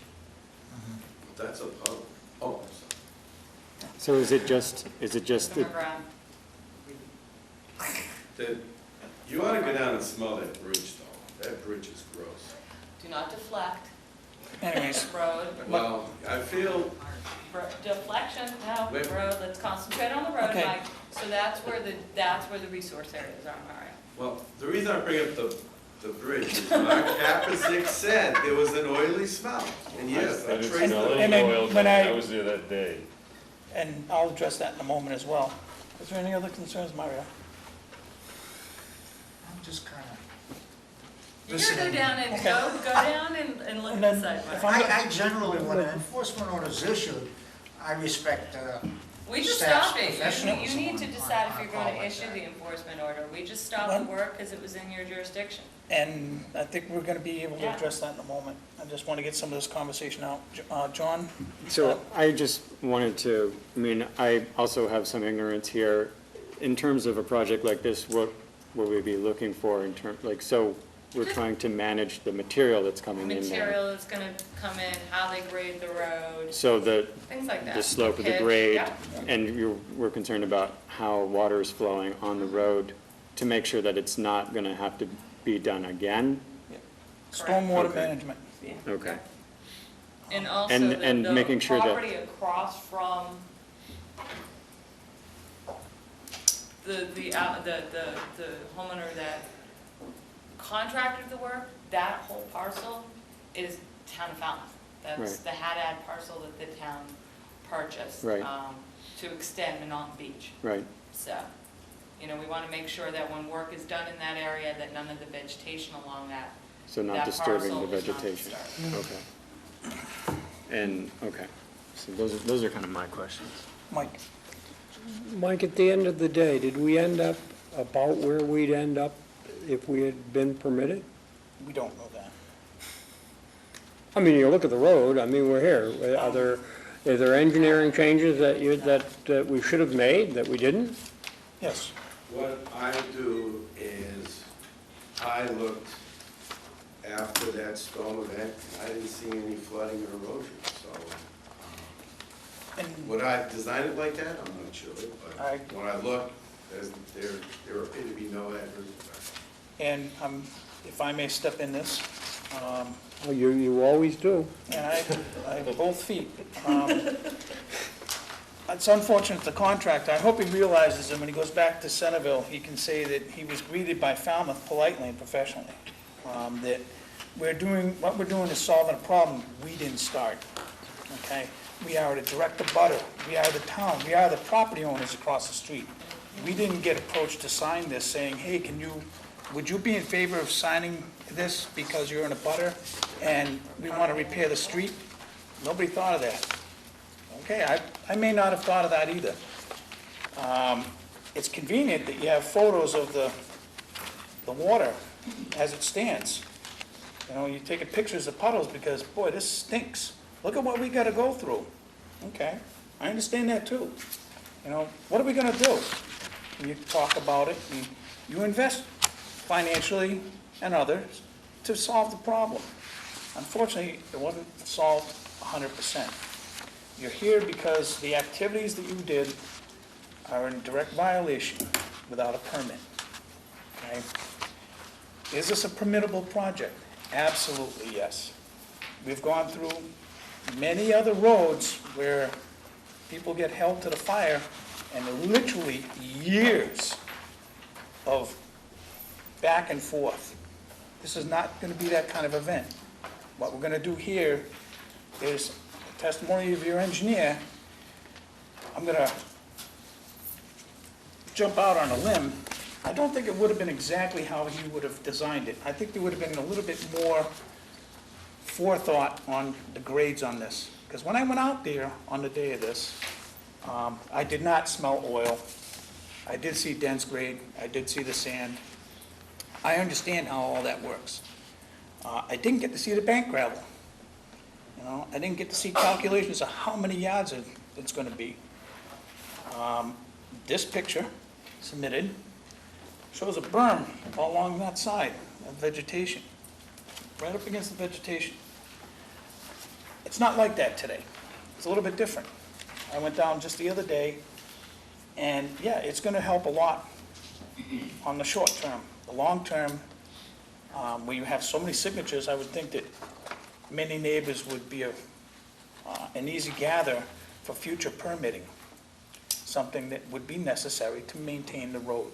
That's a pub. Oh, I'm So is it just, Underground. sorry. You ought to go down and smell that bridge, though. That bridge is gross. Do not deflect. Anyways. Road. Well, I feel, Deflection, no, Wait. road, let's concentrate on the road, Okay. Mike. So that's where the resource areas are, Mario. well, the reason I bring up the bridge is Mark Apisick said there was an oily smell. And yes, I didn't traced smell it. And any then oil, when I was there that day. And I'll address that in a moment as well. Is there any other concerns, Mario? I'm just kind of You gotta go down and, Okay. go down and look And at the then site, if Mario. I generally, when an enforcement order is issued, I respect We just staff's stop it. professionalism You need to on- decide if on you're a call gonna like issue that. the enforcement order. We just stopped the work because it was in your jurisdiction. And I think we're gonna be able to Yeah. address that in a moment. I just want to get some of this conversation out. John? so I just wanted to, I mean, I also have some ignorance here. In terms of a project like this, what will we be looking for in terms, like, so we're trying to manage the material that's coming in there. Material is gonna come in, how they grade the road, So things like that. the slope of the Pitch, grade, yeah. and we're concerned about how water is flowing on the road to make sure that it's not gonna have to be done again? Stormwater Okay. management. Okay. And also And the making sure that- property across from the homeowner that contracted the work, that whole parcel is town of Falmouth. That's Right. the Haddad parcel that the town purchased. Right. To extend Minot Beach, Right, so. You know, we want to make sure that when work is done in that area, that none of the vegetation along that, So not that disturbing parcel the is not vegetation? disturbed. Okay. And, okay, so those are kind of my questions. Mike? Mike, at the end of the day, did we end up about where we'd end up if we had been permitted? We don't know that. I mean, you look at the road, I mean, we're here. Are there engineering changes that we should have made that we didn't? Yes. What I do is, I looked after that storm event, I didn't see any flooding or erosion, so. Would I design it like that? I'm not sure, but when I look, there appear to be no adverse effects. And if I may step in this, Oh, you always do. and I have both feet. It's unfortunate the contractor, I hope he realizes that when he goes back to Centerville, he can say that he was greeted by Falmouth politely and professionally. That what we're doing is solving a problem we didn't start, okay? We are the direct abutter, we are the town, we are the property owners across the street. We didn't get approached to sign this saying, hey, would you be in favor of signing this because you're in a butter and we want to repair the street? Nobody thought of that. Okay, I may not have thought of that either. It's convenient that you have photos of the water as it stands. You know, you're taking pictures of puddles because, boy, this stinks. Look at what we got to go through. Okay, I understand that too. You know, what are we going to do? You talk about it, and you invest financially and others to solve the problem. Unfortunately, it wasn't solved 100%. You're here because the activities that you did are in direct violation without a permit. Okay? Is this a permittable project? Absolutely, yes. We've gone through many other roads where people get held to the fire and literally years of back and forth. This is not going to be that kind of event. What we're going to do here is a testimony of your engineer. I'm going to jump out on a limb. I don't think it would have been exactly how he would have designed it. I think there would have been a little bit more forethought on the grades on this. Because when I went out there on the day of this, I did not smell oil. I did see dense grade. I did see the sand. I understand how all that works. I didn't get to see the bank gravel. You know, I didn't get to see calculations of how many yards it's going to be. This picture submitted shows a berm all along that side of vegetation, right up against the vegetation. It's not like that today. It's a little bit different. I went down just the other day, and yeah, it's going to help a lot on the short term. The long term, when you have so many signatures, I would think that many neighbors would be an easy gather for future permitting, something that would be necessary to maintain the road.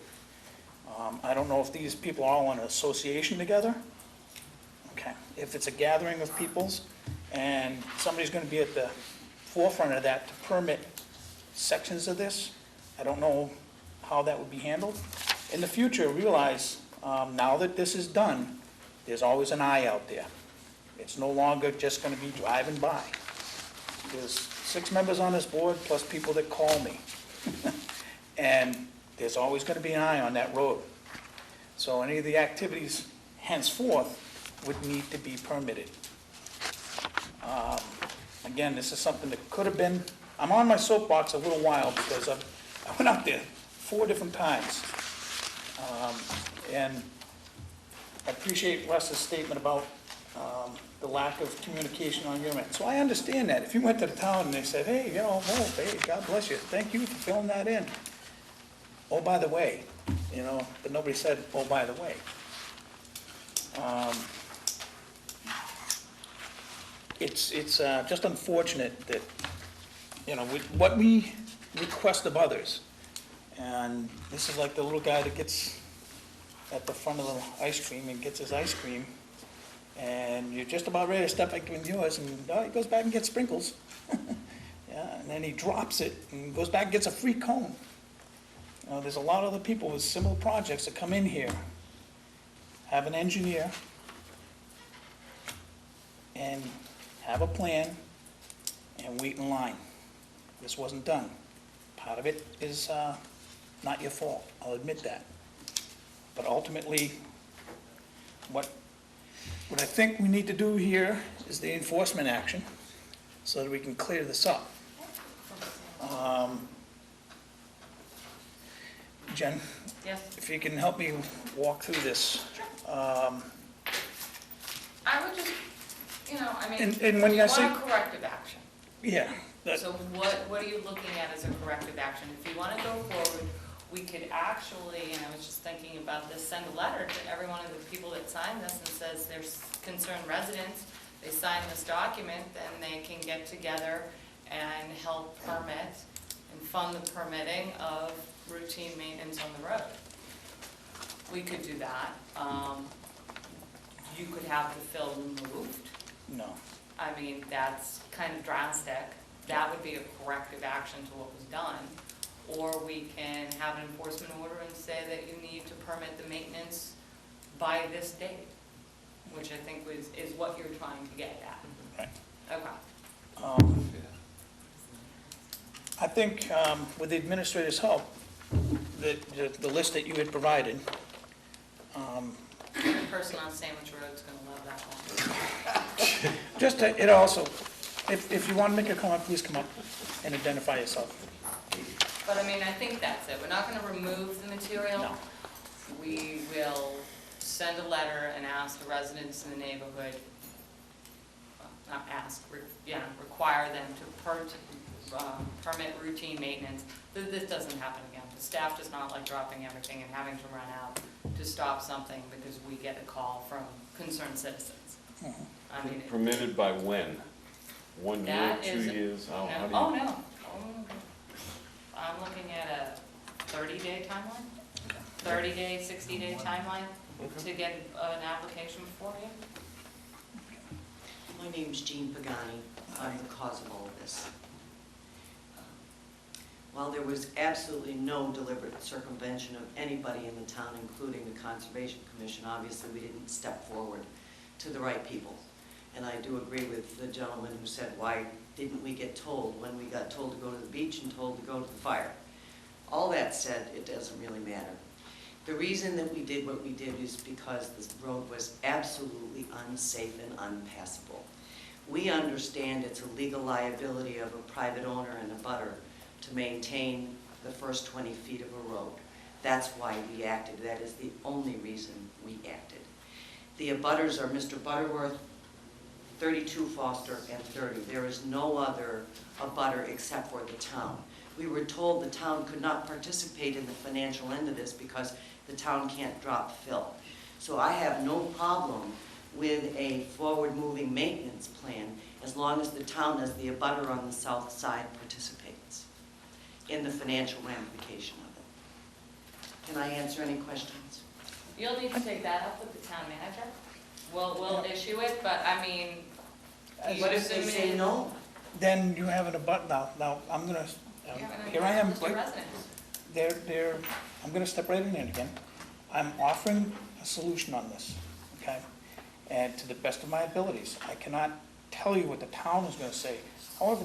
I don't know if these people are all in an association together. Okay, if it's a gathering of peoples and somebody's going to be at the forefront of that to permit sections of this, I don't know how that would be handled. In the future, realize now that this is done, there's always an eye out there. It's no longer just going to be driving by. There's 6 members on this board plus people that call me. And there's always going to be an eye on that road. So any of the activities henceforth would need to be permitted. Again, this is something that could have been, I'm on my soapbox a little while because I went out there 4 different times. And I appreciate Russ's statement about the lack of communication on your end. So I understand that. If you went to the town and they said, hey, you know, oh, hey, God bless you, thank you for filling that in. Oh, by the way, you know, but nobody said, oh, by the way. It's just unfortunate that, you know, what we request of others, and this is like the little guy that gets at the front of the ice cream and gets his ice cream, and you're just about ready to step back with yours, and he goes back and gets sprinkles. Yeah, and then he drops it and goes back and gets a free cone. There's a lot of other people with similar projects that come in here, have an engineer, and have a plan, and wait in line. This wasn't done. Part of it is not your fault, I'll admit that. But ultimately, what I think we need to do here is the enforcement action, so that we can clear this up. Jen? Yes. If you can help me walk through this. I would just, I mean, And when you I say- want a corrective action. Yeah. So what are you looking at as a corrective action? If you want to go forward, we could actually, and I was just thinking about this, send a letter to every one of the people that signed this and says there's concerned residents, they sign this document, then they can get together and help permit and fund the permitting of routine maintenance on the road. We could do that. You could have the fill removed. No. I mean, that's kind of drastic. That would be a corrective action to what was done. Or we can have an enforcement order and say that you need to permit the maintenance by this date, which I think is what you're trying to get at. Right. Okay. I think with the administrator's help, the list that you had provided, The person on Sandwich Road is going to love that one. just to, it also, if you want to make a comment, please come up and identify yourself. But I mean, I think that's it. We're not going to remove the material. No. We will send a letter and ask the residents in the neighborhood, not ask, require them to permit routine maintenance. This doesn't happen again. The staff does not like dropping everything and having to run out to stop something because we get a call from concerned citizens. I mean, Permitted by when? 1 year, that 2 is- years? How do you? Oh, no. I'm looking at a 30-day timeline, 30-day, 60-day timeline to get an application for you. My name's Jean Pagani. I'm the cause of all of this. While there was absolutely no deliberate circumvention of anybody in the town, including the Conservation Commission, obviously we didn't step forward to the right people. And I do agree with the gentleman who said, why didn't we get told when we got told to go to the beach and told to go to the fire? All that said, it doesn't really matter. The reason that we did what we did is because this road was absolutely unsafe and unpassable. We understand it's a legal liability of a private owner and a butter to maintain the first 20 feet of a road. That's why we acted. That is the only reason we acted. The abutters are Mr. Butterworth, 32 Foster, and 30. There is no other abutter except for the town. We were told the town could not participate in the financial end of this because the town can't drop fill. So I have no problem with a forward-moving maintenance plan as long as the town, as the abutter on the south side, participates in the financial ramification of it. Can I answer any questions? You'll need to take that up with the town manager. We'll issue it, but I mean, What if they say no? Then you have an now I'm gonna, here I am, I'm gonna step right in there again. I'm offering a solution on this, okay? And to the best of my abilities, I cannot tell you what the town is gonna say. However,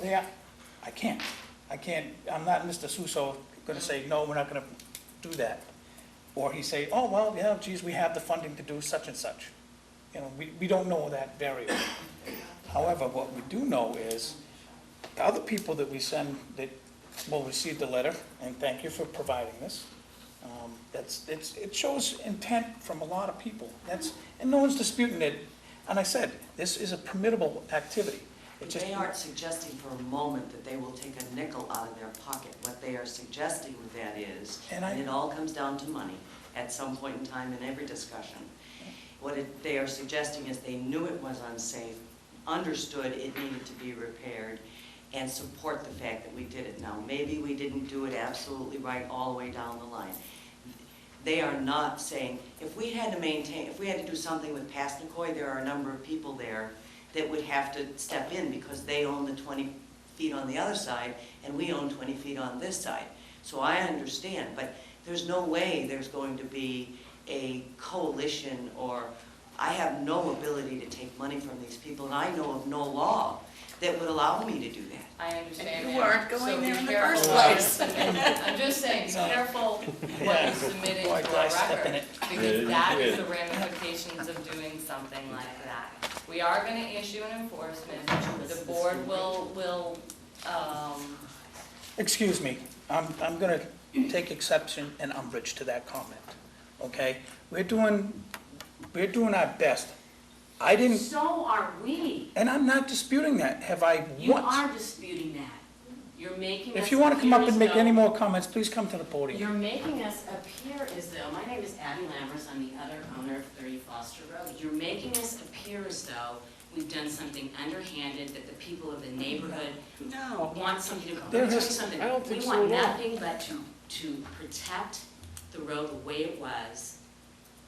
I can't, I'm not Mr. Suso gonna say, no, we're not gonna do that. Or he say, oh, well, yeah, geez, we have the funding to do such and such. You know, we don't know that variable. However, what we do know is the other people that we send that will receive the letter, and thank you for providing this. It shows intent from a lot of people. And no one's disputing it. And I said, this is a permittable activity. They aren't suggesting for a moment that they will take a nickel out of their pocket. What they are suggesting with that is, and it all comes down to money at some point in time in every discussion. They are suggesting is they knew it was unsafe, understood it needed to be repaired, and support the fact that we did it. Now, maybe we didn't do it absolutely right all the way down the line. They are not saying, if we had to do something with Passamaquoddy, there are a number of people there that would have to step in because they own the 20 feet on the other side and we own 20 feet on this side. So I understand, but there's no way there's going to be a coalition, or I have no ability to take money from these people, and I know of no law that would allow me to do that. I understand And that. you weren't So going be there in the careful first what you place. submit. I'm just saying, be careful what you submit into Boy, our did I step in record, it. because that is the ramifications of doing something like that. We are gonna issue an enforcement, the board will, Excuse me, I'm gonna take exception and umbrage to that comment, okay? We're doing our best. I didn't, So are we. and I'm not disputing that. Have I You once? are disputing that. You're making us If you wanna come up appear and make as any though- more comments, please come to the podium. You're making us appear as though, my name is Abby Lammers, I'm the other owner of 30 Foster Road. You're making us appear as though we've done something underhanded, that the people of the neighborhood want something to, let me There tell you has- something. I don't think so We want at all. nothing but to protect the road the way it was,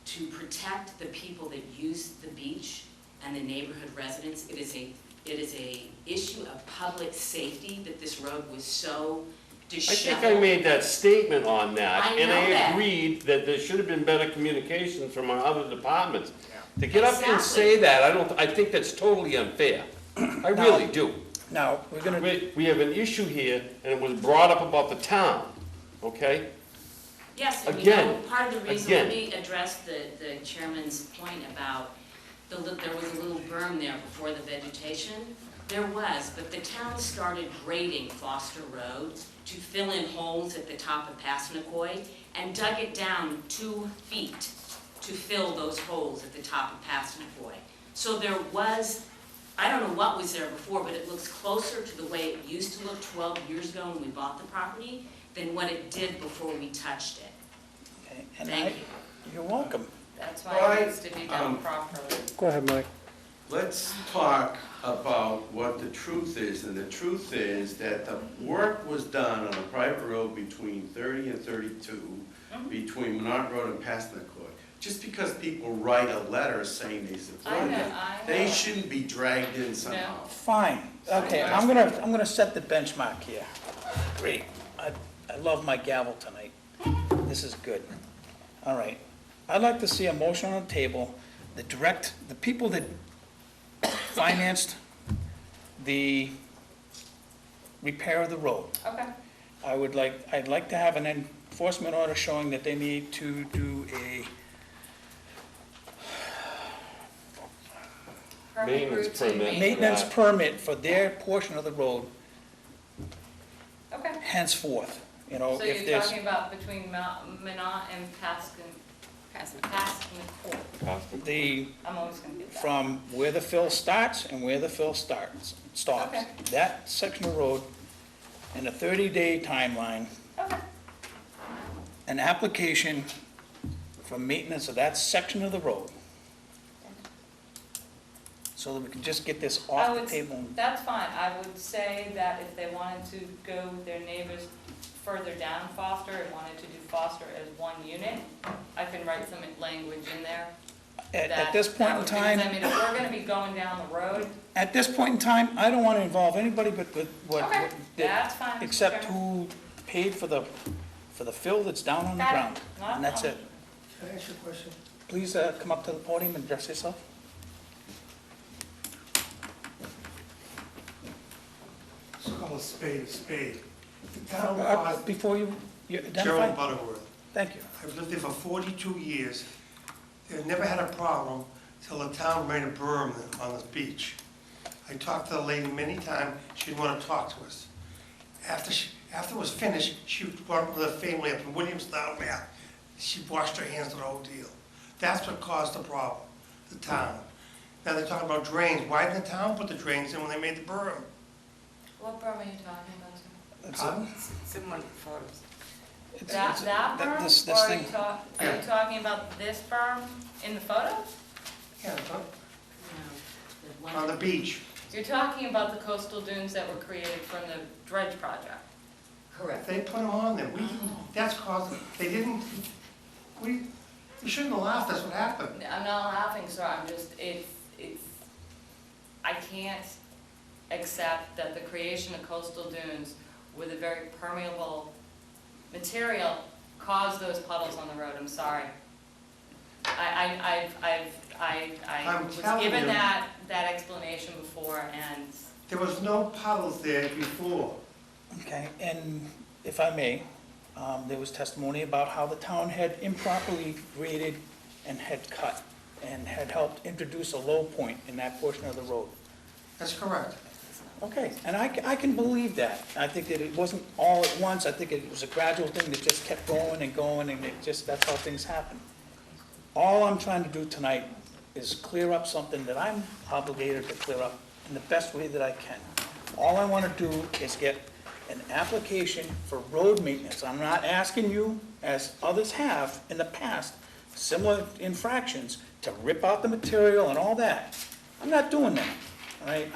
to protect the people that use the beach and the neighborhood residents. It is a issue of public safety that this road was so I disheveled. think I made that statement on that, I and know I that. agreed that there should have been better communication from our other departments. To get up and Exactly. say that, I think that's totally unfair. I really do. Now, we're gonna, We have an issue here, and it was brought up about the town, okay? Yes, and you know, Again, part of the reason, again. let me address the chairman's point about there was a little berm there before the vegetation. There was, but the town started grading Foster Road to fill in holes at the top of Passamaquoddy and dug it down 2 feet to fill those holes at the top of Passamaquoddy. So there was, I don't know what was there before, but it looks closer to the way it used to look 12 years ago when we bought the property than what it did before we touched it. okay, and Thank you. you're welcome. that's why it needs to be done properly. Go ahead, Mike. Let's talk about what the truth is, and the truth is that the work was done on a private road between 30 and 32, between Menard Road and Passamaquoddy. Just because people write a letter saying they support I know, it, I they know. shouldn't be dragged in somehow. Fine, okay, I'm gonna set the benchmark here. Great, I love my gavel tonight. This is good. All right, I'd like to see a motion on the table, the people that financed the repair of the road. Okay, I'd like to have an enforcement order showing that they need to do a permit Maintenance routine permit. maintenance permit for their portion of the road Okay, henceforth, you know, so if you're there's, talking about between Minot and Pascagoula. the, I'm always gonna get that. from where the fill starts and where the fill stops. Okay. That section of road in a 30-day timeline, Okay, an application for maintenance of that section of the road. So that we can just get this I off the would, table. that's fine, I would say that if they wanted to go with their neighbors further down Foster and wanted to do Foster as one unit, I can write some language in there. At this point in time, I mean, if we're gonna be going down the road, at this point in time, I don't want to involve anybody but what, okay, that- that's fine. Mr. except Chairman. who paid for the fill that's down on the Got it. ground. Not a And that's it. problem. Can I ask you a question? Please come up to the podium and address yourself. Let's call a spade. The town caused, Before you Gerald identify, Butterworth. thank you. I've lived there for 42 years. They've never had a problem till the town made a berm on the beach. I talked to the lady many times, she didn't want to talk to us. After it was finished, she brought up with her family up in Williamstown, Mass. She washed her hands of the whole deal. That's what caused the problem, the town. Now they're talking about drains. Why didn't the town put the drains in when they made the berm? What berm are you talking about, sir? That's it. It's in one of the photos. That berm, this or are thing. you talking about this berm in the photo? Yeah, No, on the beach. You're talking about the coastal dunes that were created from the dredge project. Correct. They put them on there. We didn't, that's caused, they didn't, we shouldn't have laughed, that's what happened. I'm not laughing, sir, I'm just, it's, I can't accept that the creation of coastal dunes with a very permeable material caused those puddles on the road, I'm sorry. I I'm was telling given you. that explanation before, and There was no puddles there before. Okay, and if I may, there was testimony about how the town had improperly graded and had cut and had helped introduce a low point in that portion of the road. That's correct. Okay, and I can believe that. I think that it wasn't all at once. I think it was a gradual thing that just kept going, and it just, that's how things happen. All I'm trying to do tonight is clear up something that I'm obligated to clear up in the best way that I can. All I want to do is get an application for road maintenance. I'm not asking you, as others have in the past, similar infractions, to rip out the material and all that. I'm not doing that, all right?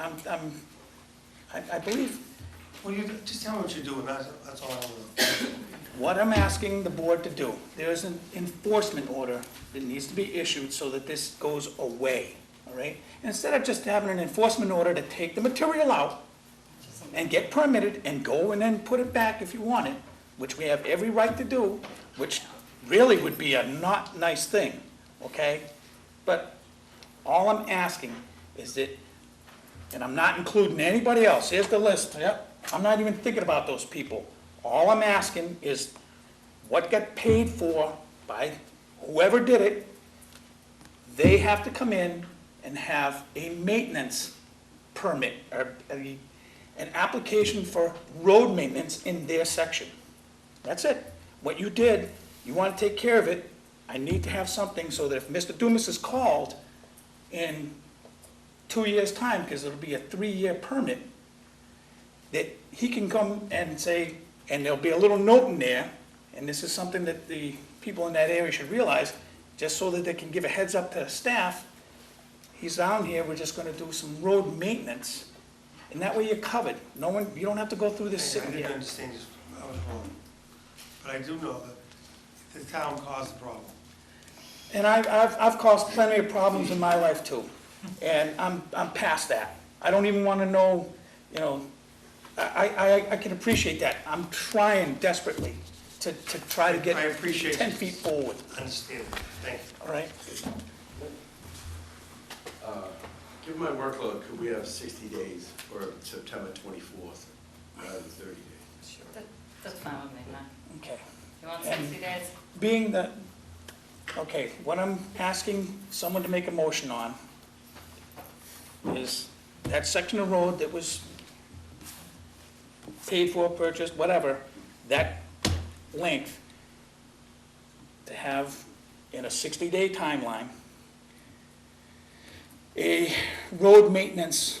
I believe Well, you, just tell me what you're doing, that's all I want to know. what I'm asking the board to do. There is an enforcement order that needs to be issued so that this goes away, all right? And instead of just having an enforcement order to take the material out and get permitted and go and then put it back if you want it, which we have every right to do, which really would be a not nice thing, okay? But all I'm asking is that, and I'm not including anybody else, here's the list, yep, I'm not even thinking about those people. All I'm asking is what got paid for by whoever did it, they have to come in and have a maintenance permit, or an application for road maintenance in their section. That's it. What you did, you want to take care of it, I need to have something so that if Mr. Dumas is called in 2 years' time, because it'll be a 3-year permit, that he can come and say, and there'll be a little note in there, and this is something that the people in that area should realize, just so that they can give a heads up to the staff, he's down here, we're just gonna do some road maintenance, and that way you're covered. No one, you don't have to go through this I sitting didn't here. understand this, I was wrong. But I do know that the town caused the problem. And I've caused plenty of problems in my life too, and I'm past that. I don't even wanna know, you know, I can appreciate that. I'm trying desperately to try to get I appreciate 10 feet forward, Understand, thank you. all right? Given my workload, could we have 60 days or September 24th rather than 30 days? that's fine with me, huh? Okay. You want And 60 days? Being that, okay, what I'm asking someone to make a motion on is that section of road that was paid for, purchased, whatever, that length, to have in a 60-day timeline, a road maintenance,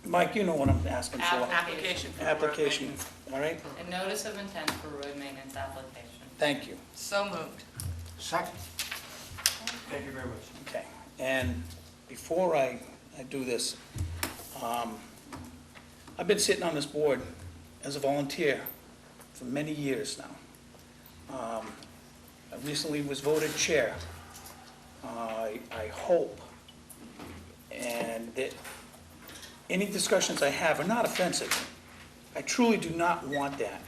Mike, you know what I'm asking for. Application for road Application, maintenance. all right? A notice of intent for road maintenance application. Thank you. So moved. Second. Thank you very much. Okay, and before I do this, I've been sitting on this board as a volunteer for many years now. I recently was voted chair. I hope, and that any discussions I have are not offensive. I truly do not want that.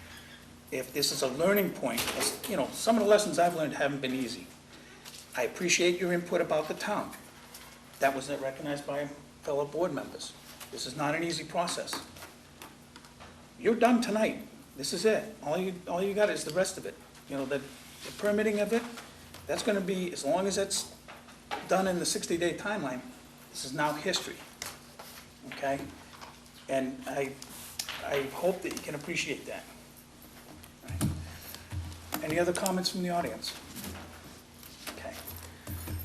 If this is a learning point, as, you know, some of the lessons I've learned haven't been easy. I appreciate your input about the town. That wasn't recognized by fellow board members. This is not an easy process. You're done tonight. This is it. All you got is the rest of it. You know, the permitting of it, that's gonna be, as long as it's done in the 60-day timeline, this is now history. Okay? And I hope that you can appreciate that. All right. Any other comments from the audience? Okay.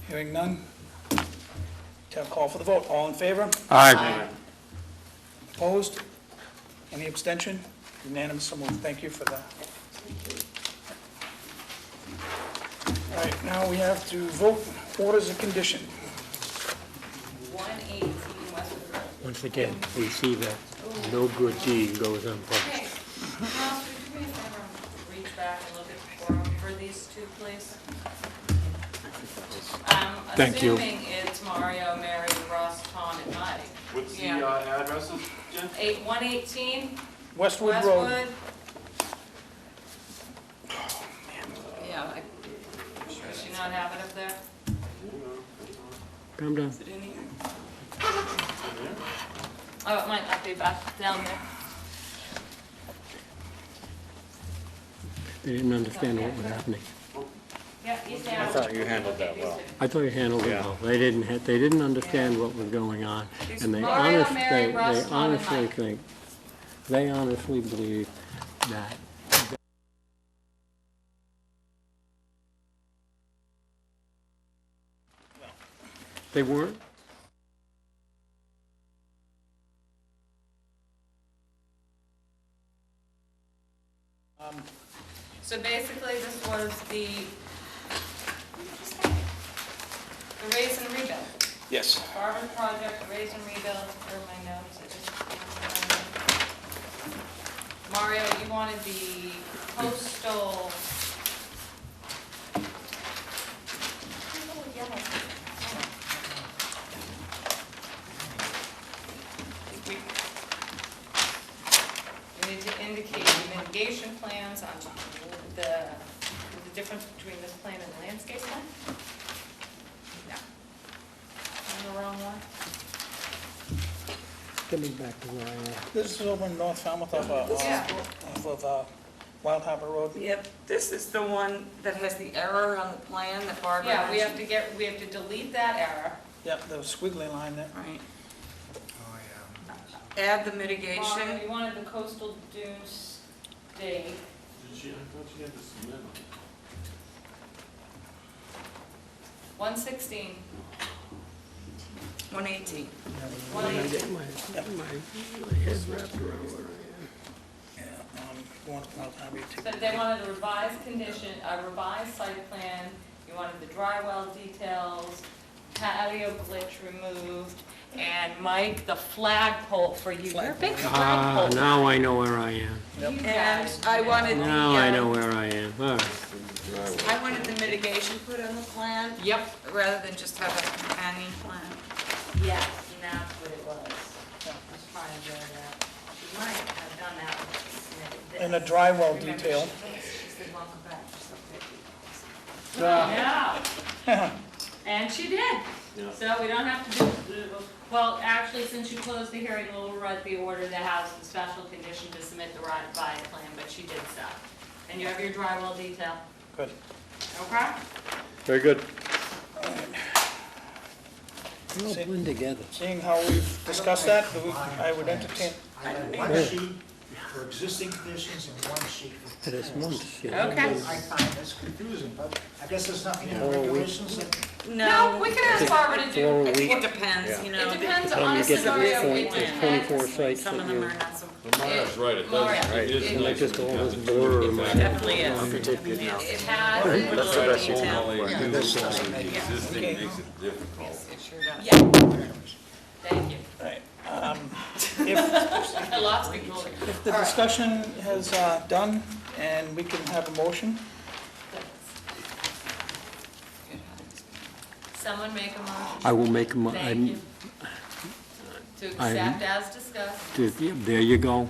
Hearing none. Can I call for the vote? All in favor? Aye. Opposed? Any abstention? Unanimous, so moved. Thank you for that. All right, now we have to vote orders of condition. 118 Westwood Road. Once again, we see that no good deed goes unpunished. Okay, Ross, would you me a favor and reach back and look at the forum for these two, please? Thank you. Assuming it's Mario, Mary, Ross, Tom, and Mike. What's the Yeah. addresses, Jen? 118 Westwood Road. Westwood. not have it up there? Come down. Is it in here? Oh, it might not be back down there. They didn't understand what was happening. Yeah, East I Hampton. thought you handled that well. I thought you handled it well. They didn't understand what was going on. And they Mario, Mary, they Russ, Tom, and honestly Mike. think, they honestly believe that they weren't. So basically, this was the raise and rebuild. Yes. Farmers project, raise and rebuild, where are my notes? Mario, you wanted the coastal. We need to indicate the mitigation plans on the difference between this plan and the landscape plan. No. I'm the wrong one. Get me back to where I am. This is over in North Falmouth off of Wild Harbor Road. Yep, this is the one that has the error on the plan that Barbara Yeah, mentioned. we have to delete that error. Yep, the squiggly line there. Right. Oh, Add the mitigation. Mario, you wanted the coastal dunes date. Did she, I thought she had the cement on it. 1/16. 118. When I get my head wrapped around where Yeah, going to Wild Harbor, you take- So they wanted a revised condition, a revised site plan, you wanted the dry well details, patio glitch removed, and Mike, the flagpole for you. You're a big I am. flagpole. Now I know where I am. And I wanted the, Now I know where I am. All right. I wanted the mitigation put on the plan. Yep. Rather than just have a companion plan. Yes, and that's what it was. I was trying to do that. She might have done that when she submitted this. And a dry well Remember, detail. She said, welcome back, you're so pretty. Yeah. And she did. So we don't have to do, well, actually, since you closed the hearing, we'll write the order that has the special condition to submit the revised plan, but she did so. And you have your dry well detail. Good. Okay? Very good. We all blend together. Seeing how we've discussed that, I would entertain. I have one sheet for existing conditions and one sheet for. It is one sheet. Okay. I find this confusing, but I guess there's nothing in the 4 weeks. regulations that. No, we can ask Barbara to do. 4 weeks. It depends, you know. It depends Time on you the get to scenario. this point, It there's depends. 24 sites Some that of them you, are not so. Mario's right, it Mario, does, it is it- nice. just when all you have this the blur two in my different- Definitely is. It has. That's the best detail. all they do, Yeah, this doesn't the make it. existing Okay. makes it difficult. It sure does. Yeah. Thank you. Right. If Lots of people. if the discussion has done and we can have a motion, Someone make a motion. I will make, Thank you. To accept as discussed. there you go.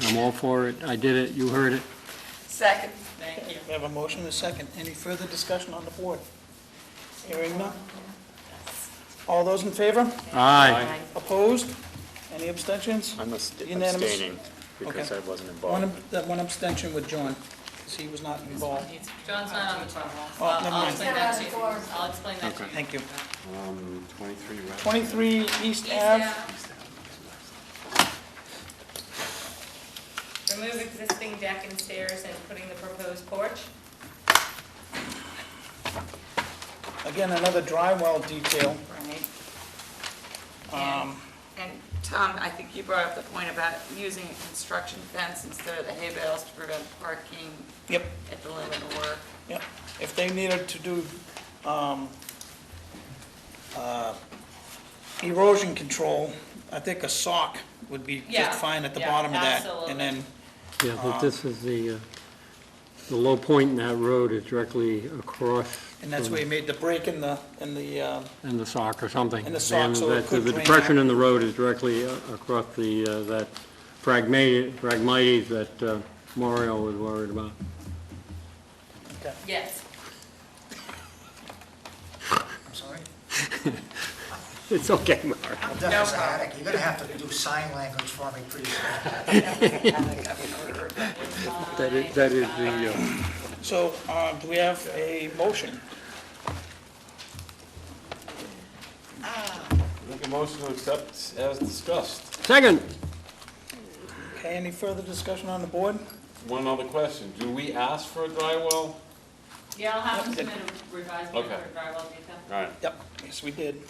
I'm all for it. I did it. You heard it. Second. Thank you. we have a motion and a second. Any further discussion on the board? Hearing none. All those in favor? Aye. Opposed? Any abstentions? I'm Unanimous. abstaining because Okay. I wasn't involved. One abstention with John, because he was not involved. John's not on the phone. Oh, never I'll mind. explain that to you. I'll explain that to you. Thank you. 23 right? 23 East East Ave. Ave. Remove existing deck and stairs and putting the proposed porch. Again, another dry well detail. Right. And Tom, I think you brought up the point about using a construction fence instead of the hay bales to prevent parking Yep, at the limit of work. yep. If they needed to do erosion control, I think a sock would be Yeah, just fine at the yeah, bottom of that. absolutely. And then, Yeah, but this is the low point in that road is directly across. and that's where you made the break in the, In the sock or something. In the sock, so it And could the drain depression out. in the road is directly across the, that phragmites that Mario was worried about. okay. Yes. It's okay, Mark. I'm deaf as a haddock. You're gonna have to do sign language for me pretty soon. That is the, So, do we have a motion? Make a motion to accept as discussed. second. Okay, any further discussion on the board? One other question, do we ask for a dry well? Yeah, I'll have to submit a revised plan Okay. for drywall detail. All right. Yep, yes, we did.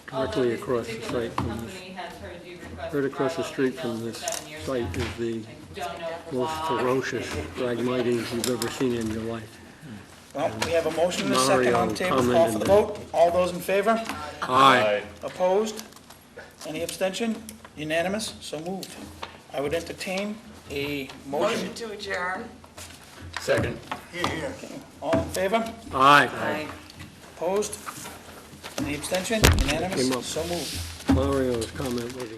Directly across the Although site from this this. particular company has heard you request Right across the drywall street details from for this 7 years site now. is the I don't know if the most law- ferocious Phragmites you've ever seen in your life. Well, we have a motion and a second on the table, call for the commented vote. All those in favor? Aye. Opposed? Any abstention? Unanimous? So moved. I would entertain a motion. Motion to adjourn. Second. Here, here. All in favor? Aye. Aye. Opposed? Any abstention? Unanimous? Came up. So moved. Mario's comment was.